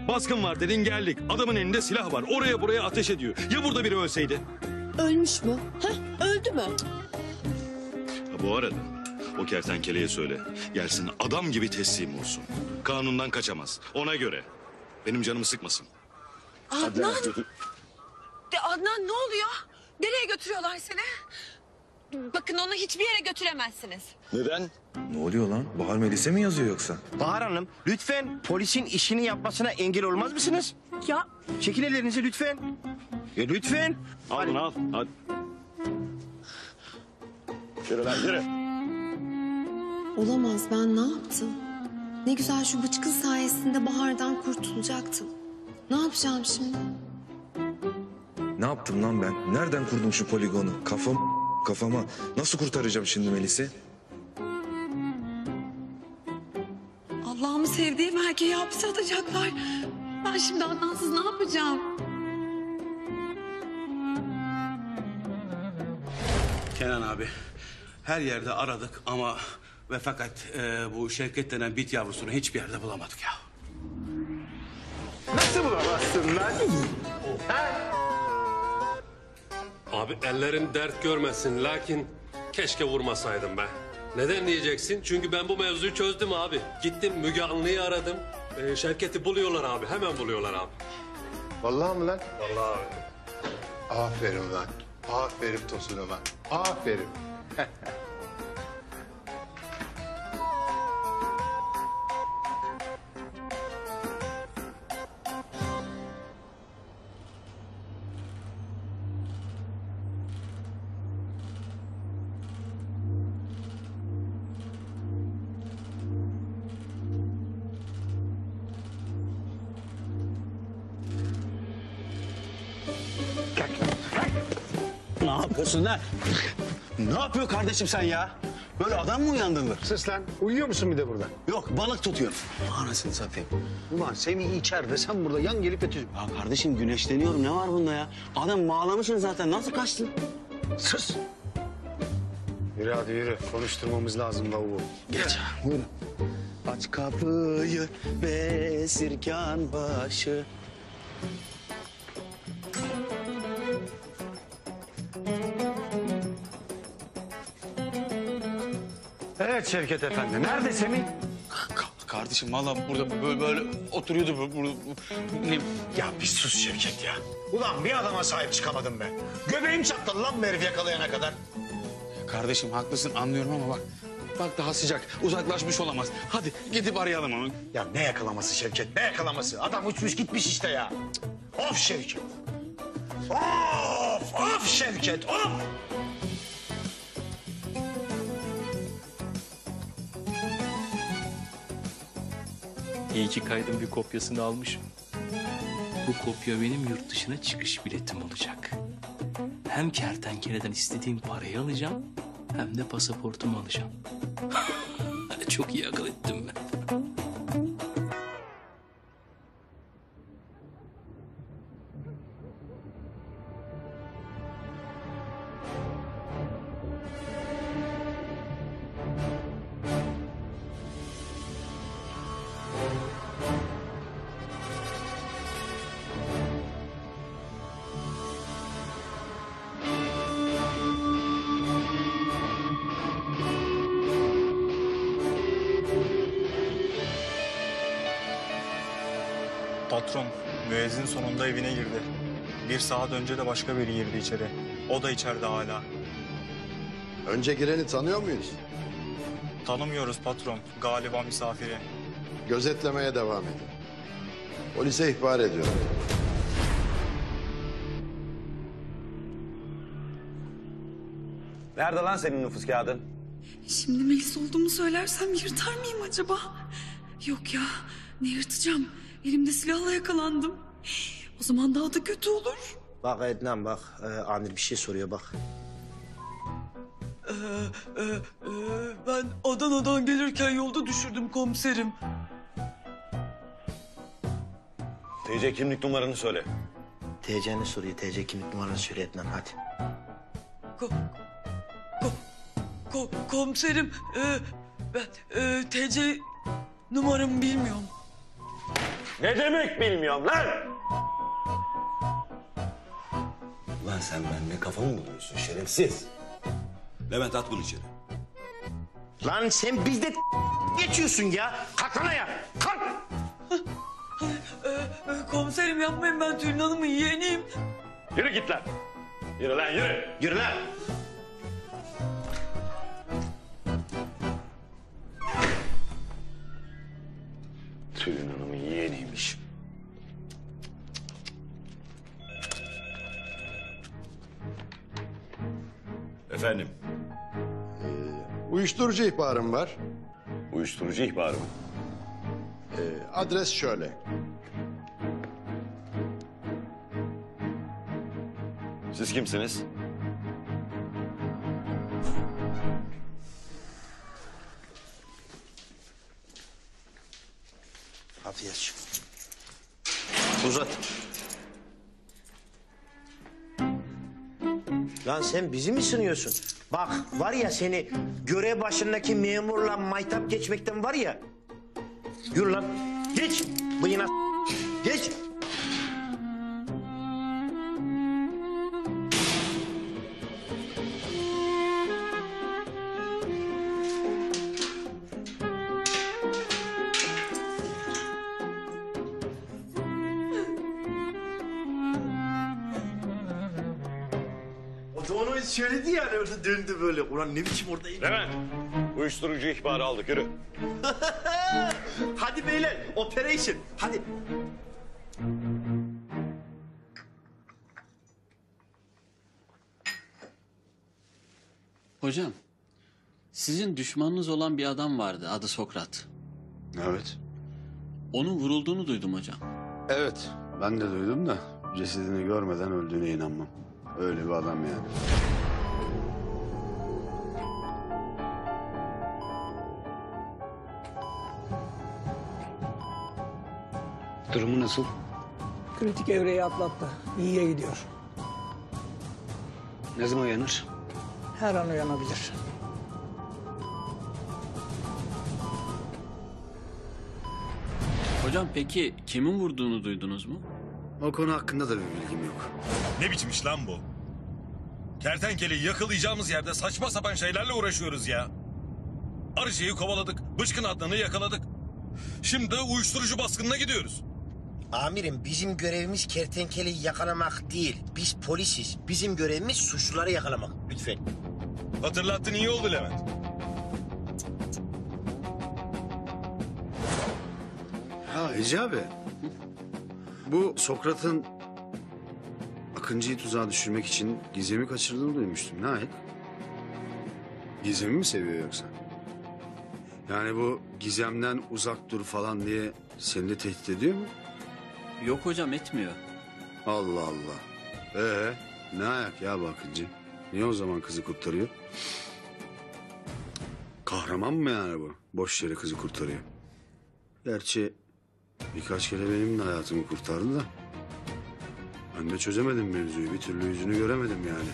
Baskın var dedin, geldik. Adamın elinde silah var. Oraya buraya ateş ediyor. Ya burada biri ölseydi? Ölmüş mü? Öldü mü? Ha, bu arada o kertenkeleye söyle. Gelsin adam gibi teslim olsun. Kanundan kaçamaz. Ona göre. Benim canımı sıkmasın. Adnan. Adnan ne oluyor? Nereye götürüyorlar seni? Bakın onu hiçbir yere götüremezsiniz. Neden? Ne oluyor lan? Bahar Melis'e mi yazıyor yoksa? Bahar Hanım, lütfen polisin işini yapmasına engel olmaz mısınız? Ya. Çekin ellerinizi lütfen. Ya lütfen. Al bunu, al. Hadi. Yürü lan, yürü. Olamaz, ben ne yaptım? Ne güzel şu Bıçkın sayesinde Bahar'dan kurtulacaktım. Ne yapacağım şimdi? Ne yaptım lan ben? Nereden kurdum şu poligonu? Kafama. Nasıl kurtaracağım şimdi Melis'i? Allah'ımı sevdiğim erkeği hapse atacaklar. Ben şimdi Adnansız ne yapacağım? Kenan abi, her yerde aradık ama ve fakat bu Şevket denen bit yavrusunu hiçbir yerde bulamadık ya. Nasıl bulamazsın lan? Abi ellerin dert görmesin, lakin keşke vurmasaydım be. Neden diyeceksin? Çünkü ben bu mevzuyu çözdüm abi. Gittim Müge Anlı'yı aradım. Şevket'i buluyorlar abi, hemen buluyorlar abi. Vallahi mı lan? Vallahi abi. Aferin lan. Aferin Tosun'uma. Aferin. yapıyorsun lan? Ne yapıyor kardeşim sen ya? Böyle adam mı uyandırılır? Sus lan. Uyuyor musun bir de burada? Yok, balık tutuyorum. Anasını satayım. Ulan Semih içeride, sen burada yan gelip yatıyorsun. Ya kardeşim güneşleniyorum, ne var bunda ya? Adam bağlamışsın zaten, nasıl kaçtın? Sus. Yürü hadi yürü. Konuşturmamız lazım lavuğu. Geç. Buyurun. Aç kapıyı be sirkan başı. Evet Şevket Efendi. Nerede Semih? Kardeşim vallahi burada böyle oturuyordu. Ne? Ya bir sus Şevket ya. Ulan bir adama sahip çıkamadım be. Göbeğim çatladı lan bu herifi yakalayana kadar. Kardeşim haklısın, anlıyorum ama bak. Bak daha sıcak, uzaklaşmış olamaz. Hadi gidip arayalım onu. Ya ne yakalaması Şevket, ne yakalaması? Adam uçmuş gitmiş işte ya. Cık. Of Şevket. Of Şevket, of! İyi ki kaydın bir kopyasını almışım. Bu kopya benim yurt dışına çıkış biletim olacak. Hem kertenkeleden istediğim parayı alacağım, hem de pasaportumu alacağım. Çok iyi akıl ettim ben. Patron, müezzin sonunda evine girdi. 1 saat önce de başka biri girdi içeri. O da içeride hala. Önce gireni tanıyor muyuz? Tanımıyoruz patron. Galiba misafiri. Gözetlemeye devam edin. Polise ihbar ediyorum. Nerede lan senin nüfus kağıdın? Şimdi Melis olduğumu söylersem yırtar mıyım acaba? Yok ya, ne yırtacağım? Elimde silahla yakalandım. O zaman daha da kötü olur. Bak Ednan bak. Amir bir şey soruyor bak. Ben Adana'dan gelirken yolda düşürdüm komiserim. TC kimlik numaranı söyle. TC'ni soruyor. TC kimlik numaranı söyle Ednan hadi. Komiserim, ben TC numaramı bilmiyorum. Ne demek bilmiyorum lan? Lan sen benimle kafa mı buluyorsun şerefsiz? Levent at bunu içeri. Lan sen bizde geçiyorsun ya. Kalk lan ayağa. Kalk. Komiserim yapmayın, ben Tülin Hanım'ın yeğeniyim. Yürü git lan. Yürü lan yürü. Yürü lan. Tülin Hanım'ın yeğeniymiş. Efendim? Uyuşturucu ihbarım var. Uyuşturucu ihbarı mı? Adres şöyle. Siz kimsiniz? Hadi yaş. Uzat. Lan sen bizi mi sınıyorsun? Bak var ya seni görev başındaki memurla maytap geçmekten var ya. Yürü lan. Geç. Bıyına geç. O da onu söyledi yani orada döndü böyle. Ulan ne biçim orada? Levent, uyuşturucu ihbarı aldık yürü. Hadi beyler operation. Hadi. Hocam, sizin düşmanınız olan bir adam vardı, adı Sokrat. Evet. Onun vurulduğunu duydum hocam. Evet. Ben de duydum da cesedini görmeden öldüğüne inanmam. Öyle bir adam yani. Durumu nasıl? Kritik evreyi atlattı. İyiye gidiyor. Ne zaman uyanır? Her an uyanabilir. Hocam peki kimin vurduğunu duydunuz mu? O konu hakkında da bir bilgim yok. Ne biçim iş lan bu? Kertenkeleyi yakalayacağımız yerde saçma sapan şeylerle uğraşıyoruz ya. Arıcıyı kovaladık, Bıçkın Adnan'ı yakaladık. Şimdi de uyuşturucu baskınına gidiyoruz. Amirim bizim görevimiz kertenkeleyi yakalamak değil. Biz polisiz. Bizim görevimiz suçluları yakalamak. Lütfen. Hatırlattın iyi oldu Levent. Ha Hicabi. Bu Sokrat'ın Akıncı'yı tuzağa düşürmek için Gizem'i kaçırdığını duymuştum. Ne ayıp? Gizem'i mi seviyor yoksa? Yani bu Gizem'den uzak dur falan diye seni de tehdit ediyor mu? Yok hocam, etmiyor. Allah Allah. Ne ayak ya bu Akıncı? Niye o zaman kızı kurtarıyor? Kahraman mı yani bu? Boş yere kızı kurtarıyor. Gerçi birkaç kere benim de hayatımı kurtardı da. Ben de çözemedim mevzuyu. Bir türlü yüzünü göremedim yani.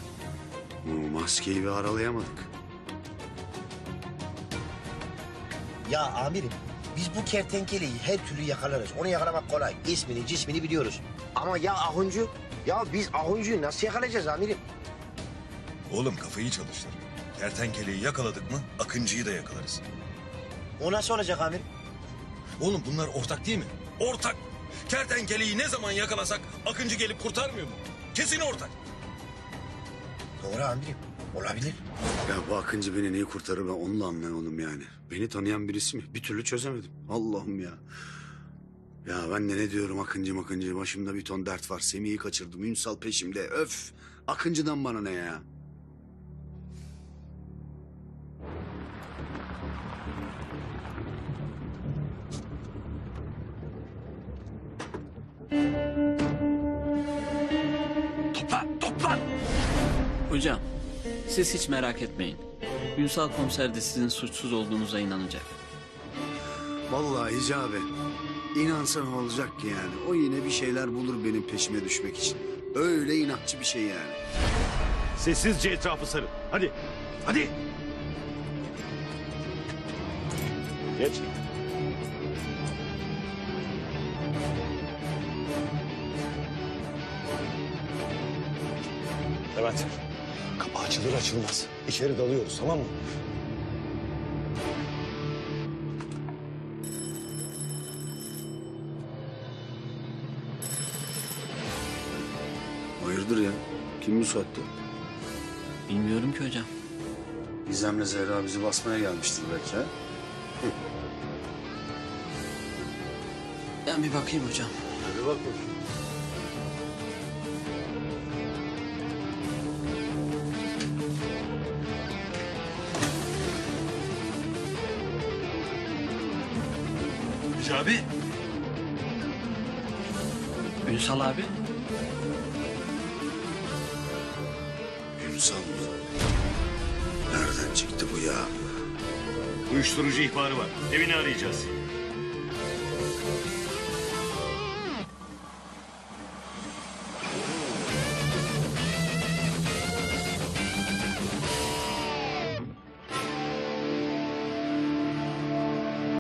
Bu maskeyi bir aralayamadık. Ya amirim biz bu kertenkeleyi her türlü yakalarız. Onu yakalamak kolay. İsmini cismini biliyoruz. Ama ya Ahuncu? Ya biz Ahuncu'yu nasıl yakalayacağız amirim? Oğlum kafayı çalıştır. Kertenkeleyi yakaladık mı Akıncı'yı da yakalarız. O nasıl olacak amirim? Oğlum bunlar ortak değil mi? Ortak. Kertenkeleyi ne zaman yakalasak Akıncı gelip kurtarmıyor mu? Kesin ortak. Doğru amirim. Olabilir. Ya bu Akıncı beni neyi kurtarır ben onu da anlayamadım yani. Beni tanıyan birisi mi? Bir türlü çözemedim. Allah'ım ya. Ya ben de ne diyorum Akıncı başımda bir ton dert var. Semih'i kaçırdım. Ünsal peşimde. Öf. Akıncı'dan bana ne ya? Toplan! Hocam, siz hiç merak etmeyin. Ünsal komiser de sizin suçsuz olduğunuza inanacak. Vallahi Hicabi. İnansan olacak ki yani. O yine bir şeyler bulur benim peşime düşmek için. Öyle inatçı bir şey yani. Sessizce etrafı sarın. Hadi. Hadi. Geç. Levent. Kapı açılır açılmaz. İçeri dalıyoruz, tamam mı? Hayırdır ya? Kim bu saatte? Bilmiyorum ki hocam. Gizem'le Zehra bizi basmaya gelmiştir belki ha? Ben bir bakayım hocam. Hadi bak bakayım. Abi. Ünsal abi. Ünsal mı? Nereden çıktı bu ya? Uyuşturucu ihbarı var. Evini arayacağız.